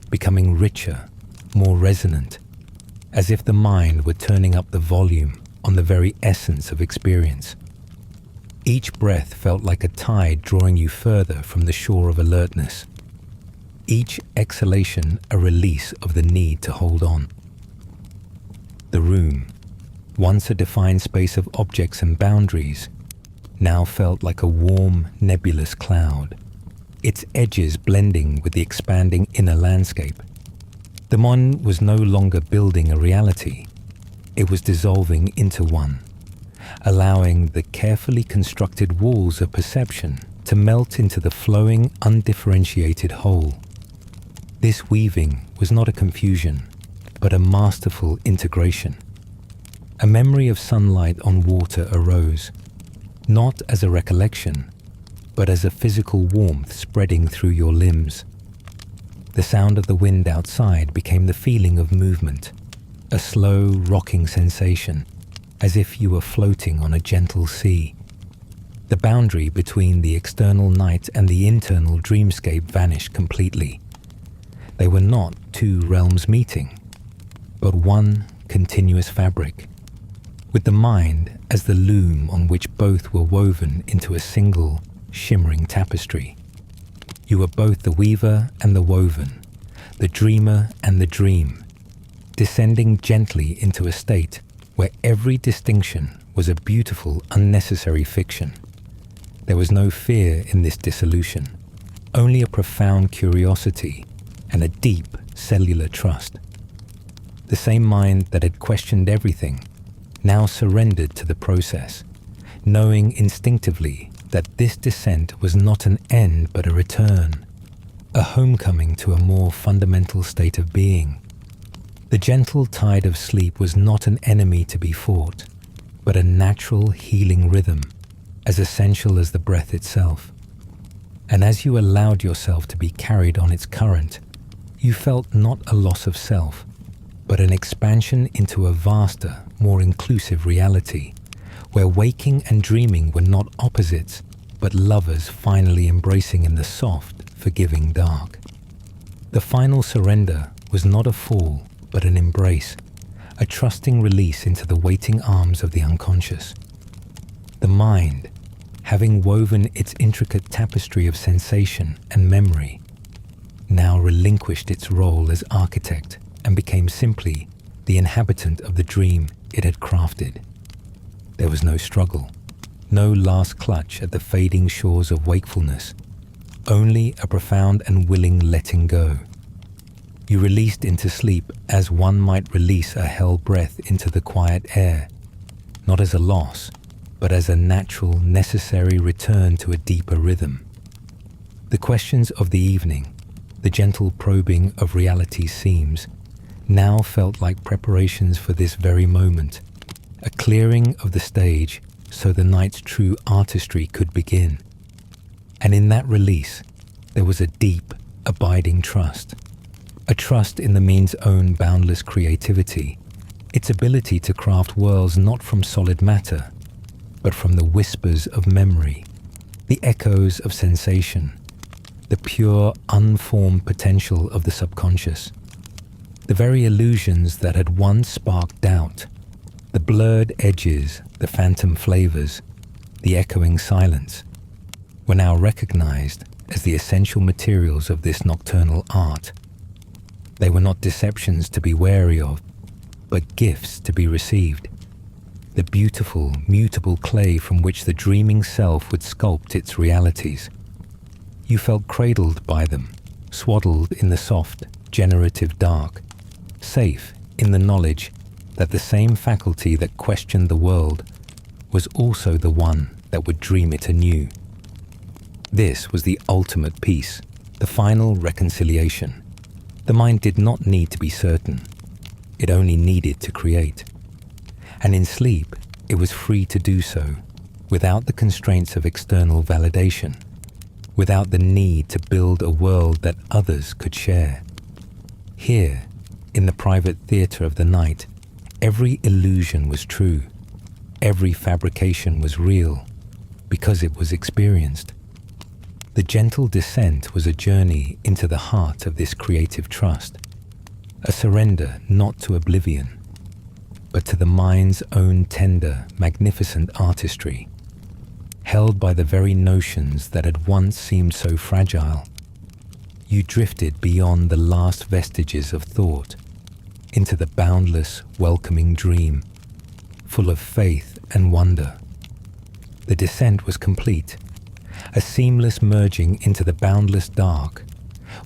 becoming richer, more resonant, as if the mind were turning up the volume on the very essence of experience. Each breath felt like a tide drawing you further from the shore of alertness. Each exhalation a release of the need to hold on. The room, once a defined space of objects and boundaries, now felt like a warm, nebulous cloud, its edges blending with the expanding inner landscape. The mind was no longer building a reality, it was dissolving into one, allowing the carefully constructed walls of perception to melt into the flowing, undifferentiated whole. This weaving was not a confusion, but a masterful integration. A memory of sunlight on water arose, not as a recollection, but as a physical warmth spreading through your limbs. The sound of the wind outside became the feeling of movement, a slow, rocking sensation, as if you were floating on a gentle sea. The boundary between the external night and the internal dreamscape vanished completely. They were not two realms meeting, but one continuous fabric, with the mind as the loom on which both were woven into a single, shimmering tapestry. You were both the weaver and the woven, the dreamer and the dream, descending gently into a state where every distinction was a beautiful, unnecessary fiction. There was no fear in this dissolution, only a profound curiosity and a deep cellular trust. The same mind that had questioned everything now surrendered to the process, knowing instinctively that this descent was not an end but a return, a homecoming to a more fundamental state of being. The gentle tide of sleep was not an enemy to be fought, but a natural healing rhythm, as essential as the breath itself. And as you allowed yourself to be carried on its current, you felt not a loss of self, but an expansion into a vaster, more inclusive reality, where waking and dreaming were not opposites, but lovers finally embracing in the soft, forgiving dark. The final surrender was not a fall, but an embrace, a trusting release into the waiting arms of the unconscious. The mind, having woven its intricate tapestry of sensation and memory, now relinquished its role as architect and became simply the inhabitant of the dream it had crafted. There was no struggle, no last clutch at the fading shores of wakefulness, only a profound and willing letting go. You released into sleep as one might release a held breath into the quiet air, not as a loss, but as a natural, necessary return to a deeper rhythm. The questions of the evening, the gentle probing of reality's seams, now felt like preparations for this very moment, a clearing of the stage so the night's true artistry could begin. And in that release, there was a deep, abiding trust. A trust in the mind's own boundless creativity, its ability to craft worlds not from solid matter, but from the whispers of memory, the echoes of sensation, the pure, unformed potential of the subconscious. The very illusions that had once sparked doubt, the blurred edges, the phantom flavors, the echoing silence, were now recognized as the essential materials of this nocturnal art. They were not deceptions to be wary of, but gifts to be received. The beautiful, mutable clay from which the dreaming self would sculpt its realities. You felt cradled by them, swaddled in the soft, generative dark, safe in the knowledge that the same faculty that questioned the world was also the one that would dream it anew. This was the ultimate peace, the final reconciliation. The mind did not need to be certain. It only needed to create. And in sleep, it was free to do so, without the constraints of external validation, without the need to build a world that others could share. Here, in the private theatre of the night, every illusion was true. Every fabrication was real, because it was experienced. The gentle descent was a journey into the heart of this creative trust, a surrender not to oblivion, but to the mind's own tender, magnificent artistry, held by the very notions that had once seemed so fragile. You drifted beyond the last vestiges of thought, into the boundless, welcoming dream, full of faith and wonder. The descent was complete, a seamless merging into the boundless dark,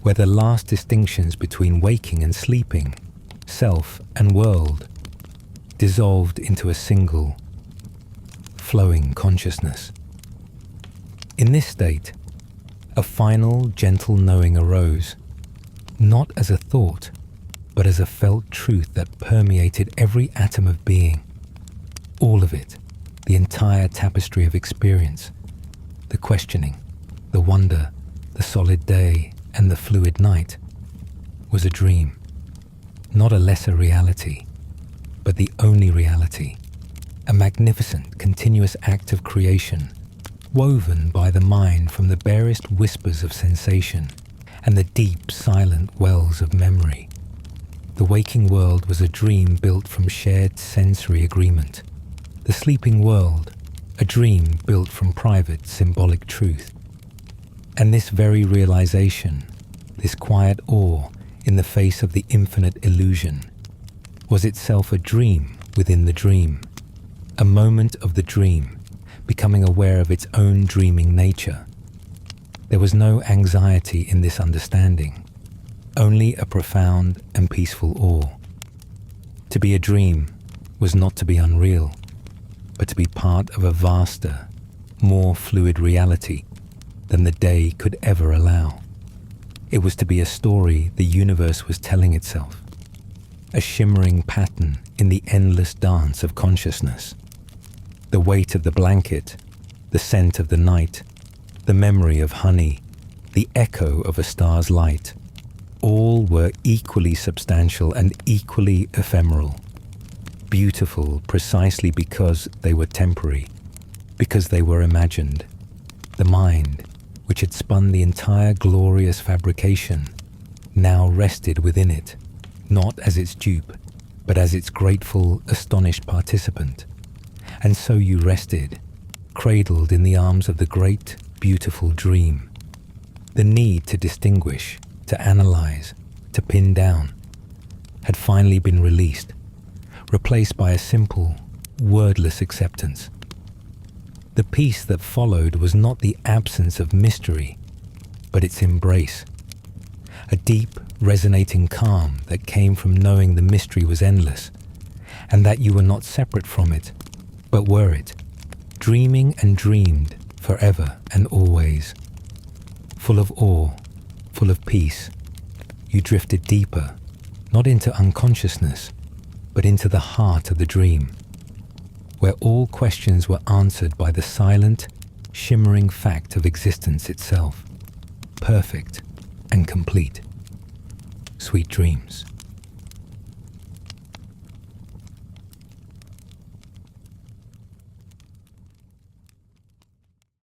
where the last distinctions between waking and sleeping, self and world, dissolved into a single, flowing consciousness. In this state, a final, gentle knowing arose, not as a thought, but as a felt truth that permeated every atom of being. All of it, the entire tapestry of experience, the questioning, the wonder, the solid day, and the fluid night, was a dream, not a lesser reality, but the only reality, a magnificent, continuous act of creation, woven by the mind from the barest whispers of sensation and the deep, silent wells of memory. The waking world was a dream built from shared sensory agreement. The sleeping world, a dream built from private, symbolic truth. And this very realization, this quiet awe in the face of the infinite illusion, was itself a dream within the dream, a moment of the dream, becoming aware of its own dreaming nature. There was no anxiety in this understanding, only a profound and peaceful awe. To be a dream was not to be unreal, but to be part of a vaster, more fluid reality than the day could ever allow. It was to be a story the universe was telling itself, a shimmering pattern in the endless dance of consciousness. The weight of the blanket, the scent of the night, the memory of honey, the echo of a star's light, all were equally substantial and equally ephemeral, beautiful precisely because they were temporary, because they were imagined. The mind, which had spun the entire glorious fabrication, now rested within it, not as its dupe, but as its grateful, astonished participant. And so you rested, cradled in the arms of the great, beautiful dream. The need to distinguish, to analyze, to pin down, had finally been released, replaced by a simple, wordless acceptance. The peace that followed was not the absence of mystery, but its embrace. A deep, resonating calm that came from knowing the mystery was endless, and that you were not separate from it, but were it, dreaming and dreamed forever and always. Full of awe, full of peace, you drifted deeper, not into unconsciousness, but into the heart of the dream, where all questions were answered by the silent, shimmering fact of existence itself, perfect and complete. Sweet dreams.